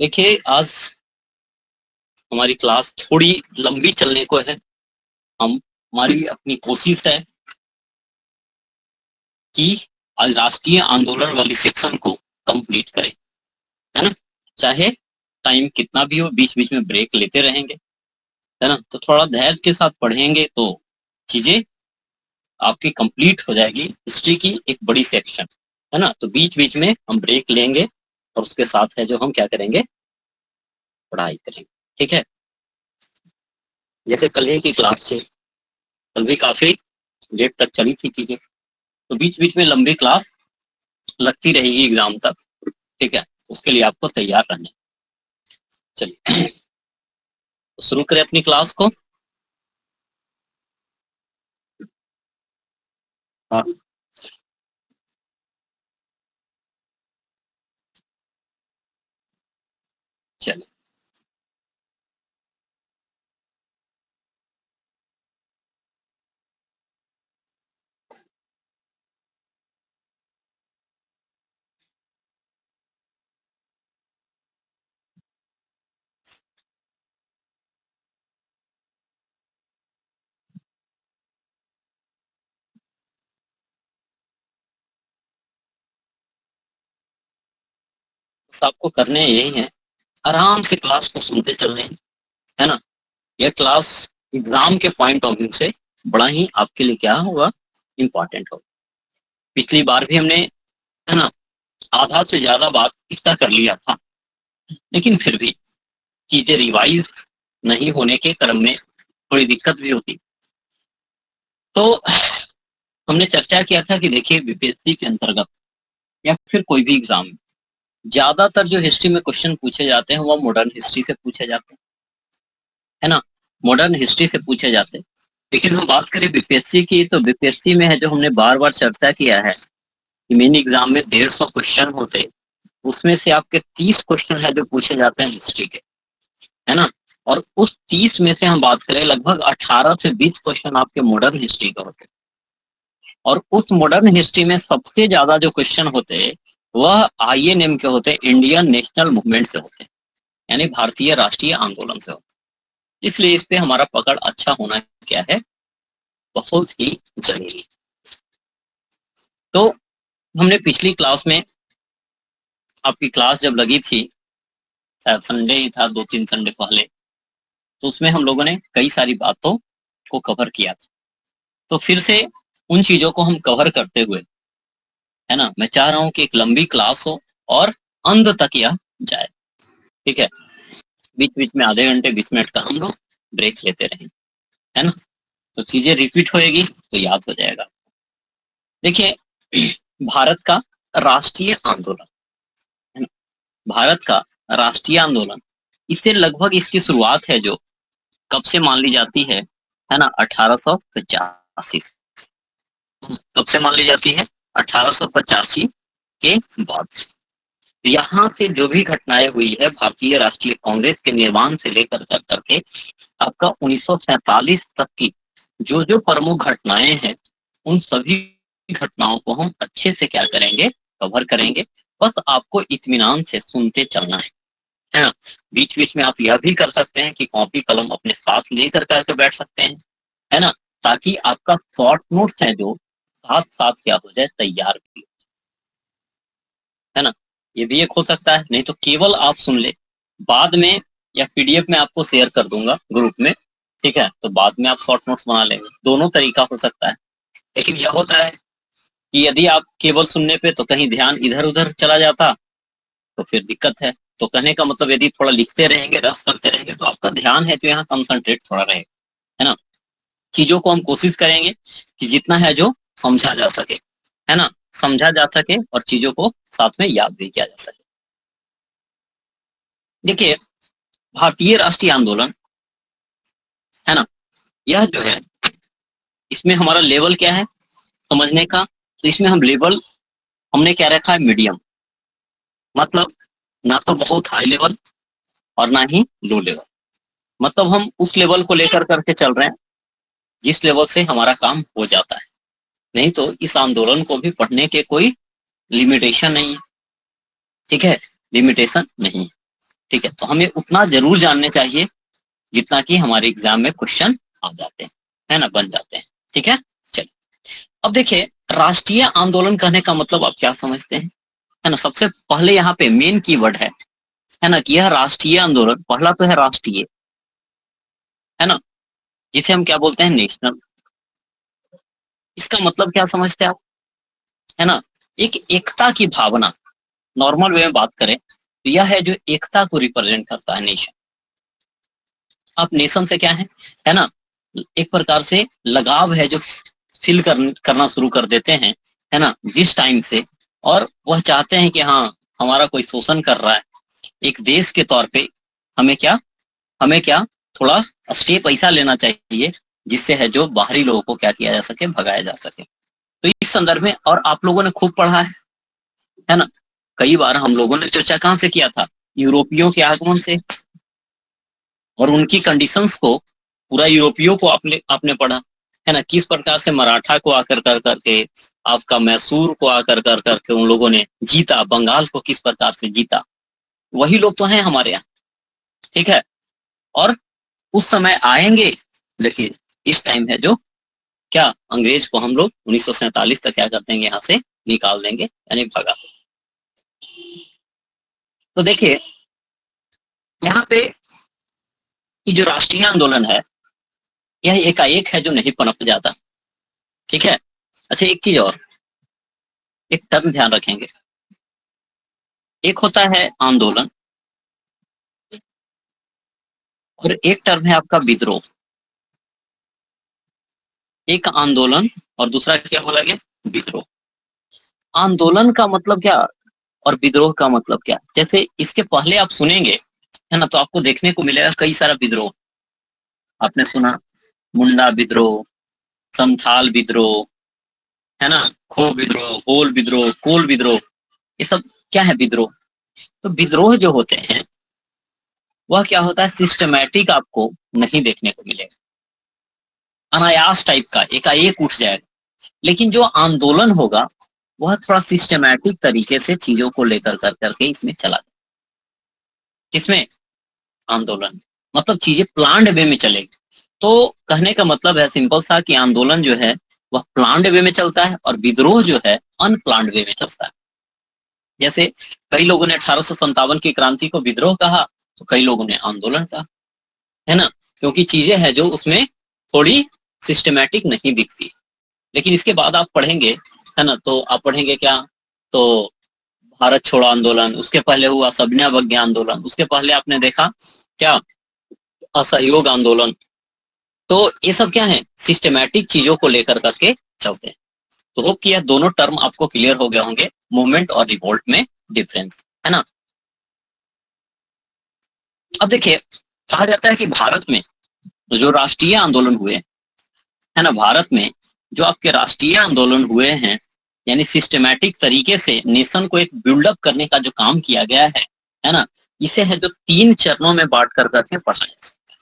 देखिए, आज हमारी क्लास थोड़ी लंबी चलने को है। हमारी अपनी कोशिश है कि आज राष्ट्रीय आंदोलन वाली सेक्शन को कंप्लीट करें, है ना। चाहे टाइम कितना भी हो, बीच बीच में ब्रेक लेते रहेंगे, है ना। तो थोड़ा धैर्य के साथ पढ़ेंगे तो चीजें आपकी कंप्लीट हो जाएगी। हिस्ट्री की एक बड़ी सेक्शन, है ना। तो बीच बीच में हम ब्रेक लेंगे और उसके साथ है जो हम क्या करेंगे, पढ़ाई करेंगे। ठीक है। जैसे कल ही की क्लास से, कल भी काफी लेट तक चली थी चीजें, तो बीच बीच में लंबी क्लास लगती रहेगी एग्जाम तक। ठीक है, उसके लिए आपको तैयार रहना है। चलिए तो शुरू करें अपनी क्लास को। हाँ, चलिए। बस आपको करने यही है, आराम से क्लास को सुनते चलने, है ना। यह क्लास एग्जाम के पॉइंट ऑफ व्यू से बड़ा ही आपके लिए क्या होगा, इंपॉर्टेंट होगा। पिछली बार भी हमने, है ना, आधा से ज्यादा बात इसका कर लिया था, लेकिन फिर भी चीजें रिवाइज नहीं होने के क्रम में थोड़ी दिक्कत भी होती। तो हमने चर्चा किया था कि देखिए, बीपीएससी के अंतर्गत या फिर कोई भी एग्जाम में ज्यादातर जो हिस्ट्री में क्वेश्चन पूछे जाते हैं वो मॉडर्न हिस्ट्री से पूछे जाते हैं, है ना। मॉडर्न हिस्ट्री से पूछे जाते हैं। लेकिन हम बात करें बीपीएससी की, तो बीपीएससी में है जो हमने बार बार चर्चा किया है कि मेन एग्जाम में 150 क्वेश्चन होते हैं, उसमें से आपके 30 क्वेश्चन है जो पूछे जाते हैं हिस्ट्री के, है ना। और उस 30 में से हम बात करें, लगभग 18 से 20 क्वेश्चन आपके मॉडर्न हिस्ट्री का होते हैं। और उस मॉडर्न हिस्ट्री में सबसे ज्यादा जो क्वेश्चन होते हैं वह आईएनएम के होते हैं, इंडियन नेशनल मूवमेंट से होते हैं, यानी भारतीय राष्ट्रीय आंदोलन से होते हैं। इसलिए इस पे हमारा पकड़ अच्छा होना क्या है, बहुत ही जरूरी। तो हमने पिछली क्लास में, आपकी क्लास जब लगी थी, शायद संडे ही था, 2-3 संडे पहले, तो उसमें हम लोगों ने कई सारी बातों को कवर किया था। तो फिर से उन चीजों को हम कवर करते हुए, है ना, मैं चाह रहा हूं कि एक लंबी क्लास हो और अंत तक यह जाए। ठीक है, बीच बीच में आधे घंटे 20 मिनट का हम लोग ब्रेक लेते रहें, है ना। तो चीजें रिपीट होएगी तो याद हो जाएगा। देखिए, भारत का राष्ट्रीय आंदोलन, है ना, भारत का राष्ट्रीय आंदोलन, इससे लगभग इसकी शुरुआत है जो कब से मान ली जाती है ना, 1885 से। कब से मान ली जाती है, 1885 के बाद। यहाँ से जो भी घटनाएं हुई है भारतीय राष्ट्रीय कांग्रेस के निर्माण से लेकर कर करके आपका 1947 तक की जो जो प्रमुख घटनाएं हैं, उन सभी घटनाओं को हम अच्छे से क्या करेंगे, कवर करेंगे। बस आपको इत्मीनान से सुनते चलना है ना। बीच बीच में आप यह भी कर सकते हैं कि कॉपी कलम अपने साथ लेकर करके बैठ सकते हैं, है ना, ताकि आपका शॉर्ट नोट्स है जो साथ साथ क्या हो जाए, तैयार भी, है ना। ये भी एक हो सकता है, नहीं तो केवल आप सुन ले, बाद में या पीडीएफ में आपको शेयर कर दूंगा ग्रुप में। ठीक है, तो बाद में आप शॉर्ट नोट्स बना लेंगे, दोनों तरीका हो सकता है। लेकिन यह होता है कि यदि आप केवल सुनने पे तो कहीं ध्यान इधर उधर चला जाता, तो फिर दिक्कत है। तो कहने का मतलब, यदि थोड़ा लिखते रहेंगे, रस करते रहेंगे, तो आपका ध्यान है तो यहाँ कंसंट्रेट थोड़ा रहेगा, है ना। चीजों को हम कोशिश करेंगे कि जितना है जो समझा जा सके, है ना, समझा जा सके और चीजों को साथ में याद भी किया जा सके। देखिए, भारतीय राष्ट्रीय आंदोलन, है ना, यह जो है, इसमें हमारा लेवल क्या है समझने का, तो इसमें हम लेवल, हमने क्या रखा है, मीडियम। मतलब ना तो बहुत हाई लेवल और ना ही लो लेवल। मतलब हम उस लेवल को लेकर करके चल रहे हैं जिस लेवल से हमारा काम हो जाता है। नहीं तो इस आंदोलन को भी पढ़ने के कोई लिमिटेशन नहीं है। ठीक है, लिमिटेशन नहीं है। ठीक है, तो हमें उतना जरूर जानने चाहिए जितना कि हमारे एग्जाम में क्वेश्चन आ जाते हैं, है ना, बन जाते हैं। ठीक है, चलिए अब देखिए राष्ट्रीय आंदोलन कहने का मतलब आप क्या समझते हैं, है ना। सबसे पहले यहाँ पे मेन कीवर्ड है ना, कि यह राष्ट्रीय आंदोलन, पहला तो है राष्ट्रीय, है ना, जिसे हम क्या बोलते हैं, नेशनल। इसका मतलब क्या समझते हैं आप, है ना, एक एकता की भावना, नॉर्मल वे में बात करें तो यह है जो एकता को रिप्रेजेंट करता है, नेशन। आप नेशन से क्या है ना, एक प्रकार से लगाव है जो फील करना शुरू कर देते हैं, है ना, जिस टाइम से, और वह चाहते हैं कि हाँ हमारा कोई शोषण कर रहा है, एक देश के तौर पे हमें क्या थोड़ा स्टेप ऐसा लेना चाहिए जिससे है जो बाहरी लोगों को क्या किया जा सके, भगाया जा सके। तो इस संदर्भ में, और आप लोगों ने खूब पढ़ा है ना, कई बार हम लोगों ने चर्चा कहां से किया था, यूरोपियों के आगमन से, और उनकी कंडीशंस को पूरा यूरोपियों को आपने पढ़ा, है ना, किस प्रकार से मराठा को आकर कर करके, आपका मैसूर को आकर कर करके उन लोगों ने जीता, बंगाल को किस प्रकार से जीता, वही लोग तो हैं हमारे यहाँ। ठीक है, और उस समय आएंगे, लेकिन इस टाइम है जो क्या, अंग्रेज को हम लोग 1947 तक क्या कर देंगे, यहाँ से निकाल देंगे, यानी भगा। तो देखिए यहाँ पे ये जो राष्ट्रीय आंदोलन है, यह एकाएक है जो नहीं पनप जाता। ठीक है, अच्छा एक चीज और, एक टर्म ध्यान रखेंगे, एक होता है आंदोलन और एक टर्म है आपका विद्रोह। एक आंदोलन और दूसरा क्या बोला गया, विद्रोह। आंदोलन का मतलब क्या और विद्रोह का मतलब क्या, जैसे इसके पहले आप सुनेंगे, है ना, तो आपको देखने को मिलेगा कई सारा विद्रोह। आपने सुना मुंडा विद्रोह, संथाल विद्रोह, है ना, खो विद्रोह, होल विद्रोह, कोल विद्रोह, ये सब क्या है, विद्रोह। तो विद्रोह जो होते हैं वह क्या होता है, सिस्टमैटिक आपको नहीं देखने को मिलेगा, अनायास टाइप का, एकाएक उठ जाएगा। लेकिन जो आंदोलन होगा वह थोड़ा सिस्टमैटिक तरीके से चीजों को लेकर कर करके इसमें चला जाए। किसमें, आंदोलन, मतलब चीजें प्लान्ड वे में चलेगी। तो कहने का मतलब है सिंपल सा कि आंदोलन जो है वह प्लान्ड वे में चलता है और विद्रोह जो है अनप्लान्ड वे में चलता है। जैसे कई लोगों ने 1857 की क्रांति को विद्रोह कहा, तो कई लोगों ने आंदोलन कहा, है ना, क्योंकि चीजें हैं जो उसमें थोड़ी सिस्टमैटिक नहीं दिखती। लेकिन इसके बाद आप पढ़ेंगे, है ना, तो आप पढ़ेंगे क्या, तो भारत छोड़ो आंदोलन, उसके पहले हुआ सविनय अवज्ञा आंदोलन, उसके पहले आपने देखा क्या, असहयोग आंदोलन। तो ये सब क्या है, सिस्टमैटिक चीजों को लेकर करके चलते हैं। तो होप कि यह दोनों टर्म आपको क्लियर हो गए होंगे, मूवमेंट और रिवोल्ट में डिफरेंस, है ना। अब देखिए कहा जाता है कि भारत में जो राष्ट्रीय आंदोलन हुए, है ना, भारत में जो आपके राष्ट्रीय आंदोलन हुए हैं, यानी सिस्टमैटिक तरीके से नेशन को एक बिल्डअप करने का जो काम किया गया है ना, इसे है जो 3 चरणों में बांट कर करके पढ़ा जा सकता है।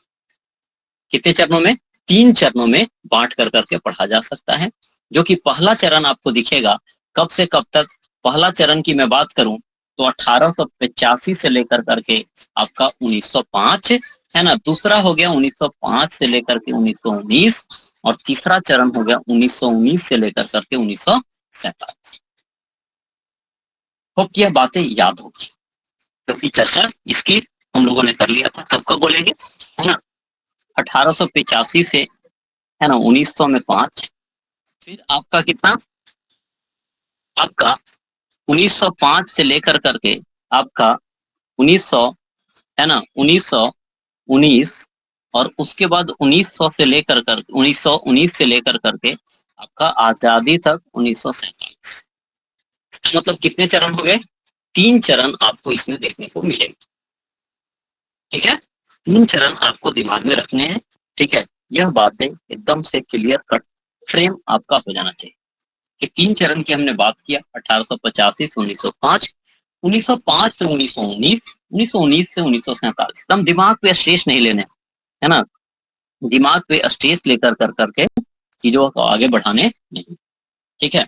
कितने चरणों में, 3 चरणों में बांट कर करके पढ़ा जा सकता है। जो कि पहला चरण आपको दिखेगा कब से कब तक, पहला चरण की मैं बात करूं तो 1885 से लेकर करके आपका 1905, है ना, दूसरा हो गया 1905 से लेकर के 1919, और तीसरा चरण हो गया 1919 से लेकर करके 1947। होप यह बातें याद होगी, क्योंकि चर्चा इसकी हम लोगों ने कर लिया था। कब कब बोलेंगे, है ना, 1885 से, है ना, 1900 में 5, फिर आपका कितना, आपका 1905 से लेकर करके आपका 1900, है ना, 1919, और उसके बाद 1900 से लेकर कर 1919 से लेकर करके आपका आजादी तक 1947। इसका मतलब कितने चरण हो गए, 3 चरण आपको इसमें देखने को मिलेंगे। ठीक है, 3 चरण आपको दिमाग में रखने हैं। ठीक है, यह बातें एकदम से क्लियर कट फ्रेम आपका हो जाना चाहिए कि 3 चरण की हमने बात किया, 1885 से 1905, 1905 से 1919, 1919 से 1947। हम दिमाग पे स्ट्रेस नहीं लेने, है ना, दिमाग पे स्ट्रेस लेकर कर करके चीजों को आगे बढ़ाने नहीं। ठीक है,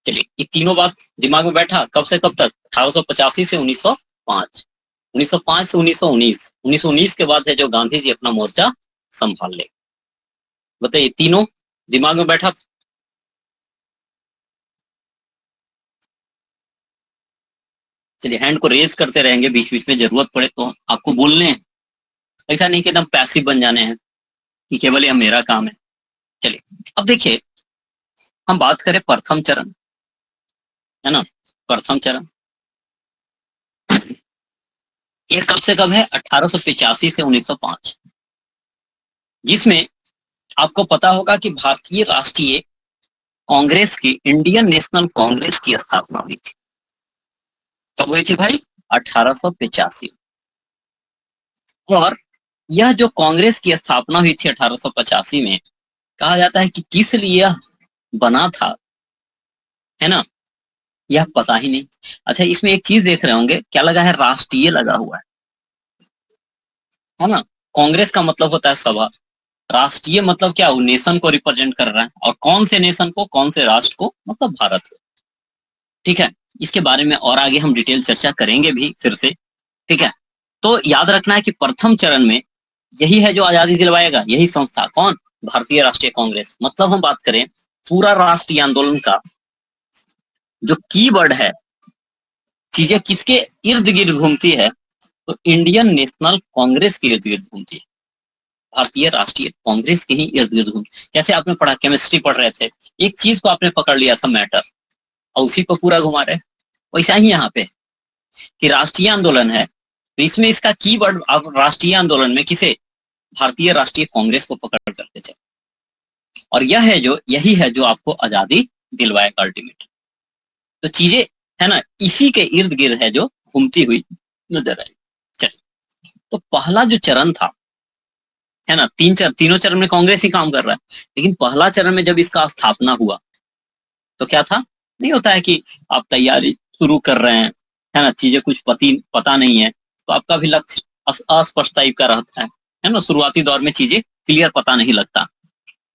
चलिए ये तीनों बात दिमाग में बैठा, कब से कब तक, 1885 से 1905। 1905 से 1919, 1919 के बाद है जो गांधी जी अपना मोर्चा संभाल ले। बताइए, तीनों दिमाग में बैठा? चलिए, हैंड को रेज करते रहेंगे, बीच बीच में जरूरत पड़े तो आपको बोलने हैं, ऐसा नहीं कि एकदम पैसिव बन जाने हैं कि केवल यह मेरा काम है। चलिए, अब देखिए, हम बात करें प्रथम चरण, है ना, प्रथम चरण ये कब से कब है? 1885 से 1905, जिसमें आपको पता होगा कि भारतीय राष्ट्रीय कांग्रेस की, इंडियन नेशनल कांग्रेस की स्थापना हुई थी। कब हुई थी भाई? 1885। और यह जो कांग्रेस की स्थापना हुई थी 1885 में, कहा जाता है कि किस लिए यह बना था, है ना, यह पता ही नहीं। अच्छा, इसमें एक चीज देख रहे होंगे, क्या लगा है? राष्ट्रीय लगा हुआ है ना। कांग्रेस का मतलब होता है सभा, राष्ट्रीय मतलब क्या? वो नेशन को रिप्रेजेंट कर रहा है, और कौन से नेशन को, कौन से राष्ट्र को? मतलब भारत को। ठीक है, इसके बारे में और आगे हम डिटेल चर्चा करेंगे भी फिर से। ठीक है, तो याद रखना है कि प्रथम चरण में यही है जो आजादी दिलवाएगा, यही संस्था। कौन? भारतीय राष्ट्रीय कांग्रेस। मतलब हम बात करें पूरा राष्ट्रीय आंदोलन का जो कीवर्ड है, चीजें किसके इर्द गिर्द घूमती है, तो इंडियन नेशनल कांग्रेस के इर्द गिर्द घूमती है, भारतीय राष्ट्रीय कांग्रेस के ही इर्द गिर्द घूमती। कैसे आपने पढ़ा, केमिस्ट्री पढ़ रहे थे, एक चीज को आपने पकड़ लिया था, मैटर, और उसी को पूरा घुमा रहे। वैसा ही यहाँ पे कि राष्ट्रीय आंदोलन है, तो इसमें इसका कीवर्ड आप राष्ट्रीय आंदोलन में किसे? भारतीय राष्ट्रीय कांग्रेस को पकड़ करके चले, और यही है जो आपको आजादी दिलवाएगा अल्टीमेटली। तो चीजें, है ना, इसी के इर्द गिर्द है जो घूमती हुई नजर आई। चलिए, तो पहला जो चरण था, है ना, तीनों चरण में कांग्रेस ही काम कर रहा है, लेकिन पहला चरण में जब इसका स्थापना हुआ तो क्या था? नहीं होता है कि आप तैयारी शुरू कर रहे हैं, है ना, चीजें कुछ पता नहीं है, तो आपका भी लक्ष्य अस्पष्ट टाइप का रहता है ना, शुरुआती दौर में चीजें क्लियर पता नहीं लगता।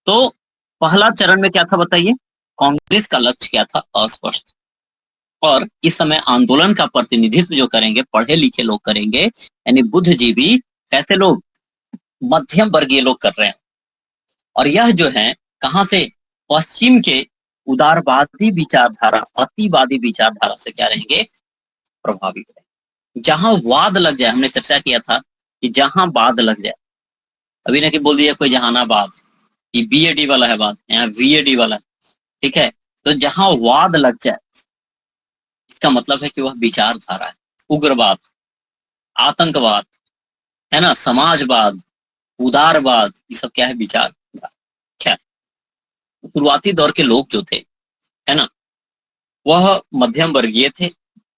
तो पहला चरण में क्या था बताइए? कांग्रेस का लक्ष्य क्या था? अस्पष्ट। और इस समय आंदोलन का प्रतिनिधित्व जो करेंगे, पढ़े लिखे लोग करेंगे, यानी बुद्धिजीवी, कैसे लोग? मध्यम वर्गीय लोग कर रहे हैं। और यह जो है कहां से? पश्चिम के उदारवादी विचारधारा, अतिवादी विचारधारा से क्या रहेंगे? प्रभावित है। जहां वाद लग जाए, हमने चर्चा किया था कि जहां वाद लग जाए, अभी ना कि बोल दिया कोई जहानाबाद, ये बीएडी वाला है बात, यहाँ वीएडी वाला। ठीक है, तो जहां वाद लग जाए, इसका मतलब है कि वह विचारधारा है। उग्रवाद, आतंकवाद, है ना, समाजवाद, उदारवाद, ये सब क्या है? विचार। खैर, शुरुआती दौर के लोग जो थे, है ना, वह मध्यम वर्गीय थे,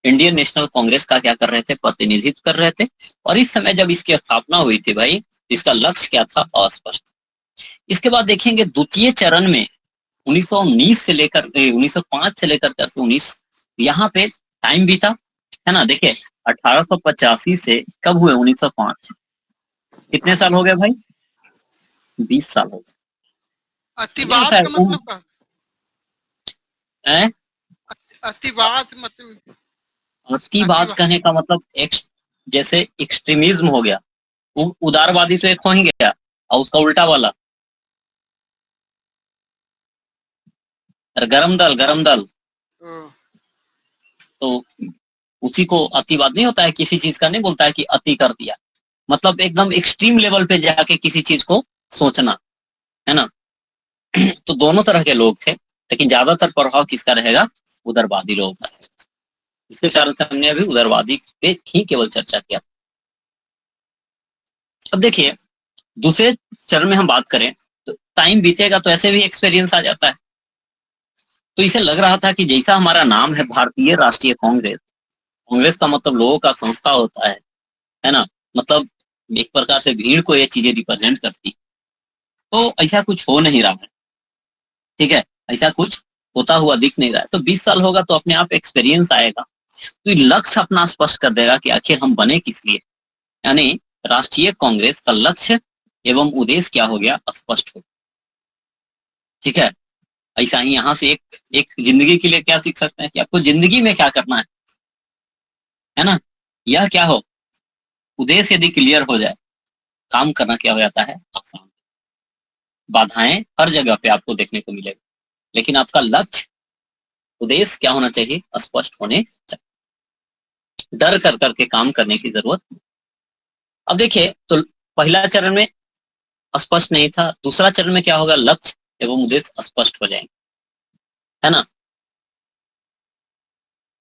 इंडियन नेशनल कांग्रेस का क्या कर रहे थे? प्रतिनिधित्व कर रहे थे। और इस समय जब इसकी स्थापना हुई थी भाई, इसका लक्ष्य क्या था? अस्पष्ट। इसके बाद देखेंगे द्वितीय चरण में 1919 से लेकर 1905 से लेकर 19 यहाँ पे टाइम बीता, है ना। देखिए, 1885 से कब हुए? 1905, कितने साल हो गए भाई? 20 साल हो गए। अतिवाद का मतलब क्या है? अतिवाद मतलब? अतिवाद कहने का मतलब जैसे एक्सट्रीमिज्म हो गया, उदारवादी तो एक हो ही गया, और उसका उल्टा वाला गरम दल, तो उसी को अतिवाद नहीं होता है। किसी चीज का नहीं बोलता है कि अति कर दिया, मतलब एकदम एक्सट्रीम लेवल पे जाके किसी चीज को सोचना, है ना। तो दोनों तरह के लोग थे, लेकिन ज्यादातर प्रभाव किसका रहेगा? उदारवादी लोगों का। इसके कारण से हमने अभी उदारवादी पे ही केवल चर्चा किया। अब देखिए, दूसरे चरण में हम बात करें तो टाइम बीतेगा तो ऐसे भी एक्सपीरियंस आ जाता है। तो इसे लग रहा था कि जैसा हमारा नाम है भारतीय राष्ट्रीय कांग्रेस, कांग्रेस का मतलब लोगों का संस्था होता है ना, मतलब एक प्रकार से भीड़ को ये चीजें रिप्रेजेंट करती, तो ऐसा कुछ हो नहीं रहा है। ठीक है, ऐसा कुछ होता हुआ दिख नहीं रहा है। तो 20 साल होगा तो अपने आप एक्सपीरियंस आएगा, तो लक्ष्य अपना स्पष्ट कर देगा कि आखिर हम बने किस लिए, यानी राष्ट्रीय कांग्रेस का लक्ष्य एवं उद्देश्य क्या हो गया? स्पष्ट हो। ठीक है, ऐसा ही यहां से एक जिंदगी के लिए क्या सीख सकते हैं कि आपको जिंदगी में क्या करना है ना। यह क्या हो? उद्देश्य यदि क्लियर हो जाए, काम करना क्या हो जाता है आसान। बाधाएं हर जगह पे आपको देखने को मिलेगा, लेकिन आपका लक्ष्य उद्देश्य क्या होना चाहिए, स्पष्ट होने चाहिए। डर कर करके काम करने की जरूरत नहीं। अब देखिए, तो पहला चरण में स्पष्ट नहीं था, दूसरा चरण में क्या होगा, लक्ष्य एवं उद्देश्य स्पष्ट हो जाएंगे, है ना।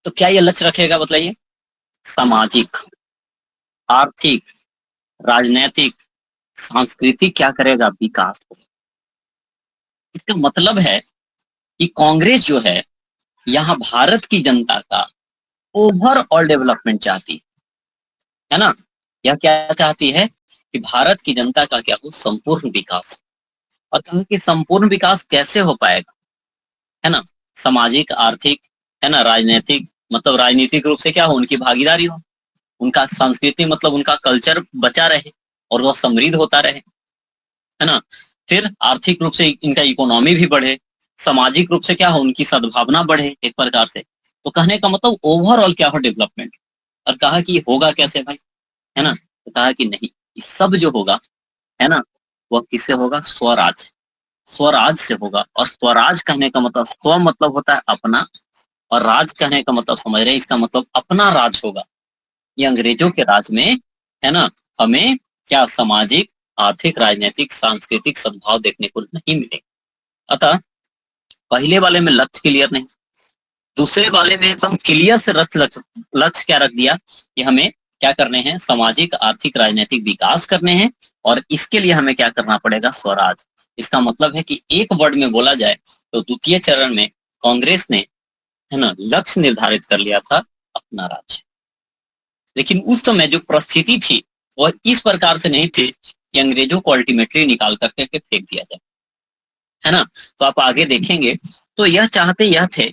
तो क्या ये लक्ष्य रखेगा, बताइए। सामाजिक, आर्थिक, राजनैतिक, सांस्कृतिक क्या करेगा, विकास होगा। इसका मतलब है कि कांग्रेस जो है यहाँ भारत की जनता का ओवरऑल डेवलपमेंट चाहती है ना। यह क्या चाहती है कि भारत की जनता का क्या हो, संपूर्ण विकास। और कहा कि संपूर्ण विकास कैसे हो पाएगा, है ना। सामाजिक, आर्थिक, है ना, राजनीतिक, मतलब राजनीतिक रूप से क्या हो, उनकी भागीदारी हो, उनका संस्कृति मतलब उनका कल्चर बचा रहे और वह समृद्ध होता रहे, है ना। फिर आर्थिक रूप से इनका इकोनॉमी भी बढ़े, सामाजिक रूप से क्या हो, उनकी सद्भावना बढ़े एक प्रकार से। तो कहने का मतलब ओवरऑल क्या हो, डेवलपमेंट। और कहा कि होगा कैसे भाई, है ना। तो कहा कि नहीं, ये सब जो होगा, है ना, वह किससे होगा, स्वराज, स्वराज से होगा। और स्वराज कहने का मतलब, स्व मतलब होता है अपना, और राज कहने का मतलब समझ रहे हैं, इसका मतलब अपना राज होगा। ये अंग्रेजों के राज में, है ना, हमें क्या सामाजिक, आर्थिक, राजनीतिक, सांस्कृतिक सद्भाव देखने को नहीं मिलेगा। अतः पहले वाले में लक्ष्य क्लियर नहीं, दूसरे वाले में एकदम क्लियर से लक्ष्य क्या रख दिया कि हमें क्या करने हैं, सामाजिक, आर्थिक, राजनीतिक विकास करने हैं, और इसके लिए हमें क्या करना पड़ेगा, स्वराज। इसका मतलब है कि एक वर्ड में बोला जाए तो द्वितीय चरण में कांग्रेस ने, है ना, लक्ष्य निर्धारित कर लिया था, अपना राज्य। लेकिन उस समय जो परिस्थिति थी वह इस प्रकार से नहीं थी कि अंग्रेजों को अल्टीमेटली निकाल करके फेंक दिया जाए, है ना। तो आप आगे देखेंगे तो यह चाहते यह थे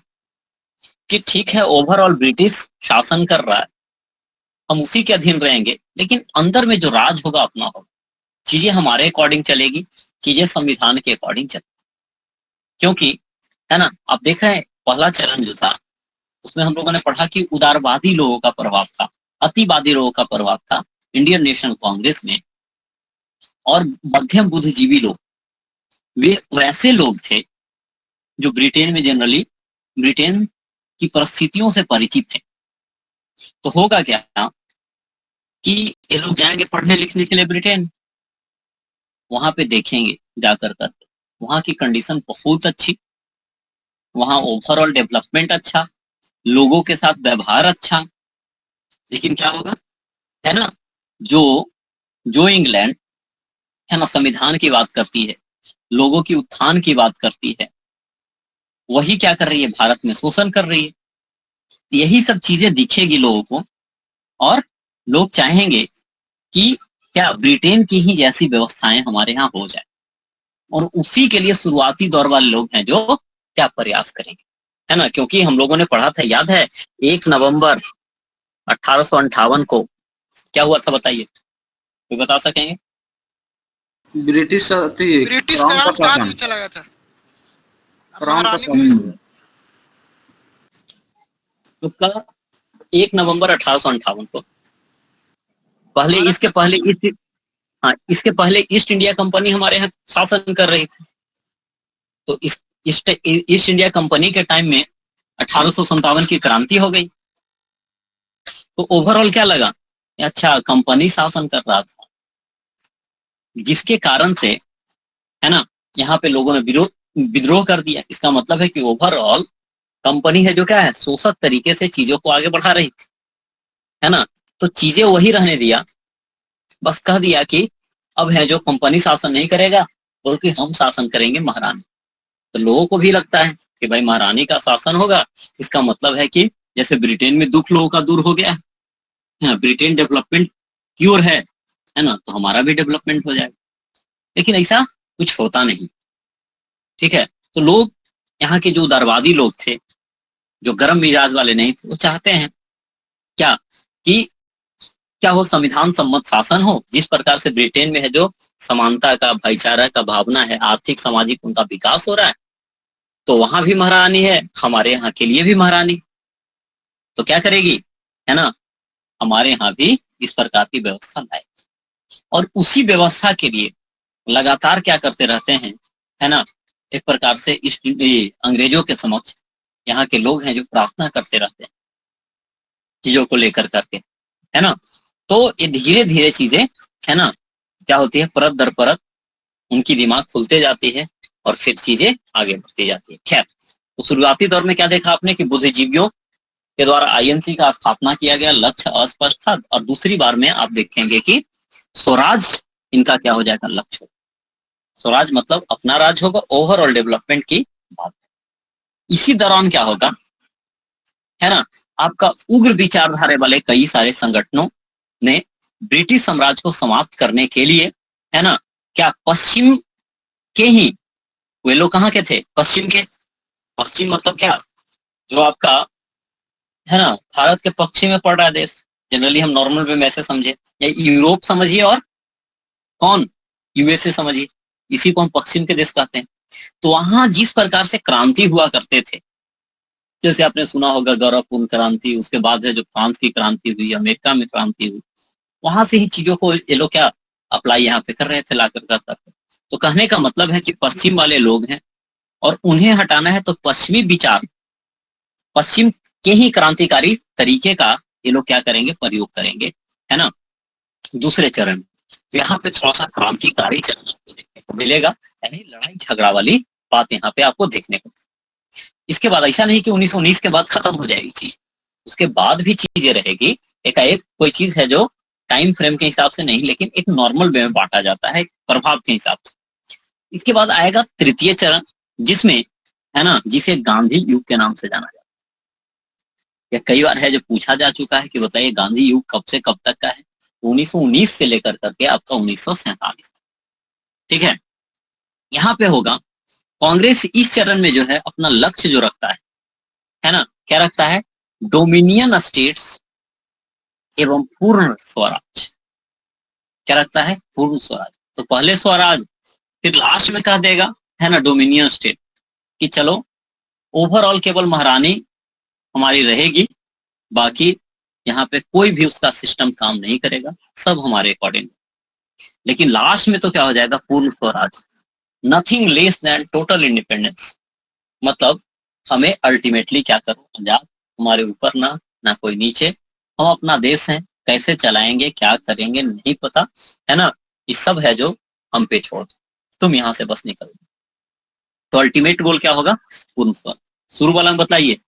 कि ठीक है, ओवरऑल ब्रिटिश शासन कर रहा है, हम उसी के अधीन रहेंगे, लेकिन अंदर में जो राज होगा अपना होगा, चीजें हमारे अकॉर्डिंग चलेगी, चीजें संविधान के अकॉर्डिंग चलेगी। क्योंकि, है ना, आप देख रहे हैं पहला चरण जो था उसमें हम लोगों ने पढ़ा कि उदारवादी लोगों का प्रभाव था, अतिवादी लोगों का प्रभाव था इंडियन नेशनल कांग्रेस में, और मध्यम बुद्धिजीवी लोग, वे वैसे लोग थे जो ब्रिटेन में जनरली ब्रिटेन की परिस्थितियों से परिचित थे। तो होगा क्या कि ये लोग जाएंगे पढ़ने लिखने के लिए ब्रिटेन, वहां पे देखेंगे जाकर कर, वहां की कंडीशन बहुत अच्छी, वहां ओवरऑल डेवलपमेंट अच्छा, लोगों के साथ व्यवहार अच्छा। लेकिन क्या होगा, है ना, जो जो इंग्लैंड, है ना, संविधान की बात करती है, लोगों की उत्थान की बात करती है, वही क्या कर रही है, भारत में शोषण कर रही है। यही सब चीजें दिखेगी लोगों को, और लोग चाहेंगे कि क्या ब्रिटेन की ही जैसी व्यवस्थाएं हमारे यहाँ हो जाए, और उसी के लिए शुरुआती दौर वाले लोग हैं जो क्या प्रयास करेंगे, है ना। क्योंकि हम लोगों ने पढ़ा था, याद है, 1 नवंबर 1858 को क्या हुआ था, बताइए, कोई बता सकेंगे। ब्रिटिश ब्रिटिश का क्राउन का राज कहाँ शासन, चला गया था, क्राउन का महारानी शासन। तो कल 1 नवंबर 1858 को, पहले भारत इसके का पहले शासन। हाँ, इसके पहले ईस्ट इंडिया कंपनी हमारे यहाँ शासन कर रही थी। तो इस ईस्ट इंडिया कंपनी के टाइम में 1857 की क्रांति हो गई। तो ओवरऑल क्या लगा, अच्छा, कंपनी शासन कर रहा था, जिसके कारण से, है ना, यहाँ पे लोगों ने विद्रोह कर दिया। इसका मतलब है कि ओवरऑल कंपनी है जो क्या है, शोषक तरीके से चीजों को आगे बढ़ा रही थी, है ना। तो चीजें वही रहने दिया, बस कह दिया कि अब है जो कंपनी शासन नहीं करेगा, बल्कि हम शासन करेंगे, महारानी। तो लोगों को भी लगता है कि भाई महारानी का शासन होगा, इसका मतलब है कि जैसे ब्रिटेन में दुख लोगों का दूर हो गया है ना, ब्रिटेन डेवलपमेंट क्योर है ना, तो हमारा भी डेवलपमेंट हो जाएगा। लेकिन ऐसा कुछ होता नहीं, ठीक है। तो लोग, यहाँ के जो उदारवादी लोग थे, जो गर्म मिजाज वाले नहीं थे, वो चाहते हैं क्या कि क्या हो, संविधान सम्मत शासन हो, जिस प्रकार से ब्रिटेन में है जो समानता का, भाईचारा का भावना है, आर्थिक सामाजिक उनका विकास हो रहा है, तो वहां भी महारानी है, हमारे यहाँ के लिए भी महारानी। तो क्या करेगी, है ना, हमारे यहाँ भी इस प्रकार की व्यवस्था लाए और उसी व्यवस्था के लिए लगातार क्या करते रहते हैं, है ना, एक प्रकार से अंग्रेजों के समक्ष यहाँ के लोग हैं जो प्रार्थना करते रहते हैं चीजों को लेकर करके, है ना। तो ये धीरे धीरे चीजें, है ना, क्या होती है, परत दर परत उनकी दिमाग खुलते जाती है और फिर चीजें आगे बढ़ती जाती है। खैर, तो शुरुआती दौर में क्या देखा आपने कि बुद्धिजीवियों के द्वारा आईएनसी का स्थापना किया गया, लक्ष्य अस्पष्ट था। और दूसरी बार में आप देखेंगे कि स्वराज इनका क्या हो जाएगा, लक्ष्य। स्वराज मतलब अपना राज होगा, ओवरऑल डेवलपमेंट की बात। इसी दौरान क्या होगा, है ना, आपका उग्र विचारधारा वाले कई सारे संगठनों ने ब्रिटिश साम्राज्य को समाप्त करने के लिए, है ना, क्या पश्चिम के ही, वे लोग कहाँ के थे, पश्चिम के। पश्चिम मतलब क्या, जो आपका, है ना, भारत के पश्चिम में पड़ रहा है देश। जनरली हम नॉर्मल वे में ऐसे समझे, या यूरोप समझिए और कौन, यूएसए समझिए, इसी को हम पश्चिम के देश कहते हैं। तो वहां जिस प्रकार से क्रांति हुआ करते थे, जैसे आपने सुना होगा गौरवपूर्ण क्रांति, उसके बाद है जो फ्रांस की क्रांति हुई, अमेरिका में क्रांति हुई, वहां से ही चीजों को ये लोग क्या अप्लाई यहाँ पे कर रहे थे, ला कर। तो कहने का मतलब है कि पश्चिम वाले लोग हैं और उन्हें हटाना है, तो पश्चिमी विचार, पश्चिम के ही क्रांतिकारी तरीके का ये लोग क्या करेंगे, प्रयोग करेंगे, है ना। दूसरे चरण तो यहाँ पे थोड़ा सा क्रांतिकारी चरण आपको देखने को मिलेगा, यानी लड़ाई झगड़ा वाली बात यहाँ पे आपको देखने को। इसके बाद ऐसा नहीं कि 1919 के बाद खत्म हो जाएगी चीज, उसके बाद भी चीजें रहेगी। एक कोई चीज है जो टाइम फ्रेम के हिसाब से नहीं, लेकिन एक नॉर्मल वे में बांटा जाता है प्रभाव के हिसाब से। इसके बाद आएगा तृतीय चरण, जिसमें, है ना, जिसे गांधी युग के नाम से जाना जाता है। यह कई बार है जो पूछा जा चुका है कि बताइए गांधी युग कब से कब तक का है। 1919 से लेकर करके आपका 1947, ठीक है। यहाँ पे होगा कांग्रेस इस चरण में जो है अपना लक्ष्य जो रखता है ना, क्या रखता है, डोमिनियन स्टेट्स एवं पूर्ण स्वराज। क्या रखता है, पूर्ण स्वराज। तो पहले स्वराज, फिर लास्ट में कह देगा, है ना, डोमिनियन स्टेट, कि चलो ओवरऑल केवल महारानी हमारी रहेगी, बाकी यहाँ पे कोई भी उसका सिस्टम काम नहीं करेगा, सब हमारे अकॉर्डिंग। लेकिन लास्ट में तो क्या हो जाएगा, पूर्ण Swaraj, nothing less than total independence. मतलब हमें अल्टीमेटली क्या करो, पंजाब हमारे ऊपर ना कोई नीचे, हम अपना देश है, कैसे चलाएंगे क्या करेंगे नहीं पता, है ना, ये सब है जो हम पे छोड़ दो, तुम यहां से बस निकल। तो अल्टीमेट गोल क्या होगा, पूर्ण स्वराज। शुरू वाला में बताइए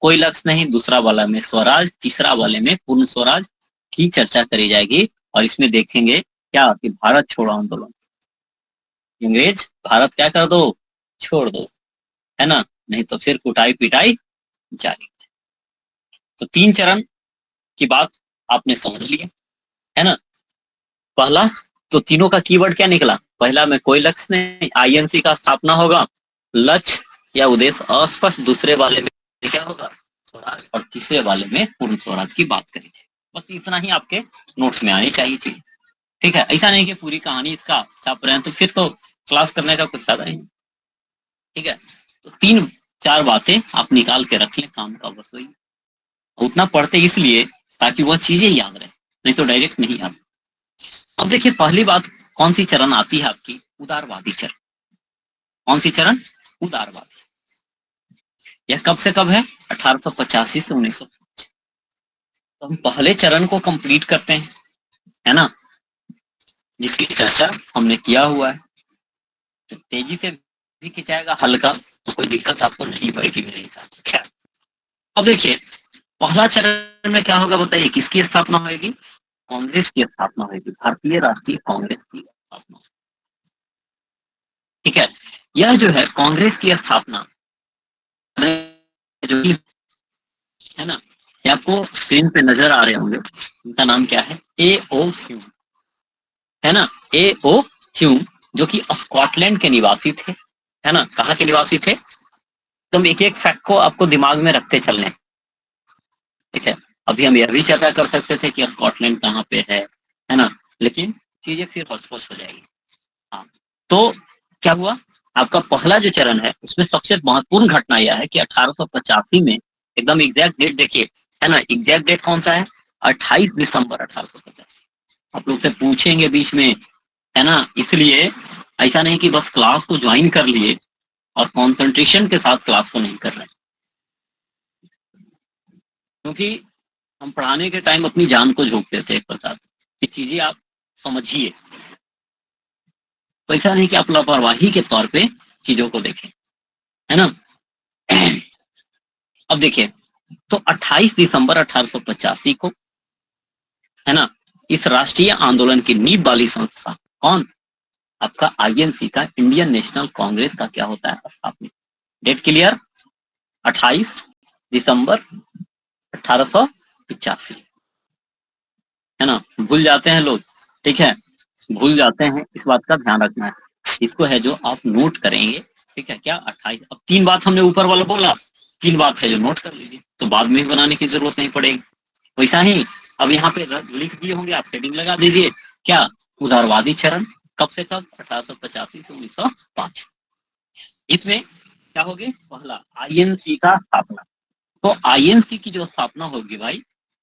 कोई लक्ष्य नहीं, दूसरा वाला में स्वराज, तीसरा वाले में पूर्ण स्वराज की चर्चा करी जाएगी। और इसमें देखेंगे क्या कि भारत छोड़ो आंदोलन, अंग्रेज भारत क्या कर दो, छोड़ दो, है ना, नहीं तो फिर कुटाई पिटाई जारी। तो 3 चरण की बात आपने समझ लिया, है ना। पहला तो तीनों का कीवर्ड क्या निकला, पहला में कोई लक्ष्य नहीं, आईएनसी का स्थापना होगा, लक्ष्य या उद्देश्य अस्पष्ट, दूसरे वाले में क्या होगा, स्वराज, और तीसरे वाले में पूर्ण स्वराज की बात करी जाए। बस इतना ही आपके नोट्स में आनी चाहिए चीज, ठीक है। ऐसा नहीं कि पूरी कहानी इसका छाप रहे हैं, तो फिर तो क्लास करने का कुछ फायदा नहीं, ठीक है। तो 3-4 बातें आप निकाल के रख लें, काम का बस वही। उतना पढ़ते इसलिए ताकि वह चीजें याद रहे, नहीं तो डायरेक्ट नहीं याद। अब देखिए पहली बात कौन सी चरण आती है आपकी, उदारवादी चरण। कौन सी चरण, उदारवादी। यह कब से कब है, 1885 से 1905। तो हम पहले चरण को कंप्लीट करते हैं, है ना, जिसकी चर्चा हमने किया हुआ है। तो तेजी से भी खिंचाएगा, हल्का तो कोई दिक्कत आपको नहीं पड़ेगी मेरे हिसाब से। खैर, अब देखिए पहला चरण में क्या होगा बताइए, किसकी स्थापना होगी, कांग्रेस की स्थापना होगी, भारतीय राष्ट्रीय कांग्रेस की स्थापना, ठीक है। यह जो है कांग्रेस की स्थापना जो है ना, ये आपको स्क्रीन पे नजर आ रहे होंगे, उनका नाम क्या है, A.O. ह्यूम, है ना, A.O. ह्यूम, जो कि स्कॉटलैंड के निवासी थे, है ना। कहाँ के निवासी थे, तुम एक एक फैक्ट को आपको दिमाग में रखते चलने, ठीक है। अभी हम यह भी चर्चा कर सकते थे कि स्कॉटलैंड कहाँ पे है ना, लेकिन चीजें फिर होश हो जाएगी। हाँ, तो क्या हुआ, आपका पहला जो चरण है उसमें सबसे महत्वपूर्ण घटना यह है कि 1885 में, एकदम एग्जैक्ट डेट देखिए, है ना, एग्जैक्ट डेट कौन सा है, 28 दिसंबर 1885, आप लोग से पूछेंगे बीच में, है ना। इसलिए ऐसा नहीं कि बस क्लास को ज्वाइन कर लिए और कॉन्सेंट्रेशन के साथ क्लास को नहीं कर रहे, क्योंकि हम पढ़ाने के टाइम अपनी जान को झोंक देते हैं एक प्रकार की चीजें आप समझिए। तो ऐसा नहीं कि आप लापरवाही के तौर पे चीजों को देखें, है ना। अब देखिए, तो 28 दिसंबर 1885 को, है ना, इस राष्ट्रीय आंदोलन की नींव वाली संस्था कौन? आपका आईएनसी का, इंडियन नेशनल कांग्रेस का क्या होता है? स्थापना। Date clear? 28 दिसंबर 1885, है ना। भूल जाते हैं लोग, ठीक है, भूल जाते हैं, इस बात का ध्यान रखना है। इसको है जो आप नोट करेंगे, ठीक है। क्या 28? अब 3 बात हमने ऊपर वाला बोला, 3 बात है जो नोट कर लीजिए, तो बाद में भी बनाने की जरूरत नहीं पड़ेगी। वैसा ही अब यहाँ पे लिख दिए होंगे, आप हेडिंग लगा दीजिए। क्या? उदारवादी चरण, कब से कब? 1885 से 1905। इसमें क्या होगी? पहला, आईएनसी का स्थापना। तो आईएनसी की जो स्थापना होगी भाई,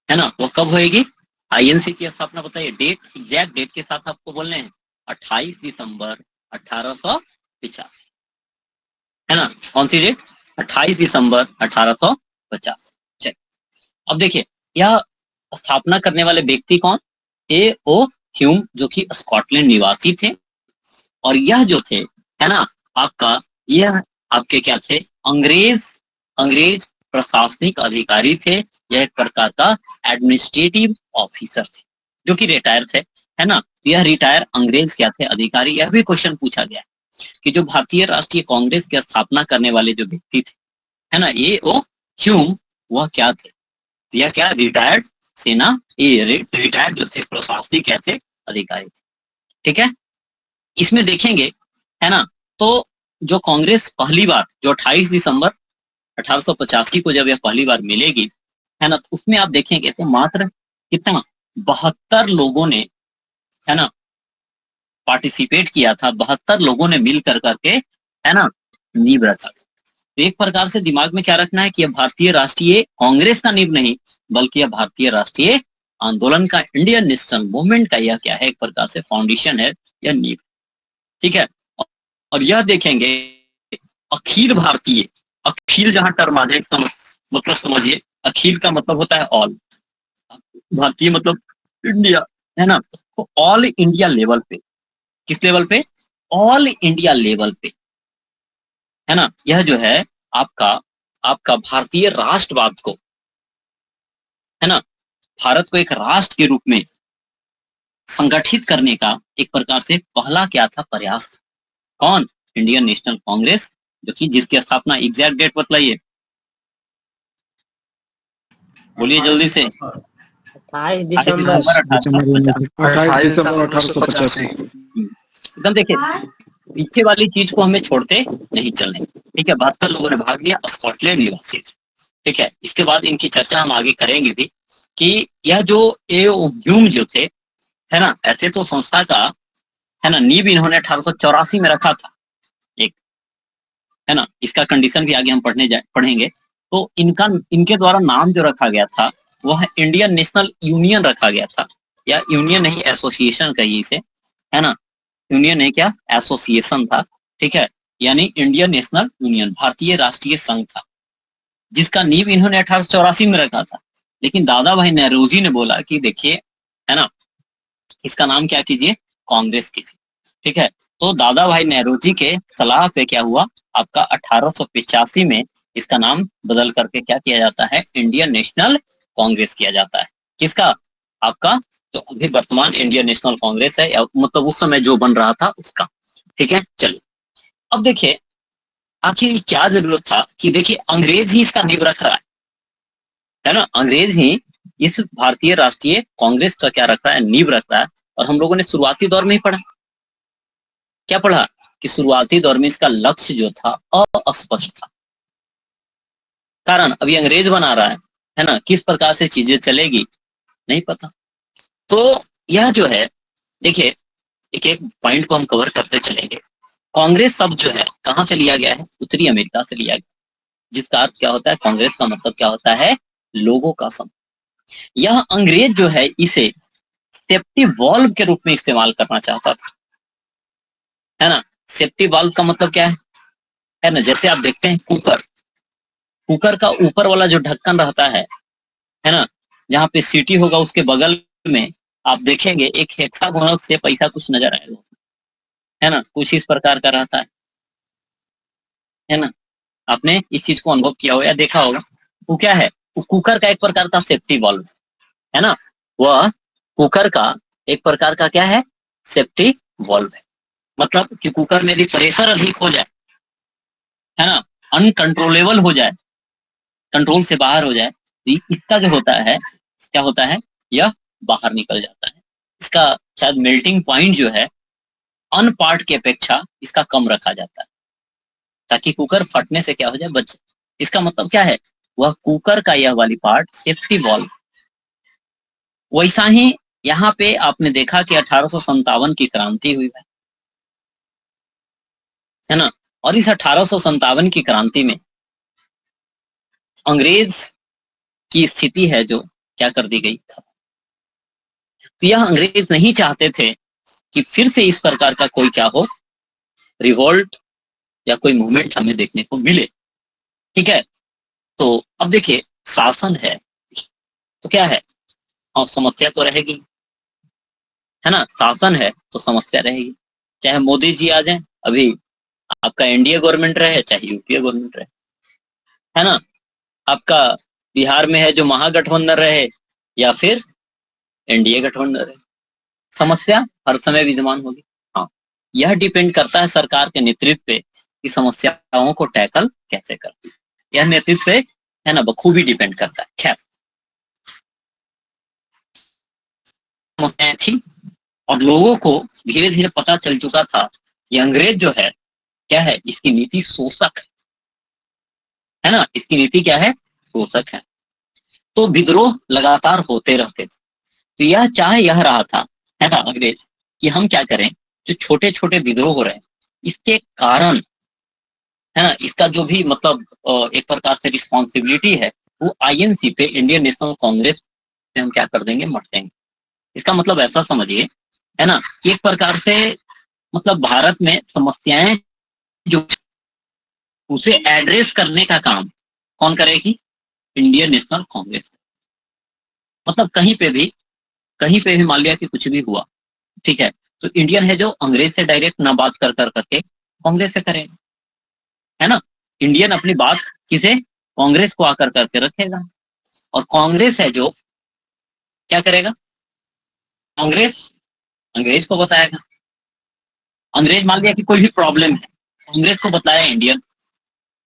है ना, वो कब होएगी? आईएनसी की स्थापना बताइए, डेट, एग्जैक्ट डेट के साथ आपको बोलने हैं। 28 दिसंबर 1885, है ना। कौन सी डेट? 28 दिसंबर 1850। चलिए, अब देखिए, यह स्थापना करने वाले व्यक्ति कौन? ए ओ ह्यूम, जो कि स्कॉटलैंड निवासी थे। और यह जो थे, है ना, आपका, यह आपके क्या थे? अंग्रेज प्रशासनिक अधिकारी थे। यह एक प्रकार का एडमिनिस्ट्रेटिव ऑफिसर थे, जो कि रिटायर थे, है ना। तो यह रिटायर अंग्रेज क्या थे? अधिकारी। यह भी क्वेश्चन पूछा गया कि जो भारतीय राष्ट्रीय कांग्रेस की स्थापना करने वाले जो व्यक्ति थे, है ना, ए ओ ह्यूम, वह क्या थे? तो यह क्या? रिटायर्ड सेना, रिटायर्ड जो थे प्रशासनिक क्या थे? अधिकारी थे, ठीक है। इसमें देखेंगे, है ना, तो जो कांग्रेस पहली बार, जो 28 दिसंबर 1885 को जब यह पहली बार मिलेगी, है ना, तो उसमें आप देखेंगे तो मात्र कितना? 72 लोगों ने, है ना, पार्टिसिपेट किया था। 72 लोगों ने मिल कर करके, है ना, नींव रखा। तो एक प्रकार से दिमाग में क्या रखना है कि यह भारतीय राष्ट्रीय कांग्रेस का नींव नहीं, बल्कि यह भारतीय राष्ट्रीय आंदोलन का, इंडियन नेशनल मूवमेंट का यह क्या है? एक प्रकार से फाउंडेशन है, यह नींव, ठीक है। और यह देखेंगे अखिल भारतीय, अखिल जहां टर्म आ जाए इसका मतलब समझिए, अखिल का मतलब होता है ऑल, भारतीय मतलब इंडिया, है ना। तो ऑल इंडिया लेवल पे, किस लेवल पे? ऑल इंडिया लेवल पे, है ना। यह जो है आपका आपका भारतीय राष्ट्रवाद को, है ना, भारत को एक राष्ट्र के रूप में संगठित करने का एक प्रकार से पहला क्या था? प्रयास। कौन? इंडियन नेशनल कांग्रेस, जो कि जिसकी स्थापना, एग्जैक्ट डेट बतलाइए, बोलिए जल्दी से। 28 दिसंबर दिसंबर 1850। 28 दिसंबर 1885। एकदम देखिए, पीछे वाली चीज को हमें छोड़ते नहीं चलने, ठीक है। 72 लोगों ने भाग लिया, स्कॉटलैंड निवासी थे, ठीक है। इसके बाद इनकी चर्चा हम आगे करेंगे भी कि यह जो ह्यूम जो थे, है ना, ऐसे तो संस्था का, है ना, नींव इन्होंने 1884 में रखा था एक, है ना। इसका कंडीशन भी आगे हम पढ़ेंगे। तो इनके द्वारा नाम जो रखा गया था वह इंडियन नेशनल यूनियन रखा गया था, या यूनियन नहीं, एसोसिएशन कहिए इसे, है ना। यूनियन है क्या? एसोसिएशन था, ठीक है। यानी इंडियन नेशनल यूनियन, भारतीय राष्ट्रीय संघ था, जिसका नींव इन्होंने 1884 में रखा था। लेकिन दादा भाई नेहरूजी ने बोला कि देखिए, है ना, इसका नाम क्या कीजिए? कांग्रेस कीजिए, ठीक है। तो दादा भाई नेहरूजी के सलाह पे क्या हुआ? आपका 1885 में इसका नाम बदल करके क्या किया जाता है? इंडियन नेशनल कांग्रेस किया जाता है। किसका? आपका जो अभी वर्तमान इंडियन नेशनल कांग्रेस है, या मतलब उस समय जो बन रहा था उसका, ठीक है। चलिए, अब देखिए आखिर क्या जरूरत था कि देखिए अंग्रेज ही इसका नींव रख रहा है ना। अंग्रेज ही इस भारतीय राष्ट्रीय कांग्रेस का क्या रख रहा है? नींव रख रहा है। और हम लोगों ने शुरुआती दौर में ही पढ़ा, क्या पढ़ा? कि शुरुआती दौर में इसका लक्ष्य जो था अस्पष्ट था। कारण अभी अंग्रेज बना रहा है ना, किस प्रकार से चीजें चलेगी नहीं पता। तो यह जो है, देखिए एक एक पॉइंट को हम कवर करते चलेंगे। कांग्रेस शब्द जो है कहां से लिया गया है? उत्तरी अमेरिका से लिया गया, जिसका अर्थ क्या होता है? कांग्रेस का मतलब क्या होता है? लोगों का समूह। यह अंग्रेज जो है इसे सेफ्टी वॉल्व के रूप में इस्तेमाल करना चाहता था, है ना। सेफ्टी वॉल्व का मतलब क्या है ना, जैसे आप देखते हैं कुकर, कुकर का ऊपर वाला जो ढक्कन रहता है ना, जहाँ पे सीटी होगा उसके बगल में आप देखेंगे एक हेक्सागोनल से पैसा कुछ नजर आएगा, है ना, कुछ इस प्रकार का रहता है ना। आपने इस चीज को अनुभव किया हो या देखा होगा। वो क्या है, वो कुकर का एक प्रकार का सेफ्टी वॉल्व है ना, वह कुकर का एक प्रकार का क्या है, सेफ्टी वॉल्व है। मतलब कि कुकर में यदि प्रेशर अधिक हो जाए, है ना, अनकंट्रोलेबल हो जाए, कंट्रोल से बाहर हो जाए, तो इसका जो होता है, क्या होता है, यह बाहर निकल जाता है। इसका शायद मेल्टिंग पॉइंट जो है अन पार्ट की अपेक्षा इसका कम रखा जाता है, ताकि कुकर फटने से क्या हो जाए, बच जाए। इसका मतलब क्या है, वह कुकर का यह वाली पार्ट सेफ्टी वॉल्व। वैसा ही यहाँ पे आपने देखा कि 1857 की क्रांति हुई है ना, और इस 1857 की क्रांति में अंग्रेज की स्थिति है जो क्या कर दी गई। तो यह अंग्रेज नहीं चाहते थे कि फिर से इस प्रकार का कोई क्या हो, रिवोल्ट या कोई मूवमेंट हमें देखने को मिले। ठीक है, तो अब देखिए शासन है तो क्या है, और समस्या तो रहेगी, है ना, शासन है तो समस्या रहेगी। चाहे मोदी जी आ जाएं, अभी आपका एनडीए गवर्नमेंट रहे, चाहे यूपीए गवर्नमेंट रहे, है ना, आपका बिहार में है जो महागठबंधन रहे या फिर एनडीए गठबंधन रहे, समस्या हर समय विद्यमान होगी। हाँ, यह डिपेंड करता है सरकार के नेतृत्व पे कि समस्याओं को टैकल कैसे करती है, यह नेतृत्व पे है ना बखूबी डिपेंड करता है। खैर, समस्याएं थी और लोगों को धीरे धीरे पता चल चुका था कि अंग्रेज जो है क्या है, इसकी नीति शोषक है ना, इसकी नीति क्या है, शोषक है। तो विद्रोह लगातार होते रहते थे। तो यह चाह यह रहा था, है ना, अंग्रेज, कि हम क्या करें, जो छोटे छोटे विद्रोह हो रहे हैं इसके कारण, है ना, इसका जो भी मतलब एक प्रकार से रिस्पॉन्सिबिलिटी है वो आईएनसी पे, इंडियन नेशनल कांग्रेस पे हम क्या कर देंगे, मट देंगे। इसका मतलब ऐसा समझिए, है ना, कि एक प्रकार से मतलब भारत में समस्याएं जो उसे एड्रेस करने का काम कौन करेगी, इंडियन नेशनल कांग्रेस। मतलब कहीं पे भी मान लिया कि कुछ भी हुआ, ठीक है, तो इंडियन है जो अंग्रेज से डायरेक्ट ना बात कर कर करके कांग्रेस से करेगा, है ना। इंडियन अपनी बात किसे, कांग्रेस को आकर करके रखेगा, और कांग्रेस है जो क्या करेगा, कांग्रेस अंग्रेज को बताएगा। अंग्रेज मान लिया कि कोई भी प्रॉब्लम है, कांग्रेस को बताया इंडियन,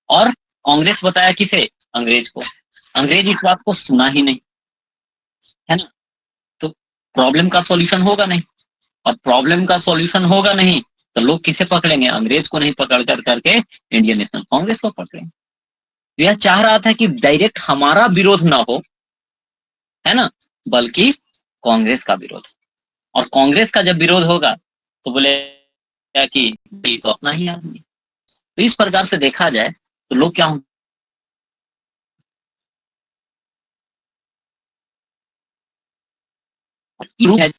और कांग्रेस बताया किसे, अंग्रेज को। अंग्रेज इस बात को सुना ही नहीं, है ना, तो प्रॉब्लम का सॉल्यूशन होगा नहीं, और प्रॉब्लम का सॉल्यूशन होगा नहीं तो लोग किसे पकड़ेंगे, अंग्रेज को नहीं पकड़ कर करके इंडियन नेशनल कांग्रेस को पकड़ेंगे। तो यह चाह रहा था कि डायरेक्ट हमारा विरोध ना हो, है ना, बल्कि कांग्रेस का विरोध। और कांग्रेस का जब विरोध होगा तो बोले क्या कि ये तो अपना ही आदमी। तो इस प्रकार से देखा जाए तो लोग क्या है,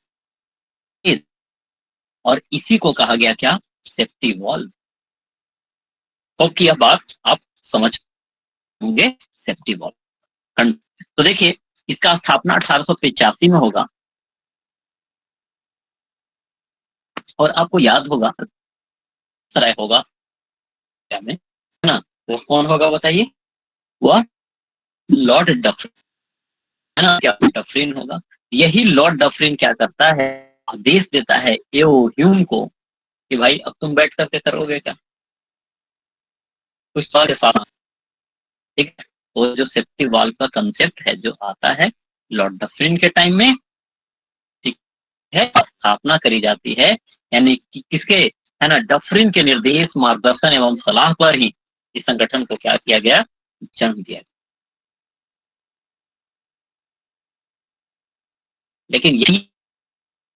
और इसी को कहा गया क्या, सेफ्टी वॉल। तो की यह बात आप समझ होंगे, सेफ्टी वॉल। तो देखिए इसका स्थापना 1885 में होगा, और आपको याद होगा तरह होगा क्या में, है ना, वो कौन होगा बताइए, वह लॉर्ड डफरिन, है ना, क्या डफरिन होगा। यही लॉर्ड डफरिन क्या करता है, आदेश देता है एओ ह्यूम को कि भाई अब तुम बैठ करके करोगे क्या, कुछ के साथ। ठीक है, वो जो सेफ्टी वॉल का कंसेप्ट है जो आता है लॉर्ड डफरिन के टाइम में, ठीक है, स्थापना करी जाती है, यानी कि किसके, है ना, डफरिन के निर्देश मार्गदर्शन एवं सलाह पर ही इस संगठन को क्या किया गया, जन्म दिया गया। लेकिन यही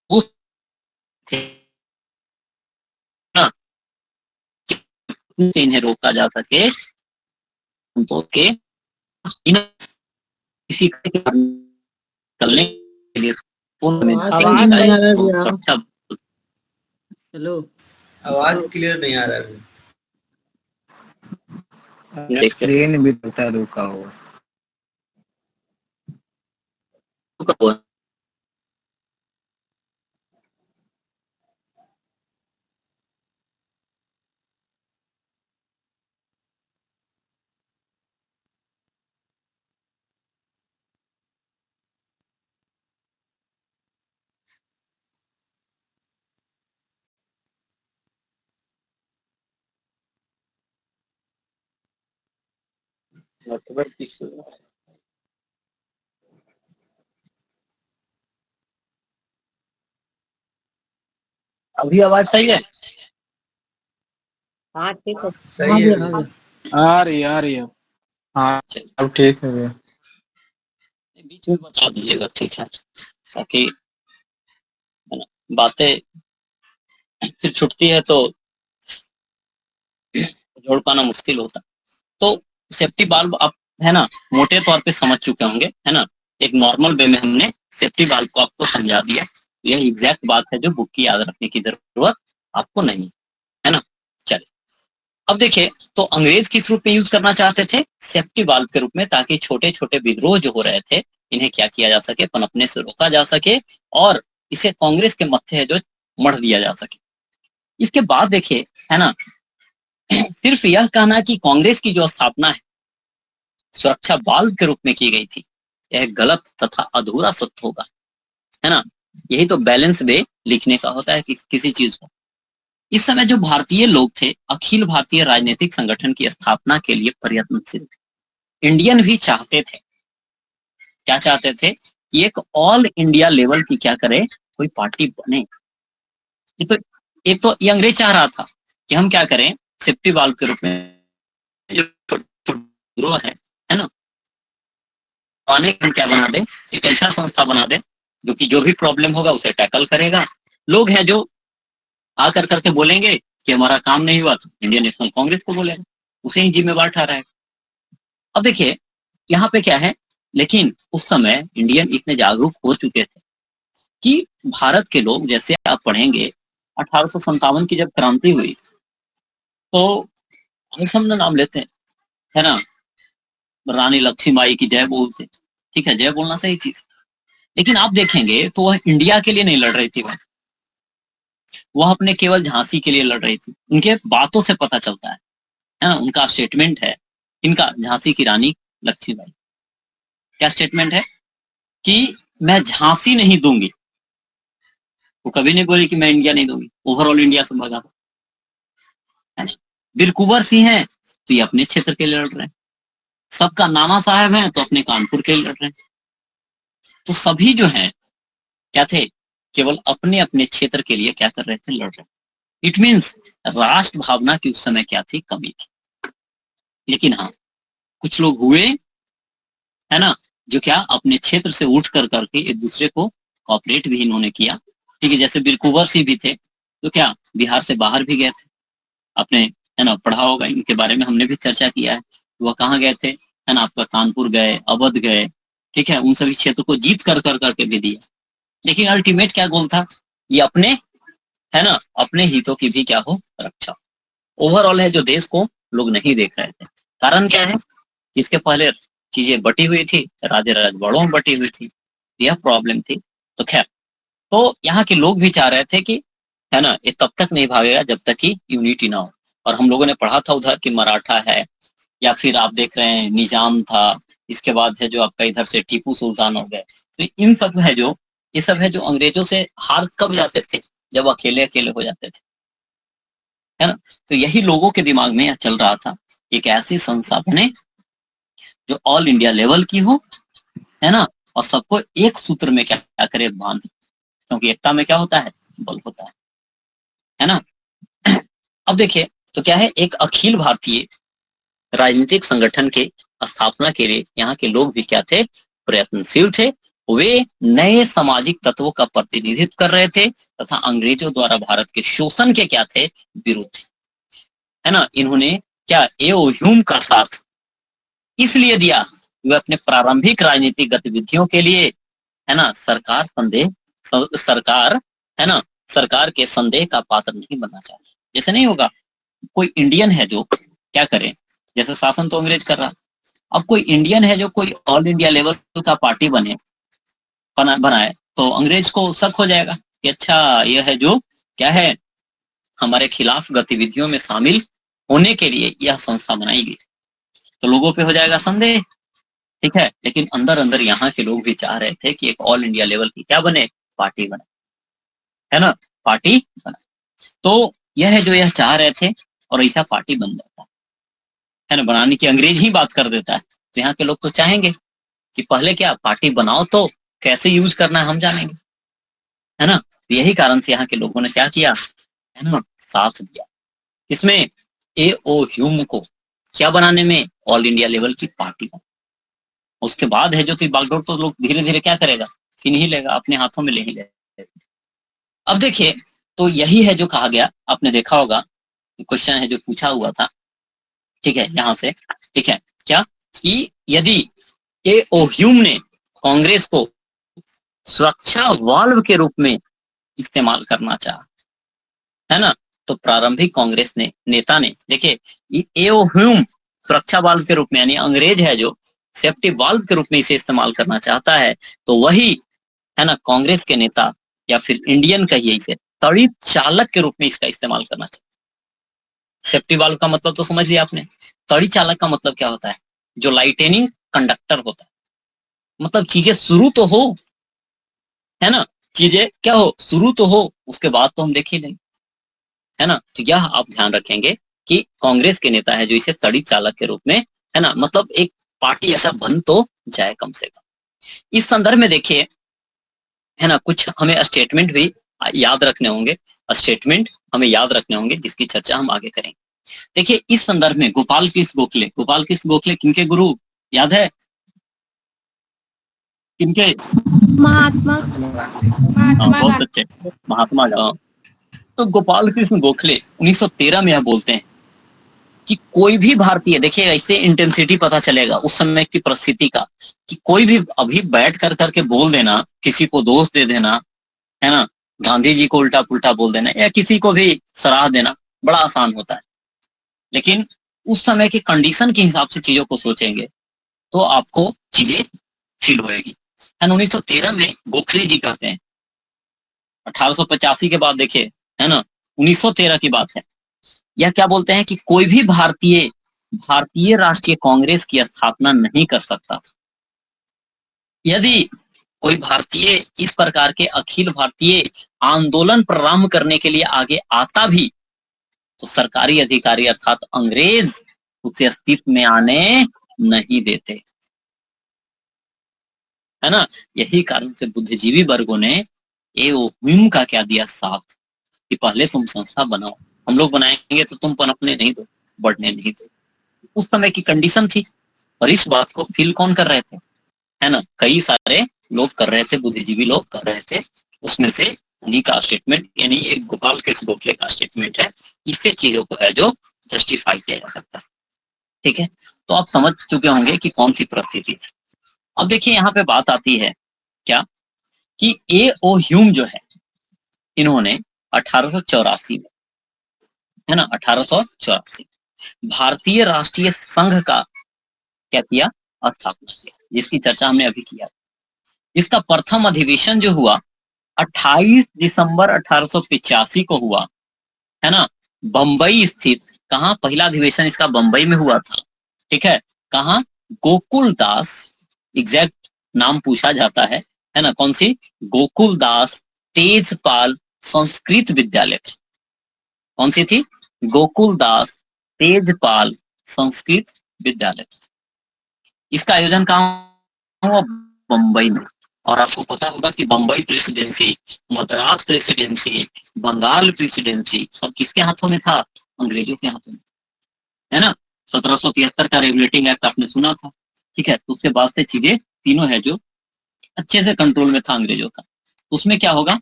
उस थे ना, इन्हें रोका जा सके, तो के इन किसी चलने के लिए पूर्ण आवाज नहीं आ रहा है भैया। सुरक्षा हेलो, आवाज क्लियर नहीं आ रहा है। ट्रेन भी पता रुका हो। हुआ। अभी आवाज सही है? हाँ ठीक है। सही हाँ है। भैया, हाँ भैया। आ रही है। हाँ अब ठीक है भैया। बीच में बता दीजिएगा, ठीक है, ताकि है ना, बातें फिर छुटती है तो जोड़ पाना मुश्किल होता। तो सेफ्टी बाल्ब आप है ना मोटे तौर पे समझ चुके होंगे, है ना। एक नॉर्मल वे में हमने सेफ्टी बाल्ब को आपको समझा दिया। यह एग्जैक्ट बात है जो बुक की याद रखने की जरूरत आपको नहीं, है ना। चलिए अब देखिए, तो अंग्रेज किस रूप में यूज करना चाहते थे? सेफ्टी बाल्ब के रूप में, ताकि छोटे छोटे विद्रोह जो हो रहे थे इन्हें क्या किया जा सके, पनपने से रोका जा सके और इसे कांग्रेस के मत्थे है जो मढ़ दिया जा सके। इसके बाद देखिए, है ना, सिर्फ यह कहना कि कांग्रेस की जो स्थापना है सुरक्षा बाल्ब के रूप में की गई थी, यह गलत तथा अधूरा सत्य होगा, है ना। यही तो बैलेंस वे लिखने का होता है किसी चीज को। इस समय जो भारतीय लोग थे अखिल भारतीय राजनीतिक संगठन की स्थापना के लिए प्रयत्नशील थे। इंडियन भी चाहते थे, क्या चाहते थे कि एक ऑल इंडिया लेवल की क्या करे, कोई पार्टी बने। एक तो ये अंग्रेज चाह रहा था कि हम क्या करें, सेफ्टी बाल्ब के रूप में जो विद्रोह है ना, हम क्या बना दे, एक ऐसा संस्था बना दे जो कि जो भी प्रॉब्लम होगा उसे टैकल करेगा। लोग हैं जो आकर करके बोलेंगे कि हमारा काम नहीं हुआ तो इंडियन नेशनल कांग्रेस को बोलेगा, उसे ही जिम्मेवार ठहराएगा। अब देखिए यहाँ पे क्या है, लेकिन उस समय इंडियन इतने जागरूक हो चुके थे कि भारत के लोग, जैसे आप पढ़ेंगे 1857 की जब क्रांति हुई तो हम नाम लेते हैं, है ना, रानी लक्ष्मीबाई की जय बोलते, ठीक है, जय बोलना सही चीज, लेकिन आप देखेंगे तो वह इंडिया के लिए नहीं लड़ रही थी, वह अपने केवल झांसी के लिए लड़ रही थी। उनके बातों से पता चलता है ना, उनका स्टेटमेंट है, इनका झांसी की रानी लक्ष्मीबाई, क्या स्टेटमेंट है कि मैं झांसी नहीं दूंगी। वो कभी नहीं बोली कि मैं इंडिया नहीं दूंगी, ओवरऑल इंडिया से भगा, है ना। वीर कुंवर सिंह है तो ये अपने क्षेत्र के लिए लड़ रहे हैं, सबका नाना साहब हैं तो अपने कानपुर के लिए लड़ रहे हैं। तो सभी जो हैं क्या थे, केवल अपने अपने क्षेत्र के लिए क्या कर रहे थे, लड़ रहे थे। इट मीन्स राष्ट्र भावना की उस समय क्या थी, कमी थी। लेकिन हाँ, कुछ लोग हुए, है ना, जो क्या अपने क्षेत्र से उठ कर करके एक दूसरे को कॉपरेट भी इन्होंने किया, ठीक है। जैसे वीर कुंवर सिंह भी थे तो क्या बिहार से बाहर भी गए थे, आपने है ना पढ़ा होगा, इनके बारे में हमने भी चर्चा किया है। वह कहाँ गए थे, है ना, आपका कानपुर गए, अवध गए, ठीक है, उन सभी क्षेत्र को जीत कर कर करके भी दिया। लेकिन अल्टीमेट क्या गोल था, ये अपने, है ना, अपने हितों की भी क्या हो, रक्षा। ओवरऑल है जो देश को लोग नहीं देख रहे थे। कारण क्या है, इसके पहले चीजें बटी हुई थी, राजे राजवाड़ों में बटी हुई थी, यह प्रॉब्लम थी। तो खैर, तो यहाँ के लोग भी चाह रहे थे कि, है ना, ये तब तक नहीं भागेगा जब तक कि यूनिटी ना हो। और हम लोगों ने पढ़ा था उधर कि मराठा है, या फिर आप देख रहे हैं निजाम था, इसके बाद है जो आपका इधर से टीपू सुल्तान हो गए। तो इन सब है जो, ये सब है जो अंग्रेजों से हार कब जाते थे, जब अकेले अकेले हो जाते थे, है ना। तो यही लोगों के दिमाग में यह चल रहा था, एक ऐसी संस्था बने जो ऑल इंडिया लेवल की हो, है ना, और सबको एक सूत्र में क्या क्या करे, बांध, क्योंकि एकता में क्या होता है, बल होता है ना। अब देखिए तो क्या है, एक अखिल भारतीय राजनीतिक संगठन के स्थापना के लिए यहाँ के लोग भी क्या थे, प्रयत्नशील थे। वे नए सामाजिक तत्वों का प्रतिनिधित्व कर रहे थे तथा अंग्रेजों द्वारा भारत के शोषण के क्या थे, विरुद्ध थे, है ना। इन्होंने क्या एओ ह्यूम का साथ इसलिए दिया, वे अपने प्रारंभिक राजनीतिक गतिविधियों के लिए, है ना, सरकार संदेह सरकार, है ना, सरकार के संदेह का पात्र नहीं बनना चाहते। जैसे नहीं होगा, कोई इंडियन है जो क्या करे, जैसे शासन तो अंग्रेज कर रहा, अब कोई इंडियन है जो कोई ऑल इंडिया लेवल का पार्टी बनाए तो अंग्रेज को शक हो जाएगा कि अच्छा यह है जो क्या है, हमारे खिलाफ गतिविधियों में शामिल होने के लिए यह संस्था बनाई गई, तो लोगों पे हो जाएगा संदेह। ठीक है, लेकिन अंदर अंदर यहाँ के लोग भी चाह रहे थे कि एक ऑल इंडिया लेवल की क्या बने, पार्टी बने, है ना, पार्टी बने। तो यह है जो यह चाह रहे थे और ऐसा पार्टी बन जाता है ना, बनाने की अंग्रेज ही बात कर देता है। तो यहाँ के लोग तो चाहेंगे कि पहले क्या पार्टी बनाओ, तो कैसे यूज करना है हम जानेंगे, है ना। तो यही कारण से यहाँ के लोगों ने क्या किया, है ना, साथ दिया। इसमें A.O. ह्यूम को क्या बनाने में, ऑल इंडिया लेवल की पार्टी बना। उसके बाद है जो कि बागडोर तो लोग धीरे धीरे क्या करेगा, छीन ही लेगा, अपने हाथों में ले ही लेगा। अब देखिए, तो यही है जो कहा गया, आपने देखा होगा क्वेश्चन है जो पूछा हुआ था, ठीक है, यहां से, ठीक है, क्या कि यदि A.O. ह्यूम ने कांग्रेस को सुरक्षा वाल्व के रूप में इस्तेमाल करना चाहा, है ना, तो प्रारंभिक कांग्रेस ने नेता ने, देखिए A.O. ह्यूम सुरक्षा वाल्व के रूप में, यानी अंग्रेज है जो सेफ्टी वाल्व के रूप में इसे इस्तेमाल करना चाहता है, तो वही, है ना, कांग्रेस के नेता या फिर इंडियन कहिए इसे, तड़ी चालक के रूप में इसका इस्तेमाल करना चाहिए। सेफ्टी वाल्व का मतलब तो समझ लिया आपने, तड़ी चालक का मतलब क्या होता है, जो लाइटेनिंग कंडक्टर होता है, मतलब चीजें शुरू तो हो, है ना, चीजें क्या हो, शुरू तो हो, उसके बाद तो हम देख ही नहीं, है ना। तो यह आप ध्यान रखेंगे कि कांग्रेस के नेता है जो इसे तड़ी चालक के रूप में, है ना, मतलब एक पार्टी ऐसा बन तो जाए कम से कम। इस संदर्भ में देखिए, है ना, कुछ हमें स्टेटमेंट भी याद रखने होंगे, स्टेटमेंट हमें याद रखने होंगे जिसकी चर्चा हम आगे करेंगे। देखिए इस संदर्भ में गोपाल कृष्ण गोखले किनके गुरु याद है, किनके, महात्मा बहुत अच्छे, महात्मा गांधी। तो गोपाल कृष्ण गोखले 1913 में यह बोलते हैं कि कोई भी भारतीय, देखिए ऐसे इंटेंसिटी पता चलेगा उस समय की परिस्थिति का, कि कोई भी अभी बैठ कर करके बोल देना, किसी को दोष दे देना, है ना, गांधी जी को उल्टा पुल्टा बोल देना या किसी को भी सराह देना बड़ा आसान होता है, लेकिन उस समय के कंडीशन के हिसाब से चीजों को सोचेंगे तो आपको चीजें फील होएगी। 1913 में गोखले जी कहते हैं, 1885 के बाद देखिए, है ना, 1913 की बात है, यह क्या बोलते हैं कि कोई भी भारतीय राष्ट्रीय कांग्रेस की स्थापना नहीं कर सकता। यदि कोई भारतीय इस प्रकार के अखिल भारतीय आंदोलन प्रारंभ करने के लिए आगे आता भी, तो सरकारी अधिकारी अर्थात अंग्रेज उसे अस्तित्व में आने नहीं देते, है ना। यही कारण से बुद्धिजीवी वर्गों ने A.O. ह्यूम का क्या दिया साथ, कि पहले तुम संस्था बनाओ, हम लोग बनाएंगे तो तुम पनपने नहीं दो, बढ़ने नहीं दो। उस समय की कंडीशन थी, और इस बात को फील कौन कर रहे थे, है ना, कई सारे लोग कर रहे थे, बुद्धिजीवी लोग कर रहे थे। उसमें से उन्हीं का स्टेटमेंट, यानी एक गोपाल कृष्ण गोखले का स्टेटमेंट है, इससे चीजों को है जो जस्टिफाई किया जा सकता है। ठीक है, तो आप समझ चुके होंगे कि कौन सी परिस्थिति है। अब देखिए यहाँ पे बात आती है क्या, कि A.O. ह्यूम जो है, इन्होंने 1884 में, है ना, 1884 भारतीय राष्ट्रीय संघ का क्या किया, स्थापना किया, जिसकी चर्चा हमने अभी किया। इसका प्रथम अधिवेशन जो हुआ 28 दिसंबर 1885 को हुआ, है ना, बंबई स्थित, कहा पहला अधिवेशन इसका बंबई में हुआ था, ठीक है, कहा, गोकुल दास, एग्जैक्ट नाम पूछा जाता है ना, कौन सी, गोकुल दास तेजपाल संस्कृत विद्यालय थी, कौन सी थी, गोकुल दास तेजपाल संस्कृत विद्यालय थी। इसका आयोजन कहाँ हुआ, बंबई में। और आपको पता होगा कि Bombay presidency, Madras presidency, Bengal presidency सब किसके हाथों में था, अंग्रेजों के हाथों में, है ना। 1773 का रेगुलेटिंग एक्ट आपने सुना था, ठीक है, तो उसके बाद से चीजें तीनों है जो अच्छे से कंट्रोल में था अंग्रेजों का। उसमें क्या होगा,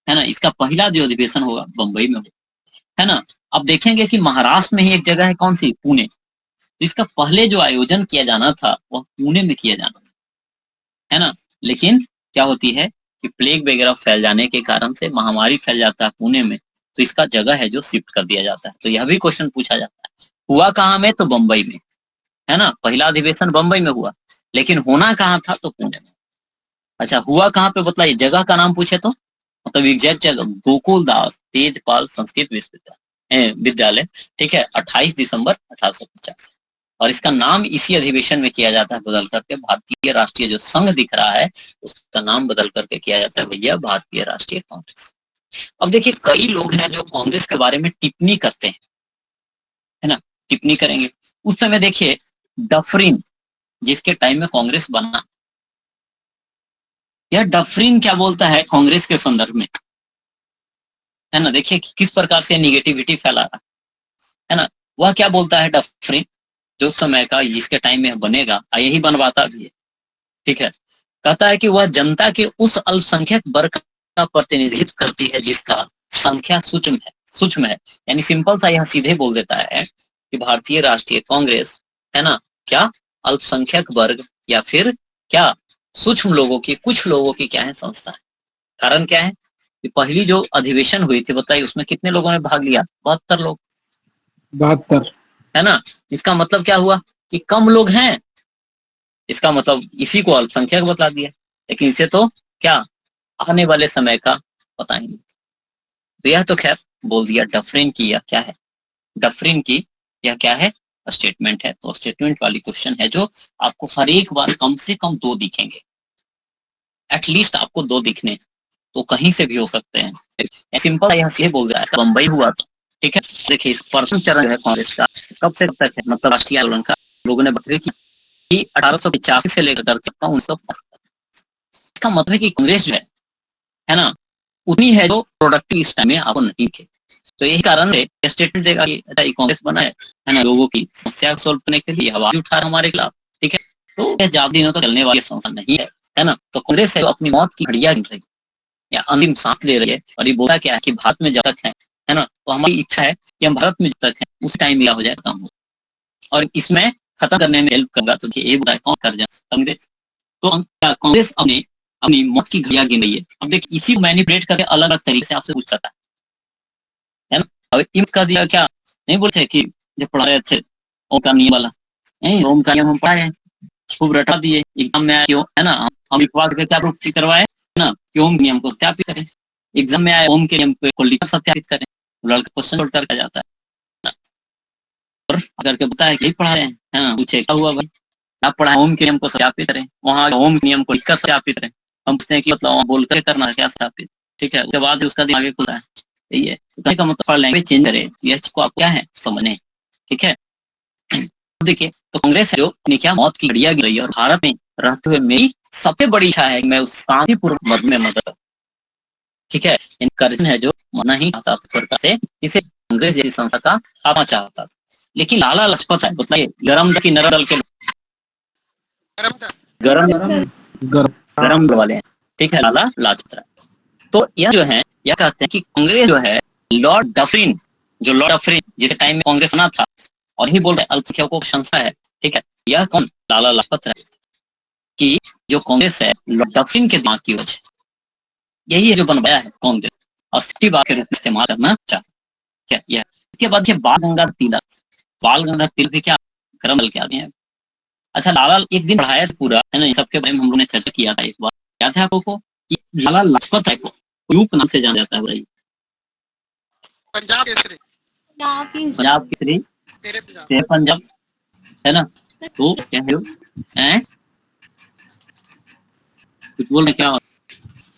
है ना, इसका पहला जो अधिवेशन होगा बंबई में होगा, है ना। अब देखेंगे कि महाराष्ट्र में ही एक जगह है, कौन सी, पुणे, तो इसका पहले जो आयोजन किया जाना था वह पुणे में किया जाना था, है ना। लेकिन क्या होती है कि कि प्लेग वगैरह फैल जाने के कारण से महामारी फैल जाता है पुणे में, तो इसका जगह है जो शिफ्ट कर दिया जाता है। तो यह भी क्वेश्चन पूछा जाता है। हुआ कहाँ में? तो बंबई में, है ना। पहला अधिवेशन बंबई में हुआ, लेकिन होना कहाँ था? तो पुणे में। अच्छा, हुआ कहाँ पे बताइए, जगह का नाम पूछे तो मतलब एग्जैक्ट जगह गोकुल दास तेजपाल संस्कृत विद्यालय, ठीक है, 28 दिसंबर 1850। और इसका नाम इसी अधिवेशन में किया जाता है बदल करके, भारतीय राष्ट्रीय जो संघ दिख रहा है उसका नाम बदल करके किया जाता है भैया भारतीय राष्ट्रीय कांग्रेस। अब देखिए, कई लोग हैं जो कांग्रेस के बारे में टिप्पणी करते हैं, है ना, टिप्पणी करेंगे। उस समय देखिए डफरिन, जिसके टाइम में कांग्रेस बना, यह डफरिन क्या बोलता है कांग्रेस के संदर्भ में, है ना। देखिए किस प्रकार से निगेटिविटी फैला रहा है ना। वह क्या बोलता है डफरिन, जो समय का जिसके टाइम में बनेगा, यही बनवाता भी है, ठीक है। कहता है कि वह जनता के उस अल्पसंख्यक वर्ग का प्रतिनिधित्व करती है जिसका संख्या सूक्ष्म है। यानी सिंपल सा यह सीधे बोल देता है कि भारतीय राष्ट्रीय कांग्रेस, है ना, क्या अल्पसंख्यक वर्ग या फिर क्या सूक्ष्म लोगों की, कुछ लोगों की क्या है संस्था है। कारण क्या है कि पहली जो अधिवेशन हुई थी बताइए, उसमें कितने लोगों ने भाग लिया? 72 लोग, 72, है ना। इसका मतलब क्या हुआ कि कम लोग हैं, इसका मतलब इसी को अल्पसंख्यक बता दिया, लेकिन इसे तो क्या आने वाले समय का पता ही नहीं। तो यह तो खैर बोल दिया डफरिन की, यह क्या है, डफरिन की यह क्या है, स्टेटमेंट है। तो स्टेटमेंट वाली क्वेश्चन है जो आपको हर एक बार कम से कम 2 दिखेंगे, एटलीस्ट आपको 2 दिखने, तो कहीं से भी हो सकते हैं। सिंपल यहाँ से बोल रहा है, इसका बंबई हुआ था, ठीक है। देखिए इस प्रथम चरण है कांग्रेस का, कब से कब तक है, मतलब राष्ट्रीय आंदोलन का लोगों ने बताया कि 1885 से लेकर के 1905 तक। इसका मतलब है कि कांग्रेस जो है ना, उतनी है जो प्रोडक्टिव इस टाइम में आपको नहीं थे। तो यही कारण है स्टेटमेंट देगा कि कांग्रेस बना है ना, लोगों की समस्या को सोल्व करने के लिए आवाज उठा रहा हमारे खिलाफ, ठीक है। तो यह ज्यादा दिनों तक चलने वाली संस्था नहीं है ना। तो कांग्रेस है जो अपनी मौत की घड़ियां गिन रही या अंतिम सांस ले रही है, और ये बोला क्या है कि भारत में जब तक है ना, तो हमारी इच्छा है कि हम भारत में जब तक है उस टाइम मिला हो जाए काम हो, और इसमें खत्म करने में हेल्प करेगा। तो ये बुरा कौन कर जाए, कांग्रेस। तो कांग्रेस अपनी मौत की घड़ियां गिन रही है। अब देखिए इसी को मैनिपुलेट करके अलग अलग तरीके से आपसे पूछ सकता है ना। अब इम कर दिया क्या, नहीं बोलते कि जब पढ़ा रहे थे ओम का नियम वाला, ओम का नियम हम पढ़ाए, खूब रटा दिए, एग्जाम में आया क्यों, है ना। हम विश्वास करके क्या प्रूफ करवाए ना कि ओम नियम को सत्यापित करें, एग्जाम में आए ओम के नियम को लिखकर सत्यापित करें, लड़का क्वेश्चन छोड़ करके जाता है, और अगर के बताया कि पढ़ा रहे हैं ना, पूछे क्या हुआ भाई, आप पढ़ाए ओम के नियम को सत्यापित करें, वहाँ ओम के नियम को लिखकर सत्यापित करें। हम पूछते हैं कि मतलब बोल कर करना है क्या सत्यापित, ठीक है। उसके बाद उसका दिमाग खुलता है, यही है। तो कहने का मतलब लैंग्वेज चेंज करे, यह को आप क्या है समझने, ठीक है। देखिए तो कांग्रेस है जो अपनी क्या मौत की घड़ियां गिन रही है, और भारत में रहते हुए मेरी सबसे बड़ी इच्छा है कि मैं उस शांतिपूर्ण मत में मदद, ठीक है। इनकरेजन है जो मना ही चाहता प्रकार से इसे कांग्रेस जैसी संस्था का खाना चाहता था। लेकिन लाला लाजपत राय, बताइए गरम दल की नरम दल के गरम वाले हैं, ठीक है, लाला लाजपत राय। तो यह जो है यह कहते हैं कि कांग्रेस जो है लॉर्ड डफरिन, जिस टाइम में कांग्रेस बना था, और ही बोल रहे अल्पसंख्यकों की संस्था है, ठीक है। यह कौन, लाला लाजपत राय, कि जो कांग्रेस है लॉर्ड डफरिन के दिमाग की वजह, यही है जो बनवाया है कांग्रेस, और सिटी बाग के रूप में इस्तेमाल करना चाहता है। इसके बाद बाल गंगाधर तिलक भी क्या गरम दल के आदमी है। अच्छा, लाला एक दिन पढ़ाया था पूरा, है ना, इन सबके बारे में हम लोगों ने चर्चा किया था एक बार, क्या था आपको को कि लाला लाजपत राय को यूप नाम से जाना जाता है भाई, पंजाब केसरी, तेरे पंजाब, है ना। तो क्या है कुछ बोल रहे क्या आप,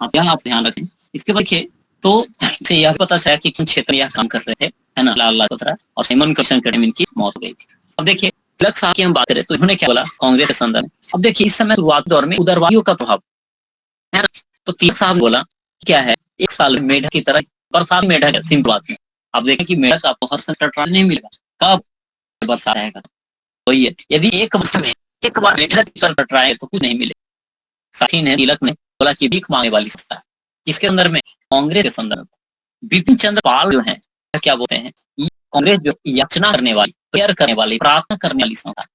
क्या आप ध्यान रखें। इसके बाद देखिए तो इसे यह पता चला कि किन क्षेत्र में यह काम कर रहे थे, है ना, लाला लाजपत राय, और साइमन कमीशन के टाइम इनकी मौत हो गई थी। अब देखिए तिलक साहब की हम बात करें तो इन्होंने क्या बोला कांग्रेस के संदर्भ में। अब देखिए इस समय शुरुआती दौर में उदारवादियों का प्रभाव, है ना। तो तिलक साहब बोला क्या है, एक साल में मेढक की तरह बरसात मेढक है, सिंपल बात है। आप देखें कि मेढक आपको हर समय टटराने नहीं मिलेगा, कब बरसात रहेगा वही है। यदि एक वर्ष में एक बार मेढक की तरह टटराए तो कुछ नहीं मिलेगा। साथी ने तिलक ने बोला कि भीख मांगने वाली संस्था है, किसके अंदर में, कांग्रेस के संदर्भ में। बिपिन चंद्र पाल जो है क्या बोलते हैं, कांग्रेस जो याचना करने वाली, प्रेयर करने वाली, प्रार्थना करने वाली संस्था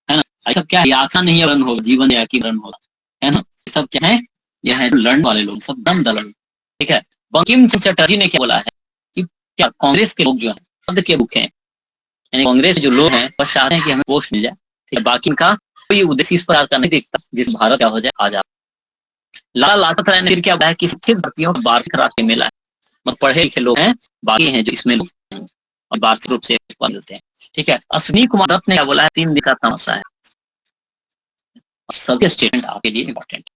है ना। सब क्या याचना नहीं रन होगा, जीवन या की रन होगा, है ना। सब क्या है यह है लड़ने वाले लोग सब दम दलड़, ठीक है। बंकिम चंद्र चटर्जी ने क्या बोला है कि क्या कांग्रेस के लोग जो है पद के भूखे हैं, यानी कांग्रेस के जो लोग हैं बस चाहते हैं कि हमें पोस्ट मिल जाए, ठीक है, बाकी का कोई उद्देश्य इस प्रकार का नहीं दिखता जिस भारत क्या हो जाए आ जाए। लाला लाजपत राय ने फिर क्या बताया कि शिक्षित भारतीयों का वार्षिक राष्ट्रीय मेला है, मतलब पढ़े लिखे लोग हैं बाकी हैं जो इसमें लोग हैं और वार्षिक रूप से मिलते हैं, ठीक है। अश्विनी कुमार दत्त ने क्या बोला है 3 दिन का तमाशा है। सभी स्टेटमेंट आपके लिए इंपॉर्टेंट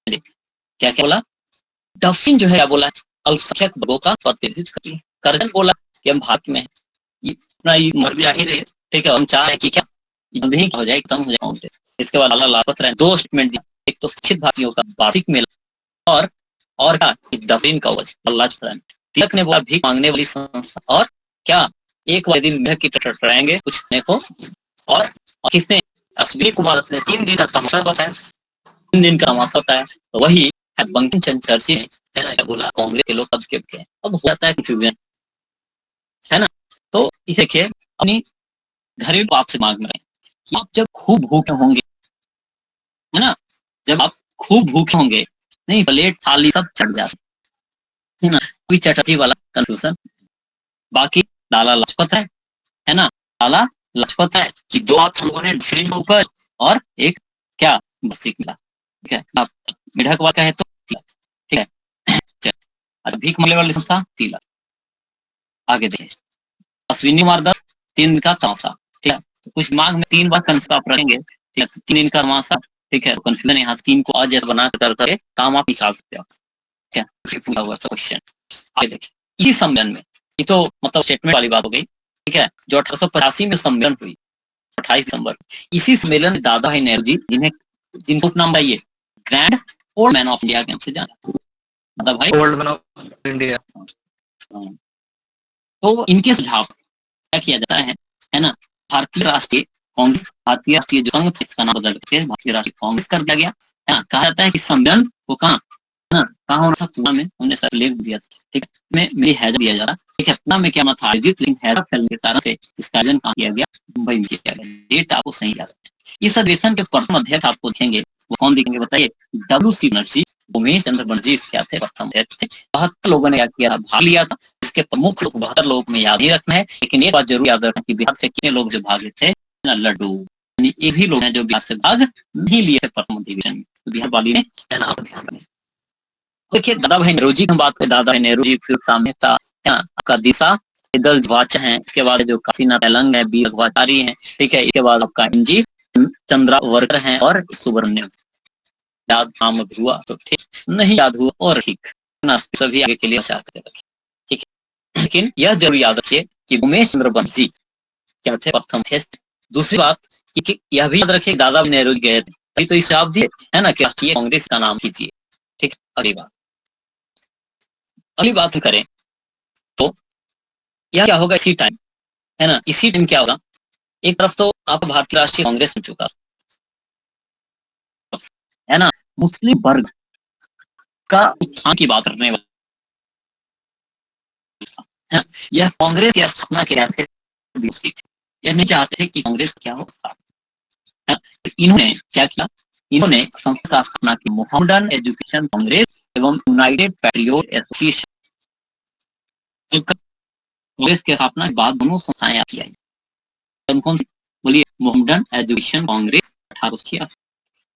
है। क्या क्या बोला, डफिन जो है क्या बोला है अल्पसंख्यक वर्गों का प्रतिनिधित्व करती है। करजन बोला कि हम भारत में इतना ही मर भी आ ही रहे, ठीक है, हम चाह रहे हैं कि क्या जल्दी ही हो जाए, खत्म हो जाए कांग्रेस। इसके बाद लाला लाजपत राय 2 स्टेटमेंट दिया, एक तो शिक्षित भारतीयों का वार्षिक मेला और क्या डफिन का वजह लाजपत राय। तिलक ने बोला भीख मांगने वाली संस्था और क्या एक वाले दिन की टटराएंगे कुछ खाने को, और किसने अश्विनी कुमार ने 3 दिन का तमाशा बताया, 3 दिन का तमाशा बताया। तो वही बंकिम चंद्र चटर्जी ने है ना क्या बोला कांग्रेस के लोग कब के भूखे हैं। अब हो जाता है कंफ्यूजन, है ना। तो देखिए अपनी घरेलू बात से मांग में रहे कि आप जब खूब भूखे होंगे, है ना, जब आप खूब भूखे होंगे नहीं प्लेट थाली सब चढ़ जाते, है ना, कोई चटर्जी वाला कंफ्यूजन। बाकी लाला लाजपत राय, है ना, लाला लाजपत राय कि 2 हाथ लोगों ने डफरिन में ऊपर और एक क्या बरसिक मिला, ठीक है। आप मिढ़क वाला है तो ठीक है, भीख मांगने वाली संस्था तिलक। आगे देखिए अश्विनी कुमार दत्त 3 दिन का तमाशा, ठीक है, तो कुछ मांग में 3 बार कंस आप रखेंगे, ठीक है, 3 दिन का तमाशा, ठीक है, कंफ्यूजन यहाँ 3 को आज जैसा बना कर काम आप निकाल सकते हो, ठीक है, पूरा हुआ क्वेश्चन। आगे देखिए इसी सम्मेलन में, ये तो मतलब स्टेटमेंट वाली बात हो गई, ठीक है, जो 1885 में सम्मेलन हुई 28 दिसंबर, इसी सम्मेलन में दादा भाई नेहरू जी जिनको नाम है grand old man of India के नाम से जाना, मतलब भाई ओल्ड मैन ऑफ इंडिया। तो इनके सुझाव क्या किया जाता है ना, भारतीय राष्ट्रीय कांग्रेस, भारतीय राष्ट्रीय जो संघ था इसका नाम बदल के भारतीय राष्ट्रीय कांग्रेस कर दिया गया, है ना। कहा जाता है कि सम्मेलन को कहाँ होना था, पूना में उन्होंने सर लेख दिया था, ठीक है, में मेरी हैजा दिया जा रहा, ठीक है, पूना में क्या मत था आयोजित, लेकिन हैजा फैलने के कारण से इसका आयोजन कहाँ किया गया, मुंबई में किया गया। डेट आपको सही याद है। इस अधिवेशन के प्रथम अध्यक्ष आपको दिखेंगे, वो कौन दिखेंगे बताइए, WC बनर्जी, उमेश चंद्र बनर्जी क्या थे प्रथम अध्यक्ष थे। 72 लोगों ने क्या किया था, भाग लिया था। इसके प्रमुख लोग 72 लोग में याद नहीं रखना है, लेकिन एक बात जरूर याद रखना कि बिहार से कितने लोग जो भागे थे ना, लड्डू, यानी ये भी लोग हैं जो बिहार से भाग नहीं लिए थे प्रथम अधिवेशन में, तो बिहार वाली ने ध्यान रखना। देखिए दादा भाई नेहरू जी की बात करें, दादा भाई नेहरू जी फिर सामने था आपका दिशा दल वाचा है, इसके बाद जो काशीनाथ तेलंग है, बी रघुवाचारी है, ठीक है, इसके बाद आपका NG चंद्रावरकर है और सुब्रमण्यम। याद नाम हुआ तो ठीक, नहीं याद हुआ और ठीक ना, सभी आगे के लिए बचा कर रखिए, ठीक है। लेकिन यह जरूर याद रखिए कि उमेश चंद्र बनर्जी क्या थे प्रथम थे। दूसरी बात कि यह भी याद रखिए दादा भाई नेहरू गए थे तभी तो इसे आप दिए, है ना, कि राष्ट्रीय कांग्रेस का नाम कीजिए, ठीक। अगली बात हम करें तो यह क्या होगा इसी टाइम, है ना, इसी टाइम क्या होगा, एक तरफ तो आप भारतीय राष्ट्रीय कांग्रेस में चुका, है ना, मुस्लिम वर्ग का उत्थान की बात करने वाला, है ना, यह कांग्रेस की स्थापना के लिए यह नहीं चाहते थे कि कांग्रेस क्या हो, इन्होंने क्या किया, इन्होंने संस्था का स्थापना की, मोहम्मडन एजुकेशन कांग्रेस एवं यूनाइटेड पैट्रियोट एसोसिएशन। कांग्रेस की स्थापना के बाद दोनों संस्थाएं की आई, कौन सी बोलिए, Mohammedan education Congress 1886,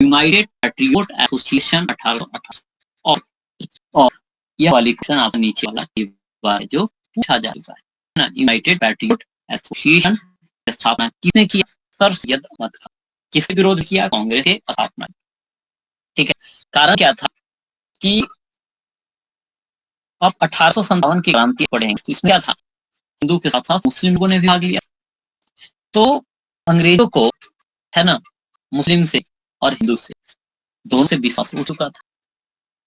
United patriot association 1888, और यह वाली क्वेश्चन आप नीचे वाला जो पूछा जा रहा है ना, यूनाइटेड पैट्रियोट एसोसिएशन की स्थापना किसने किया, सर सैयद अहमद खान। किसके विरोध किया, कांग्रेस के स्थापना, ठीक है। कारण क्या था कि अब 1857 की क्रांति पढ़ेंगे तो इसमें क्या था, हिंदू के साथ साथ मुस्लिम लोगों ने भी भाग लिया, तो अंग्रेजों को, है ना, मुस्लिम से और हिंदू से दोनों से विश्वास हो चुका था,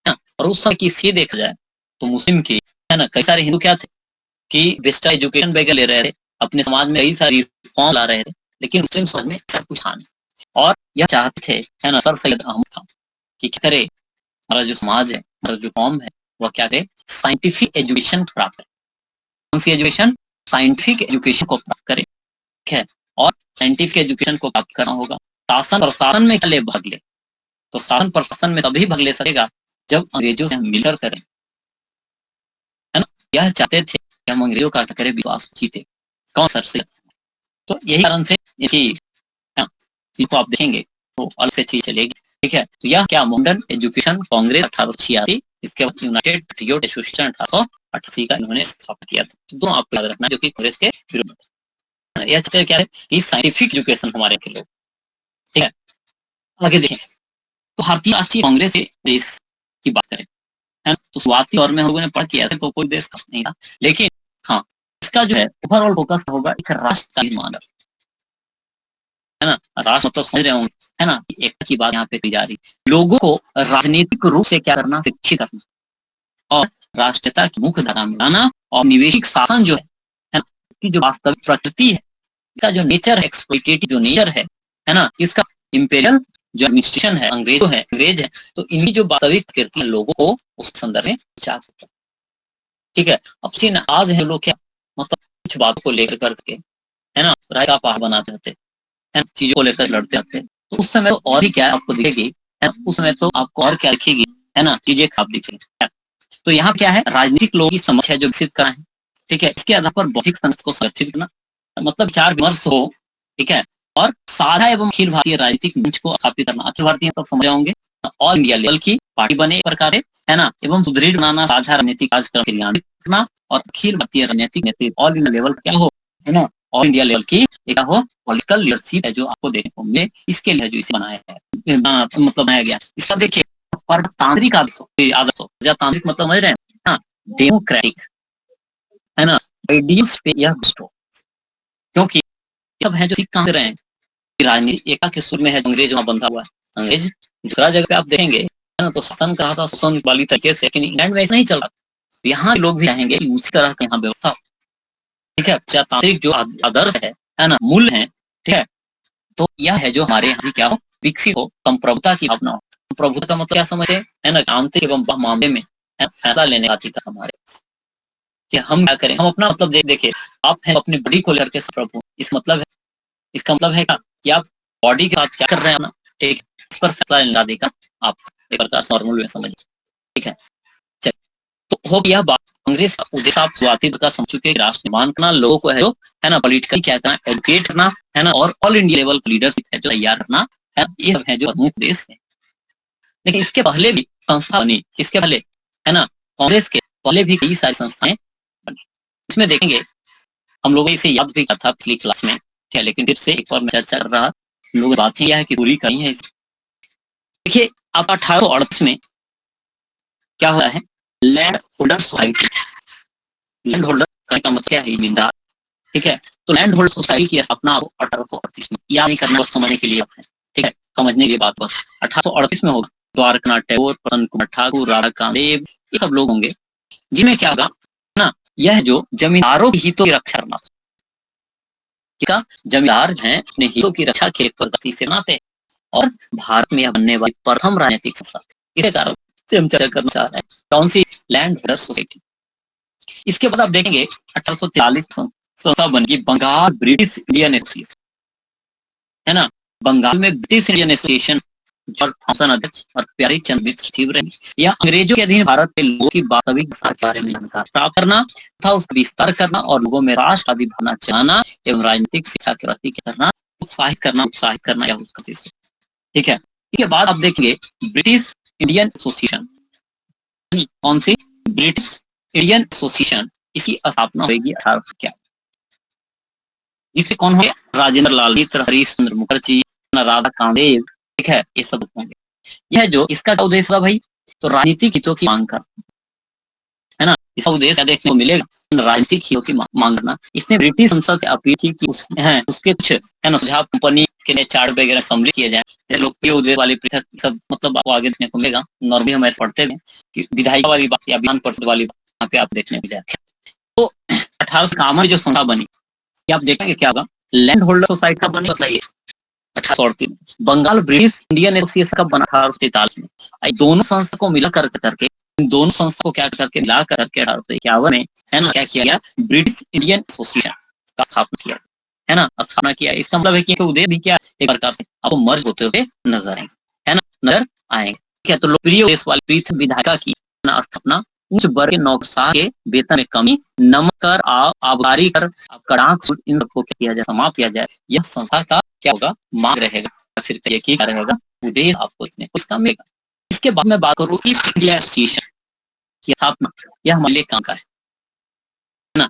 है ना। और उस समय की से देखा जाए तो मुस्लिम के, है ना, कई सारे हिंदू क्या थे कि वेस्टर्न एजुकेशन वगैरह ले रहे थे, अपने समाज में कई सारी रिफॉर्म ला रहे थे, लेकिन मुस्लिम समाज में ऐसा कुछ था नहीं, और यह चाहते थे, है ना, सर सैयद अहमद खान कि क्या करे, हमारा जो समाज है, हमारा जो कौम है, वह क्या करे, साइंटिफिक एजुकेशन प्राप्त करे। कौन सी एजुकेशन, साइंटिफिक एजुकेशन को प्राप्त करे, ठीक है। और साइंटिफिक एजुकेशन को प्राप्त करना होगा, शासन प्रशासन में क्या ले भाग ले, तो शासन प्रशासन में तभी भाग ले सकेगा जब अंग्रेजों से हम मिलकर करें, है ना, यह चाहते थे कि हम अंग्रेजों का करें विश्वास जीते, कौन सर से। तो यही कारण से इसको आप देखेंगे तो अलग से चीज चलेगी, ठीक है। तो यह क्या मॉडर्न एजुकेशन कांग्रेस 1886, इसके बाद यूनाइटेड पेट्रियोट एसोसिएशन 1888 का इन्होंने स्थापना किया था। तो दोनों आपको याद रखना, जो कि कांग्रेस के विरुद्ध था। यह चाहते क्या है कि साइंटिफिक एजुकेशन हमारे के लोग, ठीक है। आगे देखें तो भारतीय राष्ट्रीय कांग्रेस के देश की बात करें, है ना, तो शुरुआती दौर में हम लोगों ने पढ़ किया, ऐसे तो कोई देश खास नहीं था, लेकिन हाँ इसका जो है ओवरऑल फोकस होगा एक राष्ट्र का निर्माण, है ना। राष्ट्र मतलब समझ रहे होंगे, है ना, एकता की बात यहाँ पे की जा रही, लोगों को राजनीतिक रूप से क्या करना, शिक्षित करना, और राष्ट्रीयता की मुख्य धारा में लाना, और निवेशिक शासन जो है ना, की जो वास्तविक प्रकृति है, इसका जो नेचर है, एक्सप्लॉइटेटिव जो नेचर है ना, इसका इंपेरियल जो एडमिनिस्ट्रेशन है, अंग्रेज है, तो इनकी जो वास्तविक प्रकृति है लोगों को उस संदर्भ में विचार, ठीक है। अब चीन आज है लोग क्या मतलब कुछ बातों को लेकर करके, है ना, राय का पहाड़ बनाते रहते हैं, चीजों को लेकर लड़ते रहते हैं, तो उस समय तो और ही क्या आपको दिखेगी, है उस समय तो आपको और क्या दिखेगी, है ना, चीजें खराब दिखेगी। तो यहाँ क्या है, राजनीतिक लोगों की समझ है जो विकसित करा है, ठीक है। इसके आधार पर बौद्धिक संघर्ष को संगठित करना, मतलब विचार विमर्श हो, ठीक है, और साझा एवं अखिल भारतीय राजनीतिक मंच को स्थापित करना। अखिल भारतीय तब समझ होंगे ऑल इंडिया लेवल की पार्टी बने प्रकार, है ना, एवं सुदृढ़ बनाना, साझा राजनीतिक कार्यक्रम क्रियान्वित करना, और अखिल भारतीय राजनीतिक नेतृत्व ऑल इंडिया लेवल क्या हो, है ना, ऑल इंडिया लेवल की एक हो पॉलिटिकल लीडरशिप है जो आपको देखने को मिले, इसके लिए जो इसे बनाया है, मतलब बनाया गया। इसका देखिए परतांत्रिक आदर्श हो, प्रजातांत्रिक मतलब समझ रहे हैं ना, डेमोक्रेटिक, है ना, आइडियल्स पे यह बेस्ड हो, क्योंकि सब है जो सीख कहां से रहे हैं, राजनीति एका के सुर में है, अंग्रेज वहां बंधा हुआ है। अंग्रेज दूसरा जगह पे आप देखेंगे, है ना, तो शासन करा था शोषण वाली तरीके से, लेकिन इंग्लैंड में ऐसा नहीं चल रहा। तो यहाँ लोग भी चाहेंगे कि उसी तरह का यहाँ व्यवस्था, ठीक है, प्रजातांत्रिक जो आदर्श है ना, मूल्य है, ठीक है। तो यह है जो हमारे यहाँ क्या हो, विकसित हो, संप्रभुता की भावना हो। संप्रभुता का मतलब क्या समझते हैं, है ना, आंतरिक एवं मामले में फैसला लेने का अधिकार हमारे, कि हम क्या करें, हम अपना मतलब देखिए, आप हैं अपनी बॉडी को लेकर के प्रभु, इसका मतलब है कि आप बॉडी के साथ क्या कर रहे हैं ना, ठीक, इस पर फैसला लेने का अधिकार आप एक प्रकार से नॉर्मल में समझिए, ठीक है। चलिए, तो हो यह बात कांग्रेस का उद्देश्य आप शुरुआती का समझ चुके, राष्ट्र निर्माण करना, लोगों को है जो, है ना, पॉलिटिकली क्या करना, एजुकेट करना, है ना, और ऑल इंडिया लेवल लीडरशिप है जो तैयार करना है, ये सब है जो प्रमुख उद्देश्य है। लेकिन इसके पहले भी संस्था बनी, किसके पहले, है ना, कांग्रेस के पहले भी कई सारी संस्थाएं बनी। इसमें देखेंगे हम लोगों इसे याद भी किया था पिछली क्लास में, ठीक है, लेकिन फिर से एक बार मैं चर्चा कर रहा, लोग बात यह है कि पूरी कही है। देखिए अब 1838 में क्या हुआ है, land holder society, land holder का मतलब क्या है, जमींदार, ठीक है। तो लैंड होल्डर सोसाइटी की स्थापना 1838 में, याद नहीं करना, समझने के लिए, ठीक है, समझने की बात 1838 में होगा। द्वारकानाथ टैगोर, प्रसन्न कुमार ठाकुर, राधाकांत देव, ये सब लोग होंगे, जिनमें क्या होगा ना, यह जो जमींदारों के हितों की रक्षा करना, क्या जमींदार हैं अपने हितों की रक्षा खेत पर गति से बनाते हैं, और भारत में बनने वाली प्रथम राजनीतिक संस्था, इसे कारण से हम चर्चा करना चाह रहे हैं, कौन सी, लैंड होल्डर सोसाइटी। इसके बाद आप देखेंगे 1843 संस्था बनी बंगाल ब्रिटिश इंडियन एसोसिएशन, है ना, बंगाल में British Indian Association, George Thomson अध्यक्ष और प्यारी चंद मिश्र सचिव रहे। यह अंग्रेजों के अधीन भारत के लोगों की वास्तविक दशा के बारे में जानकारी प्राप्त करना तथा उसका विस्तार करना, और लोगों में राष्ट्रवादी भावना जगाना एवं राजनीतिक शिक्षा के प्रति करना, उत्साहित करना यह उसका उद्देश्य, ठीक है। इसके बाद आप देखेंगे ब्रिटिश इंडियन एसोसिएशन, कौन सी, ब्रिटिश इंडियन एसोसिएशन, इसकी स्थापना होगी 1851। इससे कौन होंगे, राजेंद्र लाल मित्र, हरीश चंद्र मुखर्जी, राधाकांत देव, ठीक है, ये सब होंगे। यह जो इसका क्या उद्देश्य होगा भाई, तो राजनीतिक हितों की मांग करना, है ना, इसका उद्देश्य देखने को मिलेगा, राजनीतिक हितों की मांग करना। इसने ब्रिटिश संसद से अपील की कि उसके कुछ, है ना, सुझाव कंपनी के लिए चार्ट वगैरह सम्मिलित किए जाए, लोकप्रिय उद्देश्य वाली पृथक सब, मतलब आपको आगे देखने को मिलेगा। नॉर्मली हम ऐसे पढ़ते हैं कि विधायिका वाली बात या अभियान परिषद वाली बात यहाँ पे आप देखने को मिलेगा। तो 1851 जो संस्था बनी, आप देखेंगे क्या होगा, लैंड होल्डर सोसाइटी का बनी, बताइए 1838। बंगाल ब्रिटिश इंडियन एसोसिएशन का बना 1843 में। दोनों संस्था को मिला करके, दोनों संस्था को क्या करके मिला करके 1851 में, है ना, क्या किया गया, ब्रिटिश इंडियन एसोसिएशन का स्थापना किया, है ना, स्थापना किया। इसका मतलब है कि उदय भी क्या एक प्रकार से आपको मर्ज होते हुए नजर आएंगे, है ना, नजर आएंगे। क्या तो लोकप्रिय देश वाली पृथ्वी विधायिका की स्थापना उच्च वर्ग के नौकरशाह के वेतन में कमी, नमक कर, आबकारी कर, कड़ाक सूद, इन सबको किया जाए, समाप्त किया जाए। यह संस्था का क्या होगा, मांग रहेगा, फिर यकीन रहेगा उद्देश्य आपको इतने कुछ कम मिलेगा। इसके बाद मैं बात करूँ ईस्ट इंडिया एसोसिएशन की स्थापना, यह हमारे लिए काम का है ना।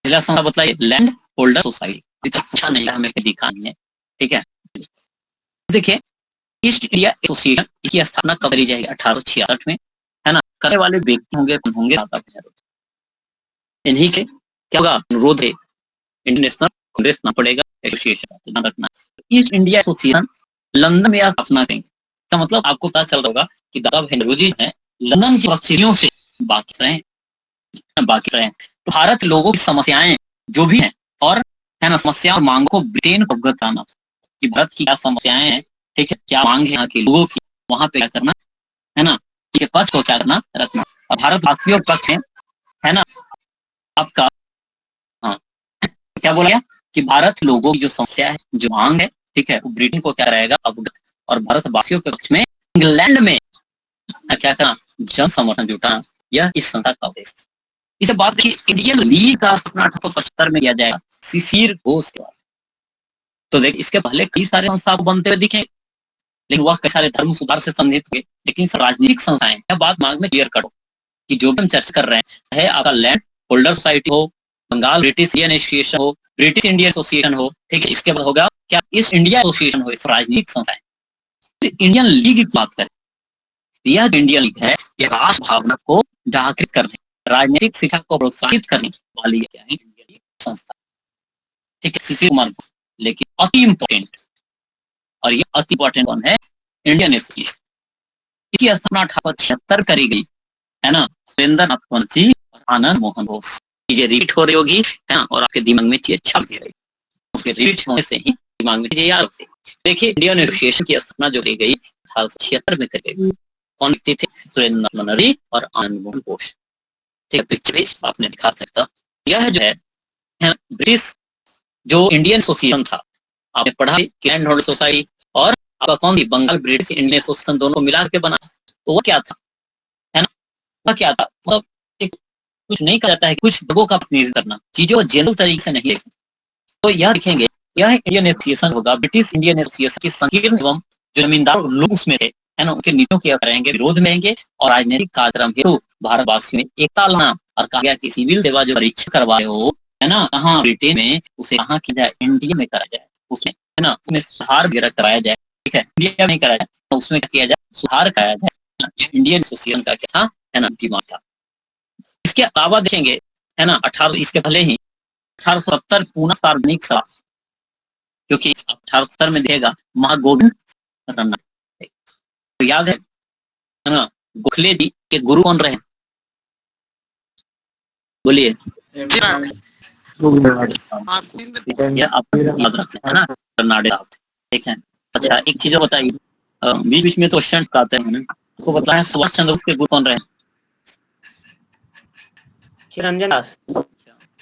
पहला संस्था बताइए, लैंड होल्डर सोसाइटी, अभी तक पूछा नहीं है, हमें दिखा नहीं है, ठीक है। देखिए ईस्ट इंडिया एसोसिएशन की स्थापना कब करी जाएगी, 1866 में, है ना। करने वाले व्यक्ति होंगे इन्हीं के क्या होगा, अनुरोध है, इंडियन नेशनल कांग्रेस नाम पड़ेगा, एसोसिएशन ध्यान रखना। ईस्ट इंडिया एसोसिएशन लंदन में स्थापना करेंगे, इसका मतलब आपको पता चल रहा होगा कि दादा भाई नेहरू जी हैं लंदन की परिस्थितियों से वाकिफ रहे। तो भारत लोगों की समस्याएं जो भी हैं, और है ना, समस्या और मांगों को ब्रिटेन को अवगत कराना कि भारत की क्या समस्याएं हैं, ठीक है, क्या मांग है यहाँ के लोगों की, वहां पे क्या करना है ना, के पक्ष को क्या करना, रखना। और भारतवासियों पक्ष है ना आपका, हाँ क्या बोला गया कि भारत लोगों की जो समस्या है, जो मांग है, ठीक है, वो ब्रिटेन को क्या रहेगा, अवगत। और भारतवासियों के पक्ष में इंग्लैंड में क्या करना, जन समर्थन जुटाना, यह इस संस्था का उद्देश्य। इसे बात की इंडियन लीग का स्थापना 1875 में किया जाएगा, शिशिर घोष के बाद। तो देख इसके पहले कई सारे संस्था बनते हुए दिखे, लेकिन वह कई सारे धर्म सुधार से संबंधित हुए, लेकिन राजनीतिक संस्थाएं, यह बात दिमाग में क्लियर करो कि जो भी हम चर्चा कर रहे हैं, आपका लैंड होल्डर सोसाइटी हो, बंगाल ब्रिटिश इंडियन एसोसिएशन हो, ब्रिटिश इंडियन एसोसिएशन हो, ठीक है, इसके बाद होगा क्या, ईस्ट इंडिया एसोसिएशन हो, इस राजनीतिक संस्थाएं। इंडियन लीग की बात करें, यह जो इंडियन लीग है, यह राष्ट्र भावना को जागृत करने, राजनीतिक शिक्षा को प्रोत्साहित करने वाली क्या है, इंडियन लीग संस्था, ठीक है, शिशिर कुमार घोष। लेकिन अति इंपॉर्टेंट, और ये अति इंपॉर्टेंट कौन है, इंडियन एसोसिएशन, इसकी स्थापना 1876 करी गई, है ना, सुरेंद्र नाथ बनर्जी और आनंद मोहन घोष। चीजें रिपीट हो रही होगी, है ना, और आपके दिमाग में चीजें छप भी रही, उसके रिपीट होने से ही दिमाग में चीजें याद होती। देखिए इंडियन एसोसिएशन की स्थापना जो की गई 1876 में करी गई, कौन व्यक्ति थे, सुरेंद्र नाथ बनर्जी और आनंद मोहन घोष, ठीक है। पिक्चर भी आपने दिखा सकता, यह जो है ब्रिटिश जो इंडियन एसोसिएशन था, आपने पढ़ा लैंड होल्डर सोसाइटी, और आपका कौन थी, बंगाल ब्रिटिश इंडियन एसोसिएशन, दोनों को मिला के बना। तो वो क्या था, है ना, वह क्या था, मतलब एक कुछ नहीं कहा जाता है, कुछ लोगों का प्रतिनिधित्व करना, चीजों को जनरल तरीके से नहीं देखना। तो यह देखेंगे, यह इंडियन एसोसिएशन होगा, ब्रिटिश इंडियन एसोसिएशन की संकीर्ण एवं जो जमींदार लोग उसमें थे, है ना, उनके नीतियों के करेंगे, विरोध में रहेंगे, और राजनीतिक कार्यक्रम हेतु भारतवासियों में एकता लाना। और कहा गया कि सिविल सेवा जो परीक्षा करवाए हो, है ना, कहाँ ब्रिटेन में, उसे कहाँ किया जाए, इंडिया में करा जाए, उसमें, है ना, उसमें सुधार वगैरह कराया जाए, ठीक है, इंडिया में कराया जाए, तो उसमें क्या किया जाए, सुधार कराया जाए। इंडियन एसोसिएशन का क्या था, है ना, डिमांड था। इसके अलावा देखेंगे, है ना, 1800 इसके पहले ही 1870 पूना सार्वजनिक सभा, क्योंकि 1870 में देगा महागोविंद रन्ना, तो याद है ना, गोखले जी के गुरु कौन रहे, बोलिए, यह आपको याद रखना है ना, कर्नाटक साहब, ठीक है। अच्छा एक चीज बताइए, बीच बीच में तो स्टंट आते हैं ना, आपको बताया सुभाष चंद्र बोस के गुरु कौन रहे, चिरंजन दास,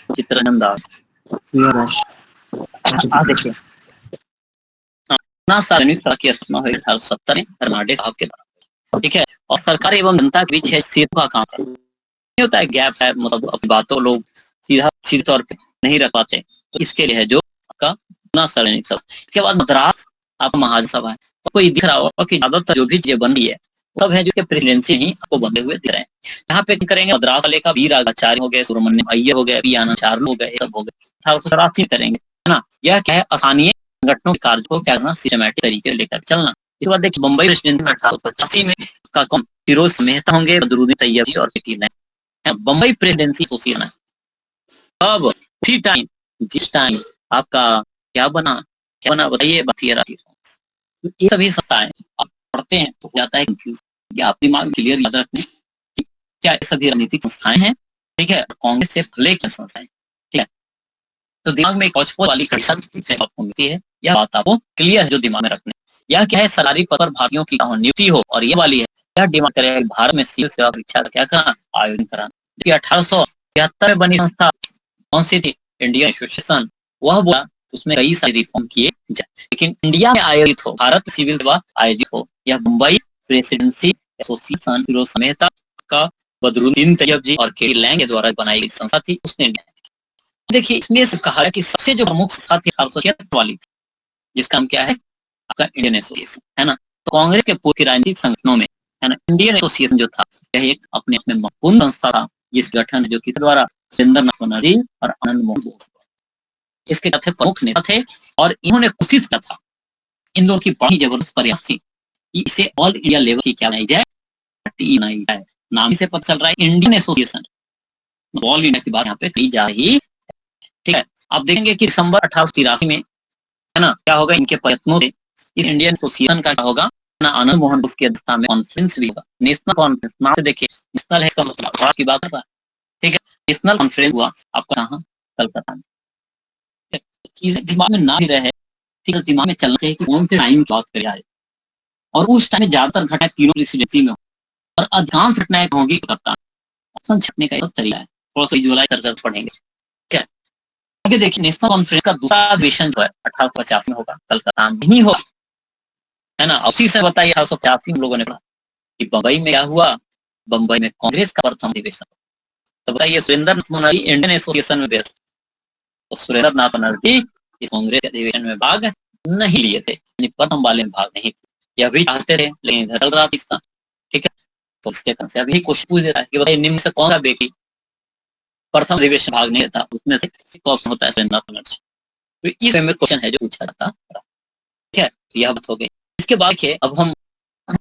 चित्रंजन दास। देखिए सार्वजनिक सभा की स्थापना हुई 1870 में कर्नाटक साहब के द्वारा, ठीक है। और सरकार एवं जनता के बीच सेतु का काम कर नहीं होता है, गैप है, मतलब अपनी बातों लोग सीधे तौर पे नहीं रख पाते, तो इसके लिए है जो आपका सार्वजनिक सभा। इसके बाद मद्रास आपका महासभा है, तो कोई दिख रहा होगा कि ज्यादातर जो भी चीजें बन रही है सब है जिसके प्रेसिडेंसी ही आपको बंधे हुए दिख रहे हैं। यहाँ पे करेंगे मद्रास वाले का वीर रागाचार्य हो गए, सुब्रमण्यम अय्यर हो गए, आनंद हो गए, सब हो गए, 1883 करेंगे, है ना। यह क्या है, स्थानीय संगठनों के कार्य को क्या करना, सिस्टमैटिक तरीके लेकर चलना। इसके बाद देखिए बम्बई प्रेसिडेंसी में 1885 में का कौन, फिरोज मेहता होंगे, बदरुद्दीन तैयबी और बम्बई प्रेसिडेंसी एसोसिएशन है। अब उसी टाइम जिस टाइम आपका क्या बना बताइए, ये सभी संस्थाएं आप पढ़ते हैं तो हो जाता है कंफ्यूज, आप दिमाग क्लियर याद रखने कि क्या ये सभी राजनीतिक संस्थाएं हैं, ठीक है, कांग्रेस से भले क्या संस्थाएं, ठीक है। तो दिमाग में एक औचपोच वाली कंडीशन आपको मिलती है, यह बात आपको क्लियर है जो दिमाग में रखने। यह क्या है, सरकारी पद पर भारतीयों की नियुक्ति हो, और ये वाली है यह डिमांड करेगा भारत में सिविल सेवा परीक्षा का क्या करना, आयोजन कराना। 1873 में बनी संस्था कौन सी थी, इंडियन एसोसिएशन, वह बोला उसमें कई सारे रिफॉर्म किए जाए, लेकिन इंडिया में आयोजित हो, भारत सिविल सेवा आयोजित हो, यह मुंबई प्रेसिडेंसी एसोसिएशन फिरोज मेहता का बदरुद्दीन तैयब जी और के लैंग के द्वारा बनाई गई संस्था थी, उसने देखिए इसमें से कहा है कि सबसे जो प्रमुख संस्था थी 1876 वाली थी, जिसका नाम क्या है आपका इंडियन एसोसिएशन, है ना। तो कांग्रेस के पूर्व राजनीतिक संगठनों में, है ना, इंडियन एसोसिएशन जो था यह एक अपने आप में महत्वपूर्ण संस्था था, जिस गठन जो किसके द्वारा सुरेंद्रनाथ बनर्जी और आनंद मोहन बोस, इसके थे प्रमुख नेता थे। और इन्होंने कोशिश किया था, इन दोनों की बड़ी जबरदस्त प्रयास थी कि इसे ऑल इंडिया लेवल की क्या बनाई जाए, पार्टी बनाई जाए। नाम से पता चल रहा है इंडियन एसोसिएशन, ऑल इंडिया की बात यहाँ पे कही जा रही है, ठीक है। आप देखेंगे कि दिसंबर 1883 में, है ना, क्या होगा, इनके प्रयत्नों से इस इंडियन एसोसिएशन का क्या होगा ना, आनंद मोहन बोस की अध्यक्षता में कॉन्फ्रेंस भी होगा, नेशनल कॉन्फ्रेंस। नाम से देखिए नेशनल है, इसका मतलब राष्ट्र की बात कर रहा है, ठीक है। नेशनल कॉन्फ्रेंस हुआ आपका यहाँ कलकत्ता में। चीजें दिमाग में ना भी रहे, ठीक है, दिमाग में चलना चाहिए कि कौन से टाइम की बात कर रहा है। और उस टाइम में ज्यादातर घटनाएं तीनों प्रेसिडेंसी में, और अधिकांश घटनाएं होंगी कलकत्ता। ऑप्शन छपने का सब तरीका है, थोड़ा सा विजुअलाइज कर पढ़ेंगे, ठीक है। आगे देखिए नेशनल कॉन्फ्रेंस का दूसरा अधिवेशन जो है 1850 में होगा, कलकत्ता में ही होगा, है ना। उसी से बताइए 1885 में लोगों ने पढ़ा कि बंबई में क्या हुआ, बंबई में कांग्रेस का प्रथम अधिवेशन। तो बताइए सुरेंद्रनाथ बनर्जी इंडियन एसोसिएशन में व्यस्त, तो सुरेंद्रनाथ बनर्जी इस कांग्रेस के अधिवेशन में भाग नहीं लिए थे, यानी प्रथम वाले में भाग नहीं, यह भी चाहते थे लेकिन इधर चल रहा था इसका, ठीक है। तो इसके कारण से अभी क्वेश्चन पूछ देता है कि बताइए निम्न से कौन सा व्यक्ति प्रथम अधिवेशन भाग नहीं लेता, उसमें से ऑप्शन होता है सुरेंद्रनाथ बनर्जी। तो इस में क्वेश्चन है जो पूछा जाता है, ठीक है। तो यह बात हो गई। इसके बाद देखिए अब हम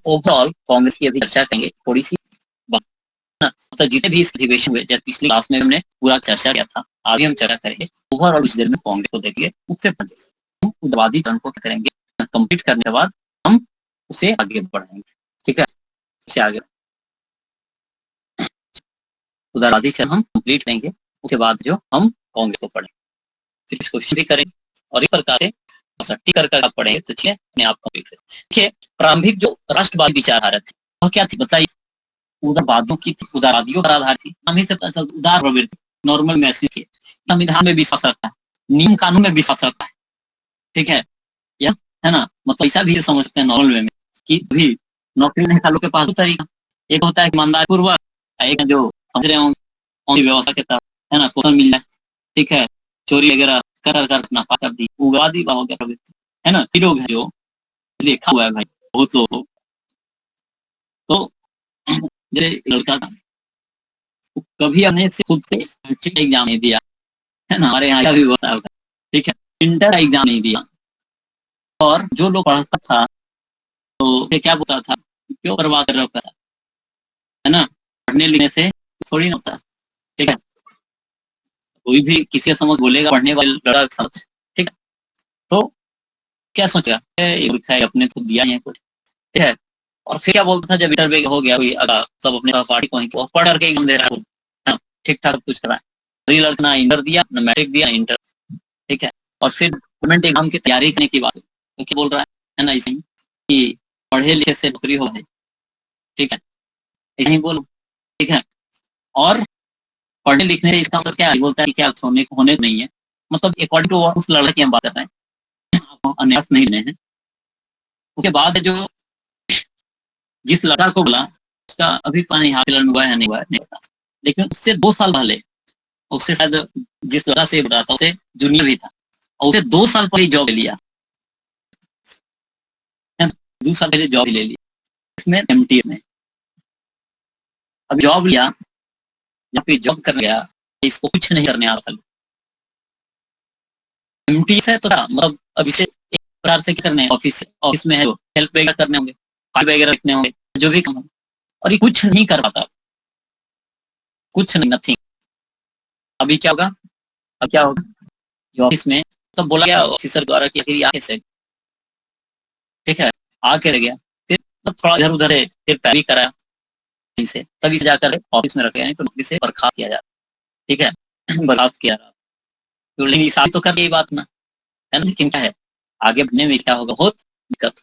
ओवरऑल कांग्रेस की अभी चर्चा करेंगे थोड़ी सी बात, तो जितने भी इस अधिवेशन हुए, जैसे पिछली क्लास में हमने पूरा चर्चा किया था, अभी हम चर्चा करेंगे ओवरऑल कुछ देर में कांग्रेस को देखिए। उससे पहले हम उदारवादी चरण को क्या करेंगे, कंप्लीट करने के बाद हम उसे आगे बढ़ाएंगे, ठीक है। उसे आगे उदारवादी चरण हम कंप्लीट करेंगे, उसके बाद जो हम कांग्रेस को पढ़ेंगे, फिर कुछ क्वेश्चन भी करेंगे, और इस प्रकार से सट्टी कर पढ़े तो ठीक है, अपने आप को देखिए। प्रारंभिक जो राष्ट्रवादी विचारधारा थी वह क्या थी बताइए, उदारवादियों की थी, उदारवादियों पर आधार थी। नाम ही से पता चलता उदार प्रवृत्ति, नॉर्मल मैसेज की, संविधान में विश्वास रखता है, नियम कानून में विश्वास रखता है, ठीक है। यह है ना, मतलब ऐसा भी समझ सकते हैं नॉर्मल वे में कि भी नौकरी नहीं का लोग के पास दो तरीका, एक होता है ईमानदार पूर्वक, एक जो समझ रहे होंगे व्यवस्था के तहत, है ना, क्वेश्चन मिल जाए, ठीक है, चोरी वगैरह कर अपना पा कर दी, उग्रवादी हो गया प्रवृत्ति, है ना। कई लोग हैं जो देखा हुआ है भाई, बहुत लोग। तो जैसे लड़का था, कभी हमने से खुद से एग्जाम नहीं दिया, है ना, हमारे यहाँ भी व्यवस्था होता है, ठीक है, इंटर का एग्जाम नहीं दिया। और जो लोग पढ़ता था तो ये क्या बोलता था, क्यों बर्बाद कर रहा है पैसा, है ना, पढ़ने लिखने से थोड़ी ना होता, ठीक है। कोई भी किसी समझ बोलेगा पढ़ने वाले लड़का समझ, ठीक है, तो क्या सोचेगा ये लिखा है अपने तो दिया है कुछ, ठीक है। और फिर क्या बोलता था जब इंटर हो गया कोई सब अपने पार्टी को पढ़ करके एग्जाम दे रहा है, ठीक ठाक कुछ करा है, लड़का ना इंटर दिया ना मैट्रिक दिया इंटर, ठीक है। और फिर गवर्नमेंट एग्जाम की तैयारी करने की बात तो क्या बोल रहा है ना, ऐसे ही कि पढ़े लिखे से नौकरी हो जाए, ठीक है, ऐसे ही बोलो, ठीक है। और पढ़ने लिखने से इसका मतलब क्या है, बोलता है कि क्या होने नहीं है, मतलब अकॉर्डिंग टू उस लड़के की हम बात कर रहे हैं, आप अन्यास नहीं लेने हैं। उसके बाद जो जिस लड़का को बोला उसका अभी पता नहीं हाल में हुआ है नहीं हुआ है नहीं पता, लेकिन उससे 2 साल पहले, उससे शायद जिस लड़का से बोला था उसे जूनियर भी था, और उसे 2 साल पहले जॉब ले लिया, 2 साल पहले जॉब ले लिया इसमें एमटीएस में। अब जॉब लिया, जहाँ पे जॉब करने गया इसको कुछ नहीं करने आता, एमटीएस है तो मतलब अब इसे एक प्रकार से क्या करने हैं, ऑफिस में है जो हेल्प वगैरह करने होंगे, फाइल वगैरह लिखने होंगे, जो भी काम, और ये कुछ नहीं कर पाता, कुछ नहीं, नथिंग। अभी क्या होगा, अब क्या होगा, ऑफिस में तो बोला गया ऑफिसर द्वारा कि आखिर आके से, ठीक है, आके रह गया, फिर थोड़ा इधर उधर है, फिर पैरी करा से, तभी से जाकर ऑफिस में रखे हैं तो नौकरी से बर्खास्त किया जाता, ठीक है, बर्खास्त किया रहा, तो लेकिन साबित तो कर यही बात ना, है ना। लेकिन क्या है आगे बढ़ने में क्या होगा, बहुत दिक्कत।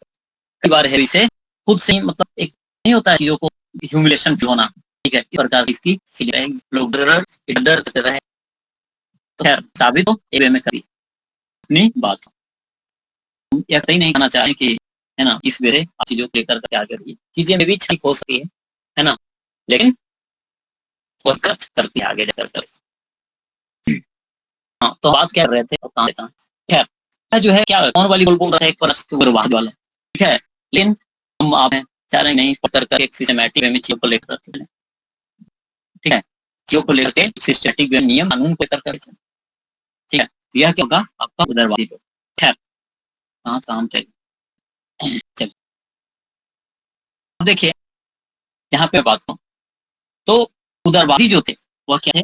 कई बार है इसे खुद से ही, मतलब एक नहीं होता है चीजों को ह्यूमिलेशन फील होना, ठीक है, इस प्रकार इसकी फील रहेगी, लोग डर करते रहे। तो खैर साबित तो एक वे में करी अपनी बात, यह कहीं नहीं कहना चाहे कि है ना। इस वजह से आप चीजों को लेकर के आगे रहिए। चीजें में भी ठीक हो सकती है ना, लेकिन फोकस करती है आगे जाकर कर। हाँ, तो बात क्या कर रहे थे और कहाँ से कहाँ। खैर, यह जो है क्या कौन वाली बोल रहा था, एक परस्पर वाला, ठीक है। लेकिन हम आप चाह रहे नहीं कर एक सिस्टमैटिक वे में चीजों को लेकर के, ठीक है, चीजों को लेकर के सिस्टमैटिक वे नियम कानून को लेकर के, ठीक है। तो यह क्या होगा आपका उदारवादी को। खैर, कहाँ काम चलिए अब देखिए यहाँ पे बात करूं तो उदारवादी जो थे वह क्या है,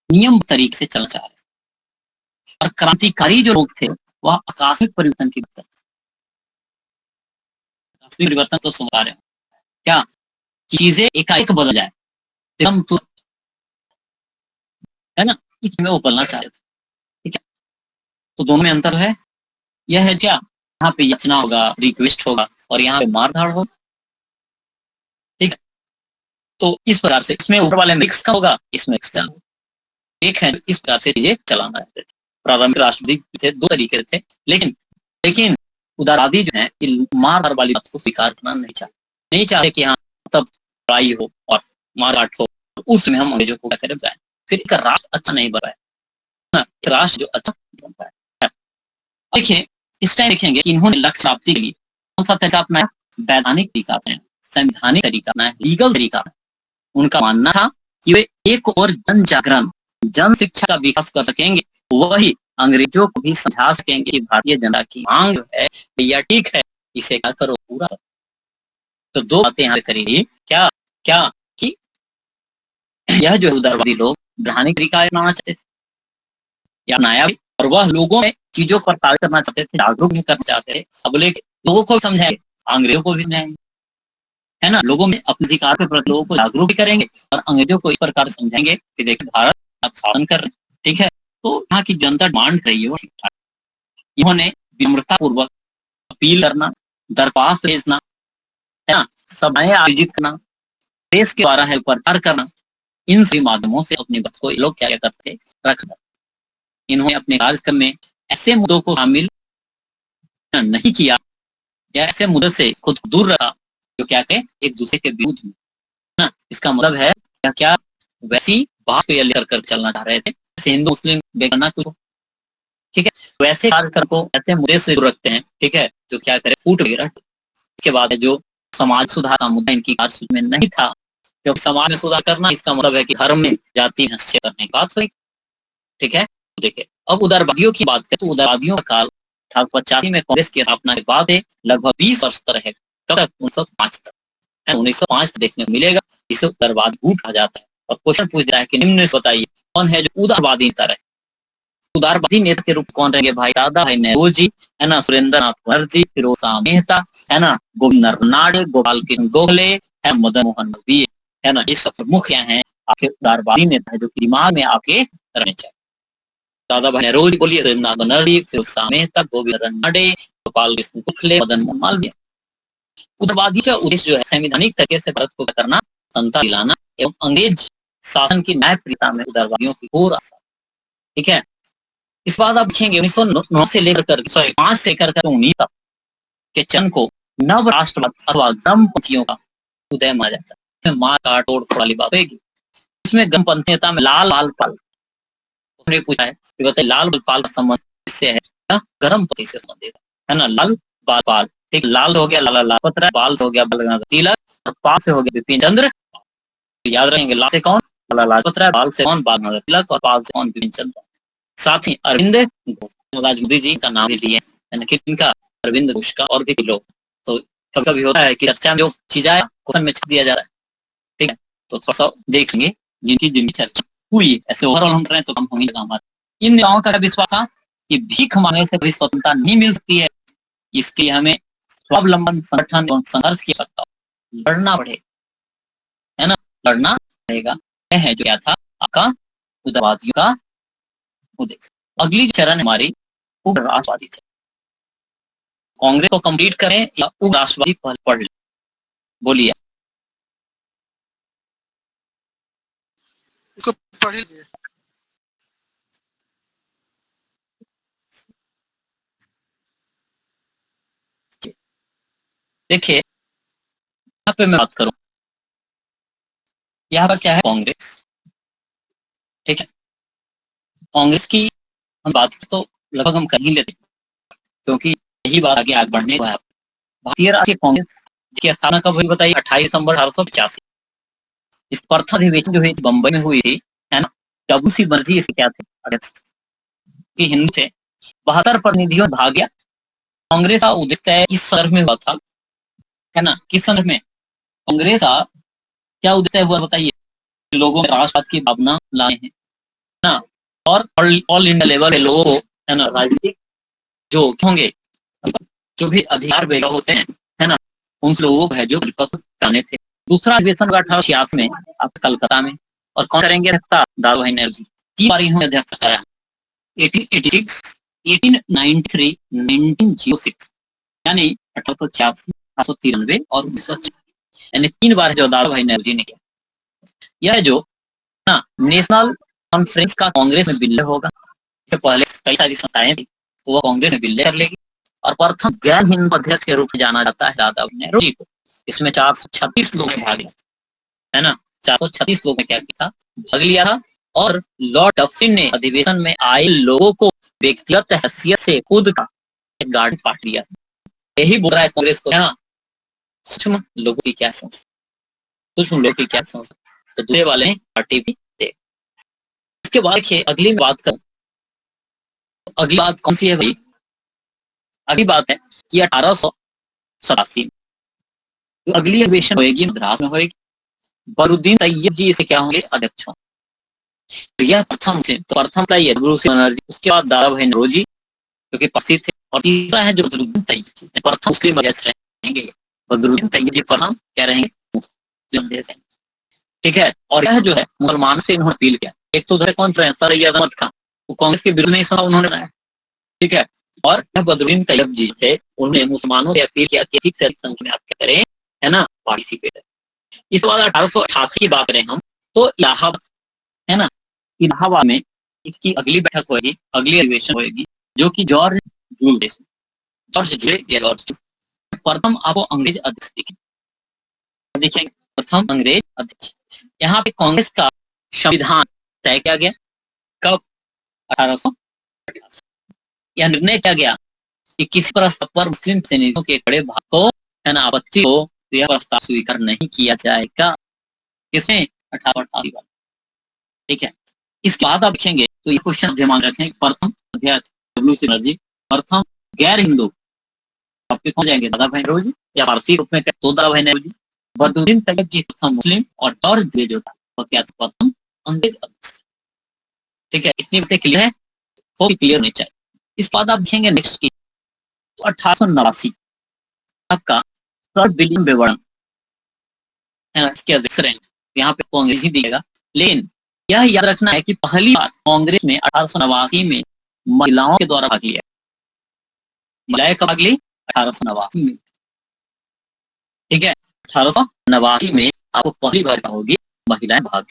नियम तरीके से चलना चाह रहे थे, और क्रांतिकारी जो लोग थे वह आकस्मिक परिवर्तन की बात करते थे। आकस्मिक परिवर्तन तो समझ आ रहे हो क्या, कि चीजें एकाएक बदल जाए एकदम तुरंत, है ना, इसमें वो बदलना चाह रहे थे, ठीक है। तो दोनों में अंतर है, यह है क्या, यहाँ पे याचना होगा, रिक्वेस्ट होगा, और यहाँ पे मारधाड़ होगा, ठीक है। तो इस प्रकार से इसमें ऊपर वाले मिक्स का होगा, इसमें एक्सटर्नल एक है, इस प्रकार से चीजें चलाना चाहते थे। प्रारंभिक राष्ट्रवादी थे, दो तरीके थे, लेकिन लेकिन उदारवादी जो है मारधाड़ वाली बात को स्वीकार करना नहीं चाहते कि हाँ तब लड़ाई हो और मारकाट हो, उसमें हम अंग्रेजों को क्या करें बताएं, फिर एक राष्ट्र अच्छा नहीं बन पाया ना, राष्ट्र जो अच्छा बन पाया। देखिए इस टाइम देखेंगे कि इन्होंने लक्ष्य प्राप्ति के लिए कौन सा तरीका अपनाया, वैधानिक तरीका अपनाया, संवैधानिक तरीका अपनाया, लीगल तरीका। उनका मानना था कि वे एक और जन जागरण, जन शिक्षा का विकास कर सकेंगे, वही अंग्रेजों को भी समझा सकेंगे कि भारतीय जनता की मांग है या ठीक है, इसे क्या करो पूरा करो। तो दो बातें यहाँ करेंगी, क्या क्या कि यह जो उदारवादी लोग वैधानिक तरीका अपनाना चाहते थे या अपनाया भी, और वह लोगों में चीजों पर कार्य करना चाहते थे, जागरूक नहीं करना चाहते थे। अब लोगों को समझाएंगे, अंग्रेजों को भी समझाएंगे, है ना, लोगों में अपने अधिकार के प्रति लोगों को जागरूक भी करेंगे, और अंग्रेजों को इस प्रकार समझाएंगे कि देखिए भारत आप शासन कर रहे हैं, ठीक है। तो यहाँ की जनता मांग रही है वो ठीक ठाक, इन्होंने विनम्रता पूर्वक अपील करना, दरख्वास्त भेजना, है ना, सभाएं आयोजित करना, देश के द्वारा है प्रचार करना, इन सभी माध्यमों से अपनी बात को लोग क्या करते रख। इन्होंने अपने कार्यक्रम में ऐसे मुद्दों को शामिल नहीं किया या ऐसे मुद्दों से खुद को दूर रखा जो क्या कहे एक दूसरे के विरुद्ध में, ना। इसका मतलब है क्या वैसी बात को लेकर कर चलना चाह रहे थे जैसे हिंदू मुस्लिम बेगाना कुछ, ठीक है। वैसे कार्यक्रम को ऐसे मुद्दे से दूर रखते हैं, ठीक है, जो क्या करे फूट वगैरह। इसके बाद जो समाज सुधार का मुद्दा इनकी कार्यसूची में नहीं था, जब समाज में सुधार करना इसका मतलब है कि धर्म में जाति हस्तक्षेप करने की बात हुई, ठीक है। देखिए अब उदारवादियों की बात करें तो उदारवादियों का काल 1885 में कांग्रेस की स्थापना के बाद लगभग 20 वर्ष तक है, कब तक 1905 तक, 1905 तक देखने को मिलेगा, जिसे उदारवाद कहा जाता है। और क्वेश्चन पूछ रहा है कि निम्न से बताइए कौन है जो उदारवादी नेता रहे। उदारवादी नेता के रूप में कौन रहेंगे, भाई दादा भाई नेहरू जी, है ना, सुरेंद्र नाथ बनर्जी, फिरोज शाह मेहता, है ना, गोविंद नाडे, गोपाल कृष्ण गोखले, है मदन मोहन मालवीय, है ना, ये सब प्रमुख यहाँ हैं आपके उदारवादी नेता जो दिमाग में आपके रहने चाहिए। दादा भाई नेहरू जी बोलिए, सुरेंद्र नाथ बनर्जी, फिरोज शाह मेहता, गोविंद नाडे, गोपाल कृष्ण गोखले, मदन मोहन मालवीय। उदारवादी का उद्देश्य जो है संवैधानिक तरीके से भारत को करना, स्वतंत्रता दिलाना एवं अंग्रेज शासन की न्यायप्रियता में उदारवादियों की घोर आशा, ठीक है। इस बात आप देखेंगे 1909 से लेकर 5 से लेकर 19 तक के चरण को नव राष्ट्रवाद अथवा गमपंथियों का उदय माना जाता है। इसमें मार काट तोड़ वाली बात होगी। इसमें गमपंथीयता में लाल बाल पाल, उसने पूछा है कि बताइए लाल बाल पाल का संबंध किससे है, गरमपंथी से संबंधित है ना। लाल बाल पाल, ठीक, लाल हो गया लाला लाजपत राय, बाल से हो गया बाल गंगाधर तिलक, और पाल से हो गया बिपिन चंद्र। तो याद रखेंगे लाल से कौन, लाला लाजपत राय, बाल से कौन, बाल गंगाधर तिलक, और पाल से कौन, बिपिन चंद्र। साथ ही अरविंद घोष मोदी जी का नाम भी लिए, इनका अरविंद घोष का, और भी लोग। तो कभी कभी होता है कि चर्चा में जो चीज आया क्वेश्चन में छप दिया जाता है, ठीक है। तो थोड़ा सा देखेंगे जिनकी चर्चा हुई, ऐसे ओवरऑल हम रहे तो हम होंगे हमारे। इन नेताओं का विश्वास था कि भीख मांगने से कभी स्वतंत्रता नहीं मिल सकती है, इसके लिए हमें स्वावलंबन संगठन एवं संघर्ष की आवश्यकता, लड़ना पड़े, है ना, लड़ना पड़ेगा। यह है जो क्या था आपका उदारवादियों का उद्देश्य। अगली चरण हमारी उग्र राष्ट्रवादी चरण। कांग्रेस को कंप्लीट करें या उग्र राष्ट्रवादी पढ़ लें, बोलिए। इसको पढ़ लीजिए। देखिए यहाँ पे मैं बात करूं, यहाँ पर क्या है कांग्रेस, ठीक है। कांग्रेस की हम बात करें तो लगभग हम कर ही लेते हैं, क्योंकि यही बात आगे बढ़ने को है। भारतीय राष्ट्रीय कांग्रेस की स्थापना कब हुई बताइए? 28 दिसंबर 1885। इस प्रथम अधिवेशन जो हुई थी बम्बई में हुई थी, है ना। डब्ल्यू.सी. बनर्जी इसके क्या थे? अध्यक्ष के हिंदू थे। 72 प्रतिनिधियों ने भाग लिया। कांग्रेस का उद्देश्य इस संदर्भ में हुआ था, है ना। किस संदर्भ में कांग्रेस का क्या उद्देश्य हुआ बताइए? लोगों में राष्ट्रवाद की भावना लाए हैं ना, और ऑल इंडिया लेवल के लोगों को, है ना, राजनीतिक जो होंगे, जो भी अधिकार वगैरह होते हैं, है ना, उन लोगों को है जो परिपक्व कराने थे। दूसरा अधिवेशन हुआ 1886 में आप कलकत्ता में, और कौन करेंगे अध्यक्षता? दादा भाई नेहरू जी। 3 बार इन्होंने अध्यक्षता कराया, 1886, 1893, 1906, यानी 1886, 1893 और 1906, यानी 3 बार जो दादा भाई नेहरू जी ने किया। यह जो ना नेशनल कॉन्फ्रेंस का कांग्रेस में विलय होगा। इससे पहले कई सारी संस्थाएं थी, तो वह कांग्रेस में विलय कर लेगी, और प्रथम गैर हिंदू अध्यक्ष के रूप में जाना जाता है दादा भाई नेहरू जी को। इसमें 436 लोगों ने भाग लिया, है ना। 436 लोगों ने क्या किया था? भाग लिया था। और लॉर्ड डफरिन ने अधिवेशन में आए लोगों को व्यक्तिगत हैसियत से खुद का एक गार्ड पाठ लिया। यही बोल रहा है कांग्रेस को, यहाँ सूक्ष्म लोगों की क्या संस्था, सूक्ष्म लोगों की क्या संस्था, तो दूसरे वाले हैं पार्टी भी थे। इसके बाद देखिए अगली बात करूं, अगली बात कौन सी है भाई? अगली बात है कि 1887 जो अगली अधिवेशन होगी मद्रास में होगी, बरुद्दीन तैयब जी इसे क्या होंगे? अध्यक्ष होंगे। तो यह प्रथम थे, तो प्रथम तैयब बनर्जी, उसके बाद दादा भाई नेहरू जी जो कि प्रसिद्ध थे, और तीसरा है जो बदरुद्दीन तैयब जी, प्रथम मुस्लिम अध्यक्ष रहेंगे। बदरुद्दीन तैयब जी प्रथम क्या रहेंगे? मुस्लिम अध्यक्ष, ठीक है। और यह जो है मुसलमानों से इन्होंने अपील किया। एक तो उधर कौन था? सर अहमद खान, वो कांग्रेस के विरुद्ध नहीं था, उन्होंने बनाया, ठीक है। और बदरुद्दीन तैयब जी थे, उन्होंने मुसलमानों से अपील किया कि अधिक से अधिक संख्या में आप क्या करें, है ना, पार्टिसिपेट करें। इस बार 1888 की बात करें हम, तो इलाहाबाद, है ना, इलाहाबाद में इसकी अगली बैठक होगी, अगली अधिवेशन होगी, जो कि जॉर्ज जूलियस, जॉर्ज जे या जॉर्ज प्रथम आपको अंग्रेज अध्यक्ष देखेंगे, प्रथम अंग्रेज अध्यक्ष। यहाँ पे कांग्रेस का संविधान तय किया गया कब? 1888। यह निर्णय किया गया कि किसी प्रस्ताव पर मुस्लिम प्रतिनिधियों के खड़े भाग को, है ना, आपत्ति हो, तो यह प्रस्ताव स्वीकार नहीं किया जाएगा। किसमें? 1888 वाला, ठीक है। इसके बाद आप देखेंगे तो ये क्वेश्चन ध्यान रखें, प्रथम अध्यक्ष डब्ल्यू.सी. बनर्जी, प्रथम गैर हिंदू आपके कौन जाएंगे? दादा भाई नेहरू जी, या भारतीय रूप में तो दादा भाई नेहरू जी। बदरुद्दीन तैयब जी प्रथम मुस्लिम, और जॉर्ज जे जो था वो क्या था? प्रथम अंग्रेज अध्यक्ष, ठीक है। इतनी बातें क्लियर है, वो भी क्लियर होनी चाहिए। इस बाद आप देखेंगे नेक्स्ट की, तो 1889 आपका सर विलियम बेवरन, है ना, इसके अध्यक्ष रहे। यहाँ पे कांग्रेस ही दिखेगा, लेकिन यह याद रखना है कि पहली बार कांग्रेस ने 1889 में महिलाओं के द्वारा भाग लिया। महिलाएं कब भाग ली? 1889 में, ठीक है। 1889 में आपको पहली बार होगी महिलाएं भाग।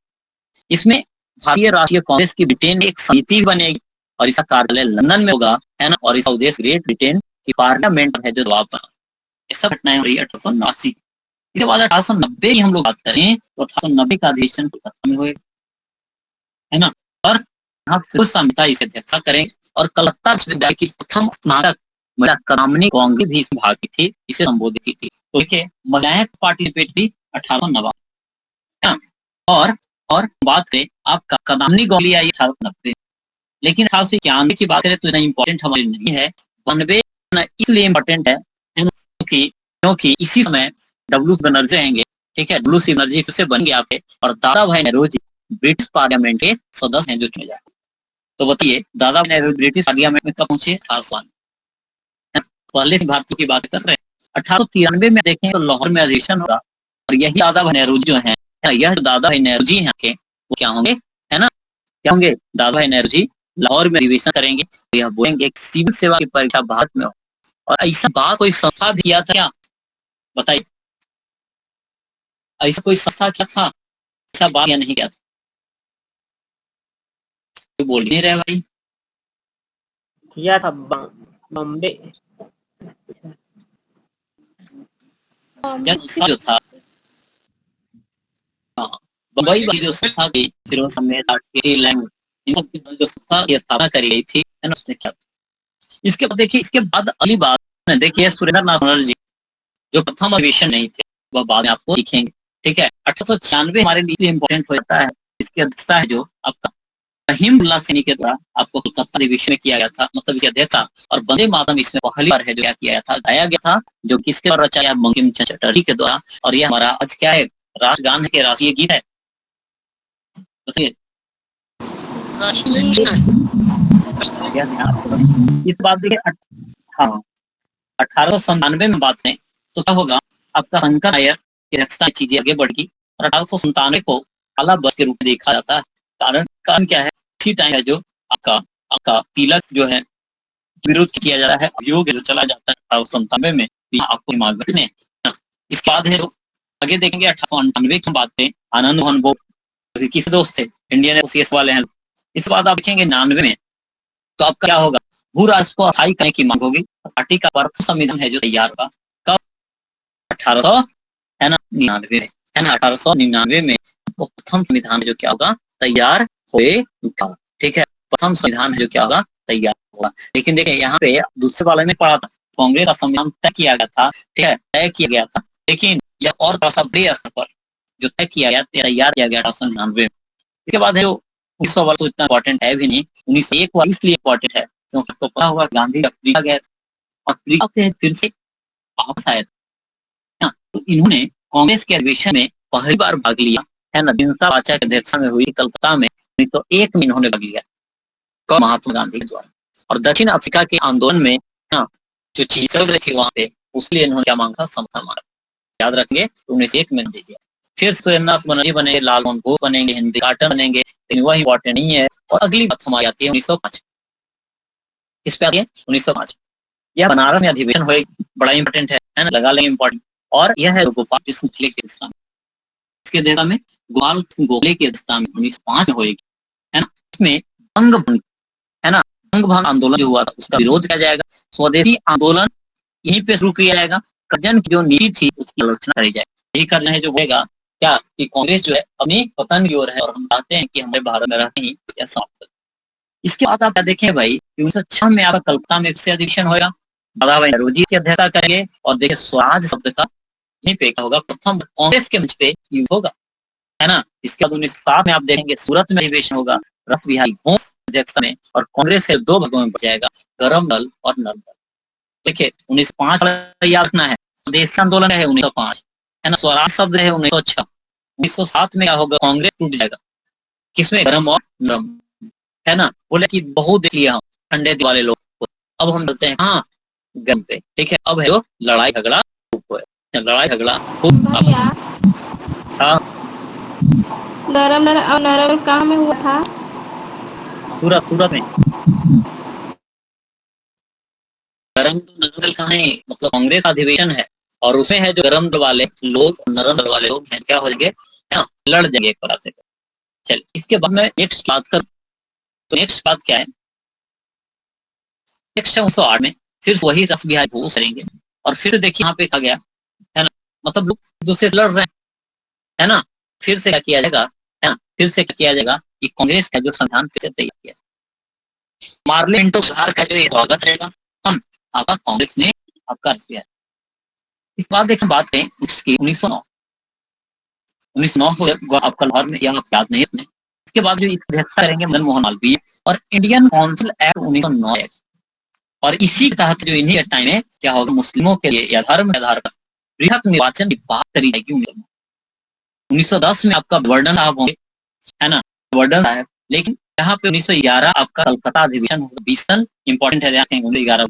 इसमें भारतीय राष्ट्रीय कांग्रेस की ब्रिटेन में एक समिति बनेगी, और इसका कार्यालय लंदन में होगा, है ना, और इसका उद्देश्य ग्रेट ब्रिटेन की पार्लियामेंट है जो दबाव बना। ये सब घटनाएं हो रही है 1889। इसके बाद 1890 की हम लोग बात करें तो 1890 का अधिवेशन कोलकाता में हुए, है ना, और यहाँ फिर संहिता इसे अध्यक्षता करें, और कलकत्ता विश्वविद्यालय की प्रथम स्नातक महिला कदामिनी कांग्रेस भी इसमें भाग की थी, इसे संबोधित की थी। तो देखिए महिलाएं पार्टिसिपेट की 1890, और बात करें आपका कदामिनी गौली आई 1890, लेकिन 1891 की बात करें तो इतना इंपॉर्टेंट हमारे लिए नहीं है। 92 इसलिए इम्पोर्टेंट है क्योंकि इसी समय डब्ल्यू.सी. बनर्जी रहेंगे, ठीक है। डब्ल्यू.सी. बनर्जी फिर से बनेंगे आपके, और दादा भाई नेहरू जी ब्रिटिश पार्लियामेंट के सदस्य हैं जो चुने जाए। तो बताइए दादा भाई नेहरू ब्रिटिश पार्लियामेंट में कब पहुंचे? 1891। पहले से भारतीयों की बात कर रहे हैं। 1893 में देखें तो लाहौर में अधिवेशन होगा, और यही दादा भाई नेहरू जो है, यह जो दादा भाई नेहरू जी हैं के, वो क्या होंगे, है ना, क्या होंगे? दादा भाई नेहरू जी लाहौर में अधिवेशन करेंगे, तो यह बोलेंगे सिविल सेवा की परीक्षा भारत में हो। और ऐसा बात कोई संस्था भी किया था क्या? बताइए, ऐसा कोई संस्था क्या था? ऐसा बात या नहीं किया था? तो बोल नहीं रहे भाई। किया था बॉम्बे। यह संस्था जो था, हाँ, बम्बई वाली जो संस्था थी, फिरोज अहमद, लैंग, इन सब की जो संस्था की स्थापना करी गई थी, है ना, उसने क्या। इसके बाद देखिए, इसके बाद अगली बात देखिए, सुरेंद्र नाथ बनर्जी जो प्रथम अधिवेशन नहीं थे, वह बाद में आपको दिखेंगे। ठीक है, 1896 हमारे लिए इम्पोर्टेंट हो जाता है। इसकी अध्यक्षता है जो आपका रहीमुल्लाह सैनी के द्वारा आपको कलकत्ता अधिवेशन में किया गया था, मतलब इसकी अध्यक्षता। और वंदे मातरम इसमें पहली बार है जो क्या किया गया था, गाया गया था, जो किसके द्वारा रचाया, बंकिम चंद्र चटर्जी के द्वारा। और यह हमारा आज क्या है, राष्ट्रगान है के राष्ट्रीय गीत है, बताइए। इस बात देखिए, हाँ, 1897 में बात है तो क्या होगा, आपका शंकर नायर की अध्यक्षता में चीजें आगे बढ़ी। और 1897 को काला बरस के रूप में देखा जाता है। कारण क्या है, इसी टाइम है जो आपका आपका तिलक जो है विरोध किया जा रहा है, अभियोग जो चला जाता है 1897 में, आपको दिमाग रखने। इसके बाद है जो आगे देखेंगे 1898 की बात है, आनंद मोहन बोस किस दोस्त थे, इंडियन एसोसिएशन वाले हैं। इसके बाद आप देखेंगे 99 में, तो आपका क्या होगा, भू राष्ट्र को अस्थायी करने की मांग होगी। पार्टी का प्रथम संविधान है जो तैयार होगा कब, 1899 में, है ना, 1899 में आपको प्रथम संविधान जो क्या होगा, तैयार होगा। ठीक है, प्रथम संविधान जो क्या होगा, तैयार होगा। लेकिन देखिए यहाँ पे दूसरे वाले में पढ़ा था, कांग्रेस का संविधान तय किया गया था, ठीक है, तय किया गया था, लेकिन यह और थोड़ा सा बड़े स्तर पर जो तय किया गया, तैयार किया गया 1899 में। इसके बाद है जो 1900 वाला तो इतना इंपॉर्टेंट है भी नहीं, 1901 वाला इसलिए इंपॉर्टेंट है क्योंकि आपको पता होगा गांधी अफ्रीका गए और अफ्रीका से फिर से वापस आए थे। तो इन्होंने कांग्रेस के अधिवेशन में पहली बार भाग लिया, है ना, जनता वाचा की अध्यक्षता में हुई कलकत्ता में, 1901 में इन्होंने भाग लिया, महात्मा गांधी के द्वारा। और दक्षिण अफ्रीका के आंदोलन में जो चीज चल रही थी वहां पे, उसलिए इन्होंने क्या मांगा, समर्थन मांगा। याद रखेंगे, 1901 में दीजिए। फिर सुरेंद्र नाथ बनर्जी बने, लाल मोहन बोस बनेंगे, हेनरी कार्टर बनेंगे, लेकिन वह इंपॉर्टेंट नहीं है। और अगली बात हमारी आती है 1905, किस पे आती है, 1905। यह बनारस में अधिवेशन हुए, बड़ा इंपॉर्टेंट है ना, लगा लेंगे इंपॉर्टेंट। और यह है गोपाल कृष्ण गोखले की अध्यक्षता में, इसके देशा में गोपाल कृष्ण गोखले की अध्यक्षता में 1905 में होगी, है ना। इसमें बंग भंग, है ना, बंग भंग आंदोलन जो हुआ था उसका विरोध किया जाएगा, स्वदेशी आंदोलन यहीं पे शुरू किया जाएगा, कर्जन की जो नीति थी उसकी आलोचना करी जाएगी। यही करना है जो होगा क्या, कि कांग्रेस जो है अपनी पतन की ओर है, और हम चाहते हैं कि हमारे भारत में रहते ही यह समाप्त। इसके बाद आप क्या देखें भाई, 1906 में आपका कलकत्ता में फिर से अधिवेशन होगा, दादा भाई नौरोजी की अध्यक्षता करेंगे। और देखिए स्वराज शब्द का यहीं पे क्या होगा, प्रथम कांग्रेस के मंच पे यूज होगा, है ना। इसके बाद 1907 में आप देखेंगे सूरत में अधिवेशन होगा, रस बिहारी घोष अध्यक्षता में, और कांग्रेस से दो भागों में बच जाएगा, गरम दल और नल दल। देखिए 1905 याद रखना है, स्वदेशी आंदोलन है 1905, है ना, स्वराज शब्द है 1906। 1907 में क्या होगा, कांग्रेस टूट जाएगा, किसमें, गरम और नरम, है ना। बोले कि बहुत देख लिया हम ठंडे दिल वाले लोग, अब हम बोलते हैं हाँ गरम पे। ठीक है, अब है जो लड़ाई झगड़ा खूब है, लड़ाई झगड़ा खूब। हाँ, गरम और नरम कहाँ में हुआ था, सूरत में। गरम तो नरम दल कहाँ है, मतलब कांग्रेस अधिवेशन है, और उसमें है जो गरम दल वाले लोग, नरम दल वाले लोग हैं, क्या हो जाएंगे, लड़ जाएंगे एक तरह से। चल, इसके बाद में नेक्स्ट बात कर, तो नेक्स्ट बात क्या है, नेक्स्ट 1908 में फिर वही रस बिहारी घोष करेंगे। और फिर से देखिए यहाँ पे कहा गया, है ना, मतलब लोग दूसरे से लड़ रहे हैं, है ना। फिर से क्या किया जाएगा, है ना, फिर से क्या किया जाएगा, कि कांग्रेस का जो संविधान फिर से तैयार किया, मार्ले मिंटो सुधार का जो ये स्वागत रहेगा, हम आपका कांग्रेस ने आपका रस बिहारी। इस बात देखिए, बात करें उसकी 1909 को आपका लाहौर में, या आप याद नहीं अपने। इसके बाद जो अध्यक्षता करेंगे मदन मोहन मालवीय, और इंडियन काउंसिल एक्ट 1909 एक्ट, और इसी के तहत जो इन्हीं टाइम में क्या होगा, मुस्लिमों के लिए या धर्म के आधार पर पृथक निर्वाचन की बात करी जाएगी। 1910 में आपका वर्डन साहब होंगे, है ना, वर्डन साहब। लेकिन यहाँ पे 1911 आपका कलकत्ता अधिवेशन होगा, 20 सन इंपॉर्टेंट है, 11।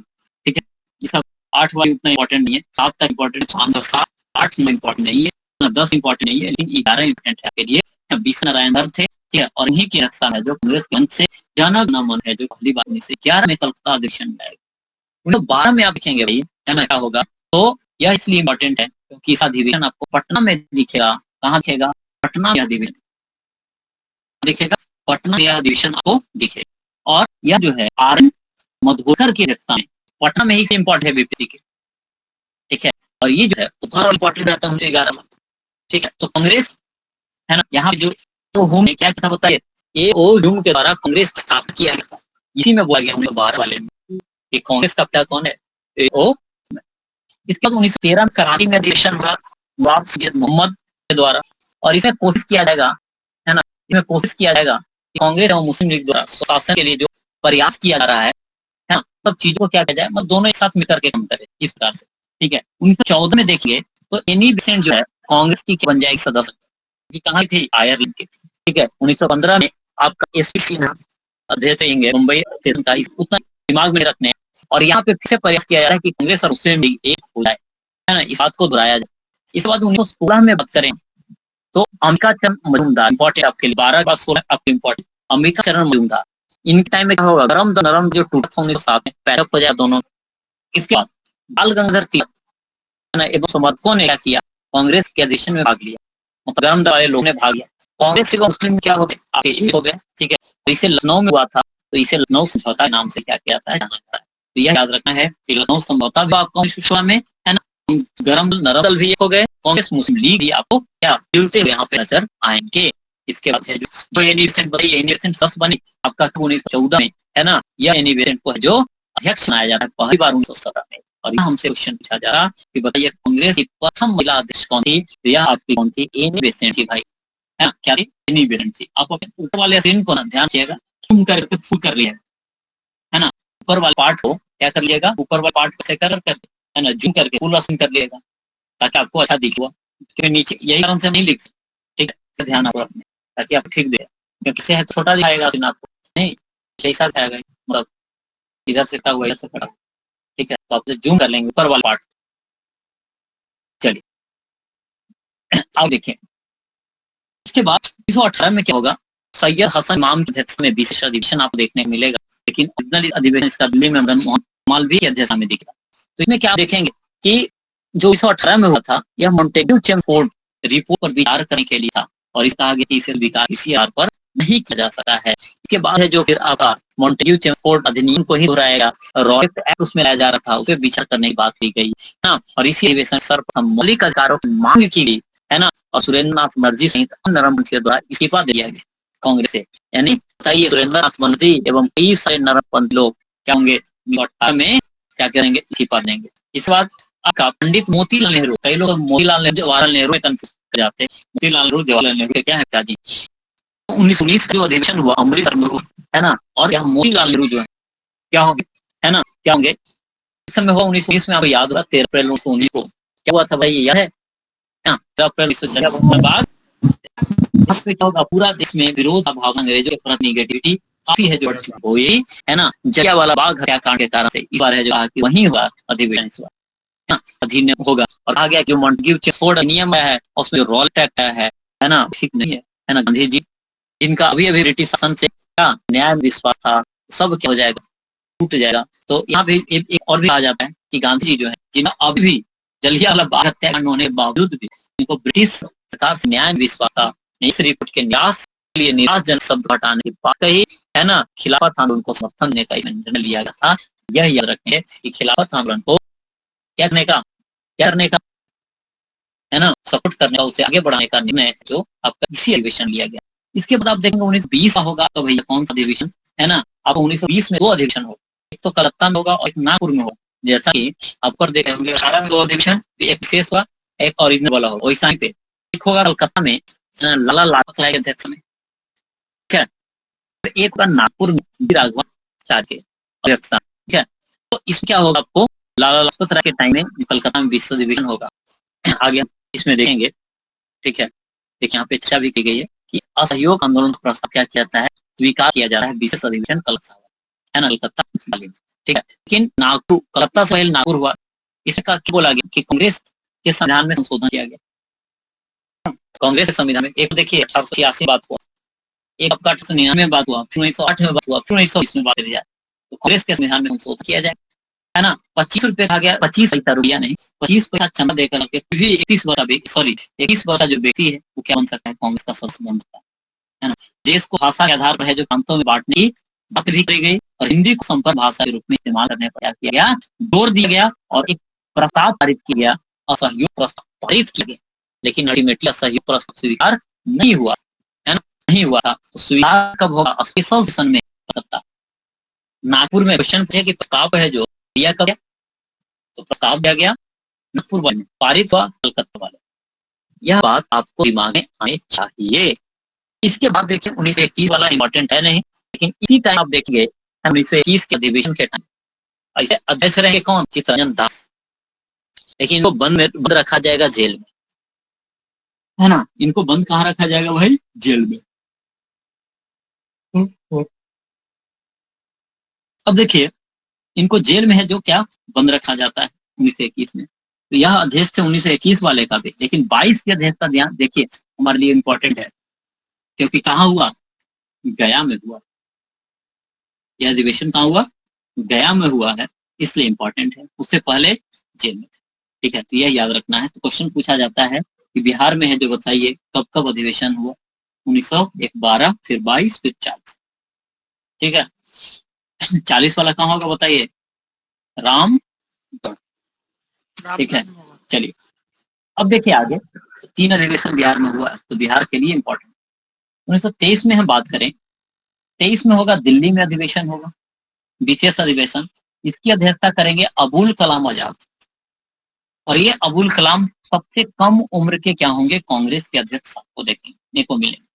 ठीक है, ये सब 8 वाली उतना इंपॉर्टेंट नहीं है, 7 तक इंपॉर्टेंट, 7 8 इंपॉर्टेंट नहीं है, 10 इंपॉर्टेंट नहीं है, लेकिन 11 इंपॉर्टेंट है आपके लिए। 20 नारायण दर थे, ठीक है, और इन्हीं की रक्षा है जो कांग्रेस के मंच से जनक न मन है, जो पहली बार 1911 में कलकत्ता अधिवेशन में आएगा। 1912 में आप देखेंगे भाई, है ना, क्या होगा, तो यह इसलिए इंपॉर्टेंट है क्योंकि इस अधिवेशन आपको पटना में दिखेगा। कहाँ दिखेगा, पटना में अधिवेशन दिखेगा, पटना में यह अधिवेशन आपको दिखेगा। और यह जो है आर मधुकर की अध्यक्षता में, पटना में ही इंपॉर्टेंट है बीपीसी के। ठीक है, और ये जो है ओवरऑल पार्टी डाटा 11 लाख। ठीक है, तो कांग्रेस है ना, यहाँ पे जो होम ने क्या था बताइए, एओ के द्वारा कांग्रेस स्थापित किया गया, इसी में बोला गया 1912 वाले में कि कांग्रेस का पिता कौन है, एओ। इसके बाद 1913 में कराची में अधिवेशन हुआ नवाब सैयद मोहम्मद के द्वारा, और इसमें कोशिश किया जाएगा, है ना, इसमें कोशिश किया जाएगा कि कांग्रेस और मुस्लिम लीग द्वारा स्वशासन के लिए जो प्रयास किया जा रहा है ना, सब चीजों को क्या किया जाए, मतलब दोनों एक साथ मिलकर के काम करे इस प्रकार से। ठीक है, 1914 में देखिए तो एनी बेसेंट जो है कांग्रेस की बन जाएगी सदस्य, कहाँ थी, आयरलैंड की। ठीक है, 1915 में आपका एसपी अध्यक्ष रहेंगे मुंबई स्टेशन का, उतना दिमाग में रखने, और यहाँ पे फिर से प्रयास किया जा रहा है कि कांग्रेस और मुस्लिम लीग एक हो जाए, है ना, इस बात को दोहराया जाए। इस बाद 1916 में बात करें तो अंबिका चरण मजूमदार, इंपॉर्टेंट आपके लिए, 12 के बाद 16 आपके इंपॉर्टेंट, अंबिका चरण मजूमदार, इनके टाइम में क्या होगा, गरम नरम जो टूटा था 1907 में, पैरअप हो जाए दोनों। इसके बाद बाल गंगाधर तिलक एवं समर्थकों ने क्या किया, कांग्रेस के अधिवेशन में भाग लिया, मतलब गरम वाले लोगों ने भाग लिया, कांग्रेस एवं मुस्लिम क्या हो गए, आपके एक हो गए। ठीक है, तो इसे लखनऊ में हुआ था, तो इसे लखनऊ समझौता के नाम से क्या किया जाता है, जाना जाता है। तो यह याद रखना है कि लखनऊ समझौता भी आपको विश्व में, है ना, गरम नरम दल भी एक हो गए, कांग्रेस मुस्लिम लीग भी आपको क्या मिलते हुए यहाँ पे नजर आएंगे। इसके बाद है जो एनिवेसेंट बताइए, एनिवेसेंट 10 बनी आपका 1914 में, है ना, यह एनिवेसेंट को है जो अध्यक्ष बनाया जाता है पहली बार 1917 में। और यहाँ हमसे क्वेश्चन पूछा जा रहा कि बताइए कांग्रेस की प्रथम महिला अध्यक्ष कौन थी, यह आपकी कौन थी, एनी बेसेंट थी भाई, है ना, क्या थी, एनी बेसेंट थी। आप अपने ऊपर वाले सीन को ना ध्यान रखिएगा, जूम करके फुल कर लिया, है ना, ऊपर वाले पार्ट को क्या कर लिएगा, ऊपर वाले पार्ट को से कर, है ना, जूम करके फुल रोशन कर लिएगा ताकि आपको अच्छा दिखे, क्योंकि नीचे यही कारण से नहीं लिख, ठीक है, ध्यान आपको रखना ताकि आप ठीक दे, क्योंकि से है तो छोटा दिखाएगा आपको, नहीं ऐसा दिखाएगा, मतलब इधर से कटा हुआ इधर से कटा, ठीक है, तो आप जूम कर लेंगे ऊपर वाला पार्ट। चलिए आप देखें, इसके बाद 1918 में क्या होगा, सैयद हसन इमाम की अध्यक्षता में विशेष अधिवेशन आपको देखने को मिलेगा, लेकिन ओरिजिनल अधिवेशन इसका दिल्ली में मदन मोहन मालवीय की अध्यक्षता में दिखेगा। तो इसमें क्या देखेंगे कि जो 1918 में हुआ था, यह मॉन्टेग्यू चेमफोर्ड रिपोर्ट पर विचार करने के लिए था, और इसका आगे कि इसे विकास किसी आधार पर नहीं किया जा सकता है। इसके बाद है जो फिर आपका मॉन्टेग्यू चेमफोर्ड अधिनियम को ही दोहराएगा, रॉयट एक्ट उसमें लाया जा रहा था, उसे विचार करने की बात की गई ना, और इसी अधिवेशन सर्वप्रथम मौलिक अधिकारों की मांग की गई, है ना, और सुरेंद्र नाथ बनर्जी सहित अन्य नरमपंथियों द्वारा इस्तीफा दिया गया कांग्रेस से। यानी बताइए सुरेंद्र नाथ बनर्जी एवं कई सारे नरमपंथी लोग क्या होंगे, 1918 में क्या करेंगे, इस्तीफा देंगे। इस बात आपका पंडित मोतीलाल नेहरू, कई लोग मोतीलाल नेहरू जवाहरलाल नेहरू में कंफ्यूज कर जाते हैं, मोतीलाल नेहरू जवाहरलाल नेहरू क्या है पिताजी। 1919 का जो अधिवेशन हुआ अमृतसर में हुआ, है ना, और यहाँ मोतीलाल नेहरू जो है क्या होंगे, है ना, क्या होंगे, इस समय हुआ 1919 में, आपको याद होगा 13 अप्रैल 1919 को क्या हुआ था भाई, ये याद है, 13 अप्रैल 1940 बाद क्या होगा, पूरा देश में विरोध का भावना, अंग्रेजों के प्रति निगेटिविटी काफी है जो बढ़ चुकी हुई, है ना, जलियांवाला बाग हत्याकांड के कारण से इस बार है जो कि वहीं हुआ अधिवेशन, इस बार अधिनियम होगा, और कहा गया कि मॉन्टेग्यू चेमफोर्ड अधिनियम है उसमें रॉयट एक्ट है ना, ठीक नहीं है ना, गांधी जी जिनका अभी अभी ब्रिटिश शासन से क्या न्याय विश्वास था, सब क्या हो जाएगा, टूट जाएगा। तो यहाँ पे एक और भी आ जाता है कि गांधी जी जो है जिन्हें अभी भी जलियांवाला बाग हत्याकांड होने के बावजूद भी उनको ब्रिटिश सरकार से न्याय विश्वास था, इस रिपोर्ट के न्यास के लिए निराशजनक शब्द हटाने की बात कही, है ना, खिलाफत आंदोलन को समर्थन देने का निर्णय लिया गया था। यह याद रखें कि खिलाफत आंदोलन को क्या करने का, है ना, सपोर्ट करने का, उसे आगे बढ़ाने का निर्णय जो आपका इसी अधिवेशन लिया गया। इसके बाद आप देखेंगे 1920 का होगा, तो भैया कौन सा अधिवेशन, है ना, आप 1920 में 2 अधिवेशन होगा, एक तो कलकत्ता में होगा और एक नागपुर में होगा, जैसा कि आप पर देखेंगे 18 में 2 अधिवेशन, एक विशेष हुआ, एक ओरिजिनल वाला होगा, वैसा पे एक होगा कलकत्ता में लाला लाजपत राय के अध्यक्ष में, ठीक है, एक होगा नागपुर में राघवाचार्य के अध्यक्षता, ठीक है। तो इसमें क्या होगा, आपको लाला लाजपत राय के टाइम में कलकत्ता में 20 अधिवेशन होगा। आगे इसमें देखेंगे, ठीक है, देखिए यहाँ पे चर्चा भी की गई है कि असहयोग आंदोलन का प्रस्ताव क्या किया जाता है, स्वीकार किया जा रहा है, विशेष अधिवेशन कलकत्ता, है ना, कलकत्ता, ठीक है। लेकिन नागपुर, कलकत्ता से पहले नागपुर हुआ, इसमें क्या बोला गया कि कांग्रेस के संविधान में संशोधन किया गया, कांग्रेस के संविधान में। एक देखिए 1886 बात हुआ, एक आपका 1899 में बात हुआ, फिर 1908 में बात हुआ, फिर 1920 में बात की जाए, तो कांग्रेस के संविधान में संशोधन किया जाए, है ना। 25 रुपए कहा गया, 25 पैसा रुपया नहीं, 25 पैसा चंदा देकर भी 21 वर्ष जो व्यक्ति है वो क्या बन सकता है, कांग्रेस का सदस्य बन सकता है ना। देश को भाषा के आधार पर है जो प्रांतों में बांटने की बात भी करी गई, और हिंदी को संपर्क भाषा के रूप में इस्तेमाल करने पर क्या किया गया, जोर दिया गया, और एक प्रस्ताव पारित किया गया, असहयोग प्रस्ताव पारित किया गया, लेकिन अल्टीमेटली असहयोग प्रस्ताव स्वीकार नहीं हुआ, है ना, नहीं हुआ था। तो स्वीकार कब होगा? स्पेशल सेशन में हो सकता। नागपुर में क्वेश्चन पूछे कि प्रस्ताव है जो दिया कब गया, तो प्रस्ताव दिया गया नागपुर वाले में, पारित हुआ कलकत्ता वाले। यह बात आपको दिमाग में आनी चाहिए। इसके बाद देखिए 1921 वाला इंपॉर्टेंट है नहीं, लेकिन इसी टाइम आप देखिए 1921 के अधिवेशन के टाइम ऐसे अध्यक्ष रहे कौन? चित्तरंजन दास, लेकिन इनको बंद रखा जाएगा जेल में, है ना। इनको बंद कहाँ रखा जाएगा भाई? जेल में। अब देखिए इनको जेल में है जो क्या बंद रखा जाता है 1921 में। तो यह अध्यक्ष थे 1921 वाले का भी, लेकिन 22 के अध्यक्ष का ध्यान देखिए हमारे लिए इंपॉर्टेंट है, क्योंकि कहाँ हुआ? गया में हुआ। यह अधिवेशन कहाँ हुआ? गया में हुआ है, इसलिए इंपॉर्टेंट है। उससे पहले जेल में थे, ठीक है। तो यह याद रखना है। तो क्वेश्चन पूछा जाता है कि बिहार में है जो बताइए कब कब अधिवेशन हुआ? 1912, फिर 22, फिर 40, ठीक है। 40 वाला कहाँ होगा बताइए? रामगढ़, ठीक है। चलिए अब देखिए आगे 3 अधिवेशन बिहार में हुआ, तो बिहार के लिए इंपॉर्टेंट। 1923 में हम बात करें, 23 में होगा दिल्ली में अधिवेशन होगा, विशेष अधिवेशन। इसकी अध्यक्षता करेंगे अबुल कलाम आजाद, और ये अबुल कलाम सबसे कम उम्र के क्या होंगे? कांग्रेस के अध्यक्ष आपको देखने को मिलेंगे।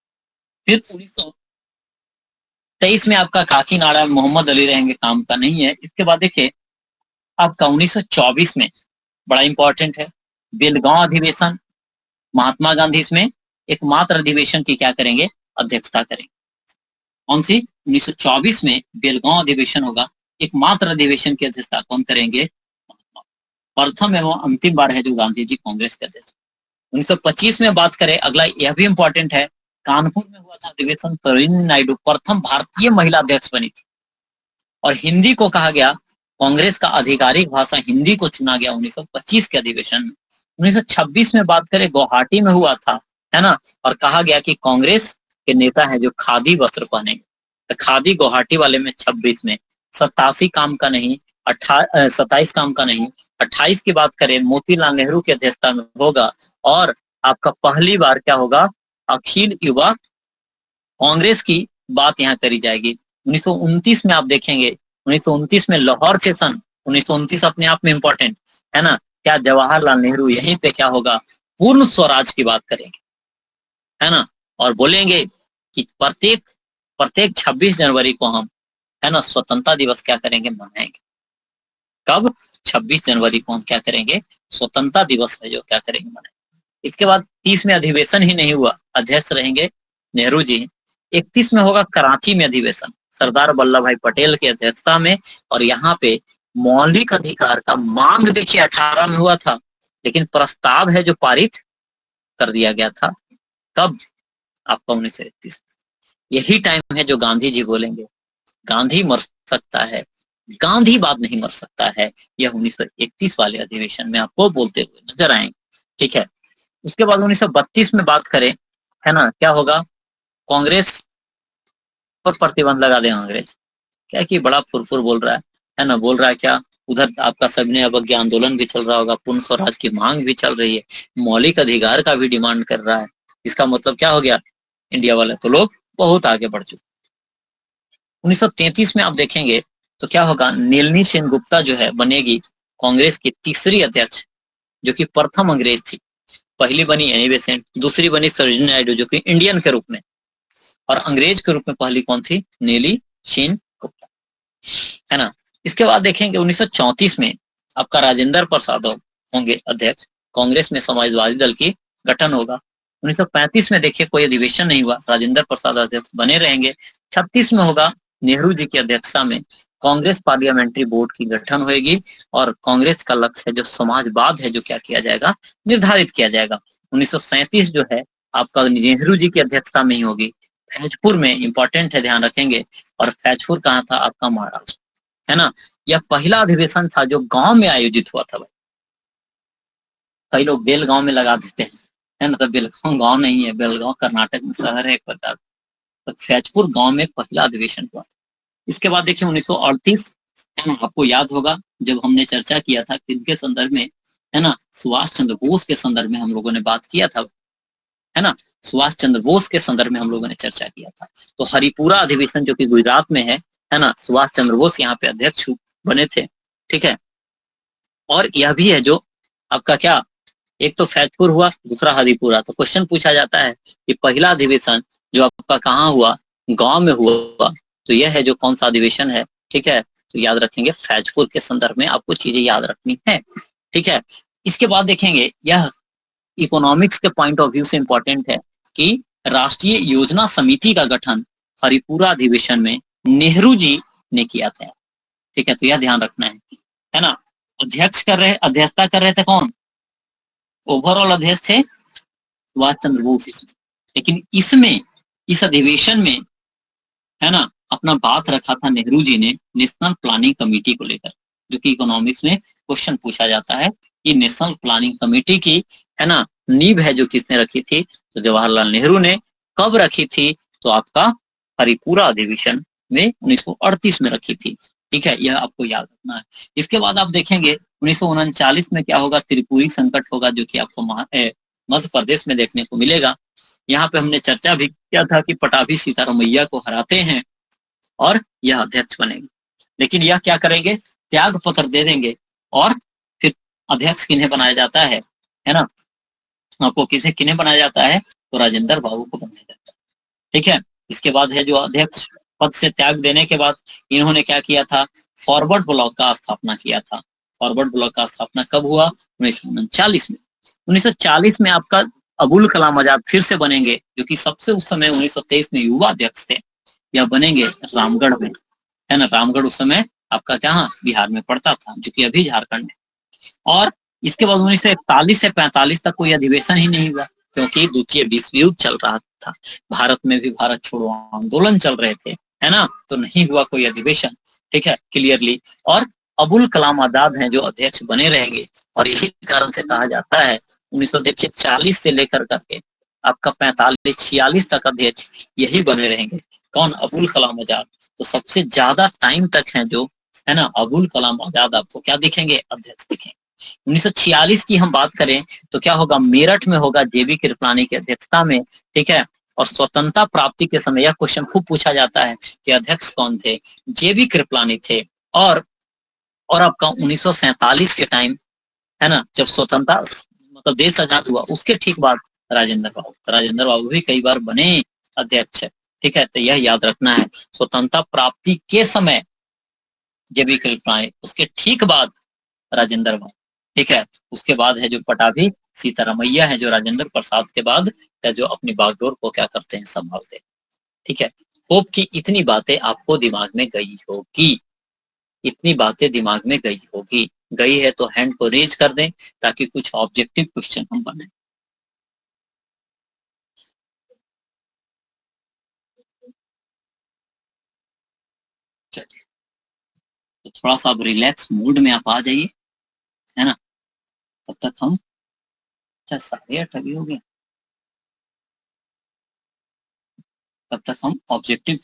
फिर 1923 में आपका काकीनाडा मोहम्मद अली रहेंगे, काम का नहीं है। इसके बाद देखिए आपका 1924 में बड़ा इंपॉर्टेंट है बेलगांव अधिवेशन। महात्मा गांधी इसमें एकमात्र अधिवेशन की क्या करेंगे? अध्यक्षता करेंगे। कौन सी? 1924 में बेलगांव अधिवेशन होगा, एकमात्र अधिवेशन की अध्यक्षता कौन करेंगे? प्रथम एवं अंतिम बार है जो गांधी जी कांग्रेस के अध्यक्ष। 1925 में बात करें, अगला यह भी इंपॉर्टेंट है, कानपुर में हुआ था अधिवेशन। तरोजिनी नायडू प्रथम भारतीय महिला अध्यक्ष बनी थी, और हिंदी को कहा गया कांग्रेस का आधिकारिक भाषा हिंदी को चुना गया 1925 के अधिवेशन में। 1926 में बात करें, गुवाहाटी में हुआ था, है ना, और कहा गया कि कांग्रेस के नेता है जो खादी वस्त्र पहनेंगे। तो खादी गुवाहाटी वाले में 26 में, 87 काम का नहीं, 27 काम का नहीं, 28 की बात करें मोतीलाल नेहरू की अध्यक्षता में होगा, और आपका पहली बार क्या होगा? अखिल युवा कांग्रेस की बात यहाँ करी जाएगी। 1929 में आप देखेंगे, 1929 में लाहौर सेशन, 1929 अपने आप में इंपॉर्टेंट है ना, क्या जवाहरलाल नेहरू यहीं पे क्या होगा? पूर्ण स्वराज की बात करेंगे, है ना, और बोलेंगे कि प्रत्येक 26 जनवरी को हम, है ना, स्वतंत्रता दिवस क्या करेंगे? मनाएंगे। कब? 26 जनवरी को हम क्या करेंगे? स्वतंत्रता दिवस है जो क्या करेंगे? मनाएंगे। इसके बाद 30 में अधिवेशन ही नहीं हुआ, अध्यक्ष रहेंगे नेहरू जी। 31 में होगा कराची में अधिवेशन, सरदार वल्लभ भाई पटेल की अध्यक्षता में, और यहाँ पे मौलिक अधिकार का मांग देखिए 18 में हुआ था, लेकिन प्रस्ताव है जो पारित कर दिया गया था। कब? आपका 1931। यही टाइम है जो गांधी जी बोलेंगे गांधी मर सकता है, गांधीवाद नहीं मर सकता है। यह 1931 वाले अधिवेशन में आपको बोलते हुए नजर आएंगे, ठीक है। उसके बाद 1932 में बात करें, है ना, क्या होगा? कांग्रेस पर प्रतिबंध लगा दें अंग्रेज। क्या कि बड़ा फुरफुर बोल रहा है ना, बोल रहा है क्या? उधर आपका सविनय अवज्ञा आंदोलन भी चल रहा होगा, पूर्ण स्वराज की मांग भी चल रही है, मौलिक अधिकार का भी डिमांड कर रहा है। इसका मतलब क्या हो गया? इंडिया वाले तो लोग बहुत आगे बढ़ चुके। 1933 में आप देखेंगे तो क्या होगा? नीलनी सेनगुप्ता जो है बनेगी कांग्रेस की तीसरी अध्यक्ष, जो कि प्रथम अंग्रेज थी। पहली बनी एनी बेसेंट, दूसरी बनी सरोजिनी नायडू जो कि इंडियन के रूप में, और अंग्रेज के रूप में पहली कौन थी? नीली सेनगुप्ता, है ना। इसके बाद देखेंगे 1934 में आपका राजेंद्र प्रसाद होंगे अध्यक्ष, कांग्रेस में समाजवादी दल की गठन होगा। 1935 में देखिए कोई अधिवेशन नहीं हुआ, राजेंद्र प्रसाद अध्यक्ष बने रहेंगे। 36 में होगा नेहरू जी की अध्यक्षता में कांग्रेस पार्लियामेंट्री बोर्ड की गठन होगी, और कांग्रेस का लक्ष्य है जो समाजवाद है जो क्या किया जाएगा? निर्धारित किया जाएगा। 1937 जो है आपका नेहरू जी की अध्यक्षता में ही होगी, फैजपुर में, इंपॉर्टेंट है ध्यान रखेंगे। और फैजपुर कहाँ था? आपका महाराष्ट्र, है ना। यह पहला अधिवेशन था जो गांव में आयोजित हुआ था भाई। कई लोग बेलगांव में लगा देते हैं, है ना, तो बेलगांव गांव नहीं है, बेलगांव कर्नाटक में शहर है एक प्रकार। तो फैजपुर गांव में पहला अधिवेशन हुआ था। इसके बाद देखिए 1938, है ना, आपको याद होगा जब हमने चर्चा किया था किनके संदर्भ में, है ना, सुभाष चंद्र बोस के संदर्भ में हम लोगों ने बात किया था, है ना, सुभाष चंद्र बोस के संदर्भ में हम लोगों ने चर्चा किया था। तो हरिपुरा अधिवेशन जो कि गुजरात में है ना, सुभाष चंद्र बोस यहाँ पे अध्यक्ष बने थे, ठीक है। और यह भी है जो आपका क्या, एक तो फैजपुर हुआ, दूसरा हरिपुरा। तो क्वेश्चन पूछा जाता है कि पहला अधिवेशन जो आपका कहाँ हुआ, गांव में हुआ, तो यह है जो कौन सा अधिवेशन है, ठीक है। तो याद रखेंगे फैजपुर के संदर्भ में आपको चीजें याद रखनी है, ठीक है। इसके बाद देखेंगे, यह इकोनॉमिक्स के पॉइंट ऑफ व्यू से इंपॉर्टेंट है कि राष्ट्रीय योजना समिति का गठन हरिपुरा अधिवेशन में नेहरू जी ने किया था, ठीक है। तो यह ध्यान रखना है ना। अध्यक्षता कर रहे थे कौन, ओवरऑल अध्यक्ष थे सुभाष चंद्र बोस। लेकिन इसमें, इस अधिवेशन में, है ना, अपना बात रखा था नेहरू जी ने नेशनल प्लानिंग कमेटी को लेकर, जो कि इकोनॉमिक्स में क्वेश्चन पूछा जाता है कि नेशनल प्लानिंग कमेटी की, है ना, नींव है जो किसने रखी थी, तो जवाहरलाल नेहरू ने। कब रखी थी, तो आपका हरिपुरा अधिवेशन में 1938 में रखी थी, ठीक है। यह आपको याद रखना है। इसके बाद आप देखेंगे 1939 में क्या होगा, त्रिपुरी संकट होगा, जो कि आपको मध्य प्रदेश में देखने को मिलेगा। यहाँ पे हमने चर्चा भी किया था कि पटाभी सीतारमैया को हराते हैं और यह अध्यक्ष बनेंगे। लेकिन यह क्या करेंगे, त्याग पत्र दे देंगे और फिर अध्यक्ष किन्हें बनाया जाता है ना, आपको किन्हें बनाया जाता है, तो राजेंद्र बाबू को बनाया जाता है, ठीक है। इसके बाद है जो अध्यक्ष पद से त्याग देने के बाद इन्होंने क्या किया था, फॉरवर्ड ब्लॉक का स्थापना किया था। फॉरवर्ड ब्लॉक का स्थापना कब हुआ, 1939 में। 1940 में आपका अबुल कलाम आजाद फिर से बनेंगे, जो कि सबसे उस समय 1923 में युवा अध्यक्ष थे। यह बनेंगे रामगढ़ में, है ना। रामगढ़ उस समय आपका क्या, बिहार में पड़ता था, जो कि अभी झारखंड है। और इसके बाद 1941 से 45 तक कोई अधिवेशन ही नहीं हुआ, क्योंकि द्वितीय विश्व युद्ध चल रहा था, भारत में भी भारत छोड़ो आंदोलन चल रहे थे, है ना। तो नहीं हुआ कोई अधिवेशन, ठीक है, क्लियरली। और अबुल कलाम आजाद हैं जो अध्यक्ष बने रहेंगे, और यही कारण से कहा जाता है 1940 से लेकर करके आपका 45-46 तक अध्यक्ष यही बने रहेंगे। कौन, अबुल कलाम आजाद। तो सबसे ज्यादा टाइम तक है जो, है ना, अबुल कलाम आजाद आपको क्या दिखेंगे, अध्यक्ष दिखेंगे। 1946 की हम बात करें तो क्या होगा, मेरठ में होगा जेबी कृपलानी की अध्यक्षता में, ठीक है। और स्वतंत्रता प्राप्ति के समय यह क्वेश्चन खूब पूछा जाता है कि अध्यक्ष कौन थे, जेबी कृपलानी थे। और आपका 1947 के टाइम, है ना, जब स्वतंत्रता मतलब देश आजाद हुआ, उसके ठीक बाद राजेंद्र बाबू भी कई बार बने अध्यक्ष, ठीक है। तो यह याद रखना है, स्वतंत्रता प्राप्ति के समय जेबी कृपलानी, उसके ठीक बाद राजेंद्र बाबू, ठीक है। उसके बाद है जो पटाभी सीतारमैया है, जो राजेंद्र प्रसाद के बाद है, जो अपनी बागडोर को क्या करते हैं, संभालते हैं, ठीक है। होप कि इतनी बातें आपको दिमाग में गई होगी, इतनी बातें दिमाग में गई होगी। गई है तो हैंड को रेज कर दें, ताकि कुछ ऑब्जेक्टिव क्वेश्चन हम बने। चलिए, तो थोड़ा सा अब रिलैक्स मूड में आप आ जाइए, है ना। तब तक हम, अच्छा 8:30 अभी हो गया, तब तक हम ऑब्जेक्टिव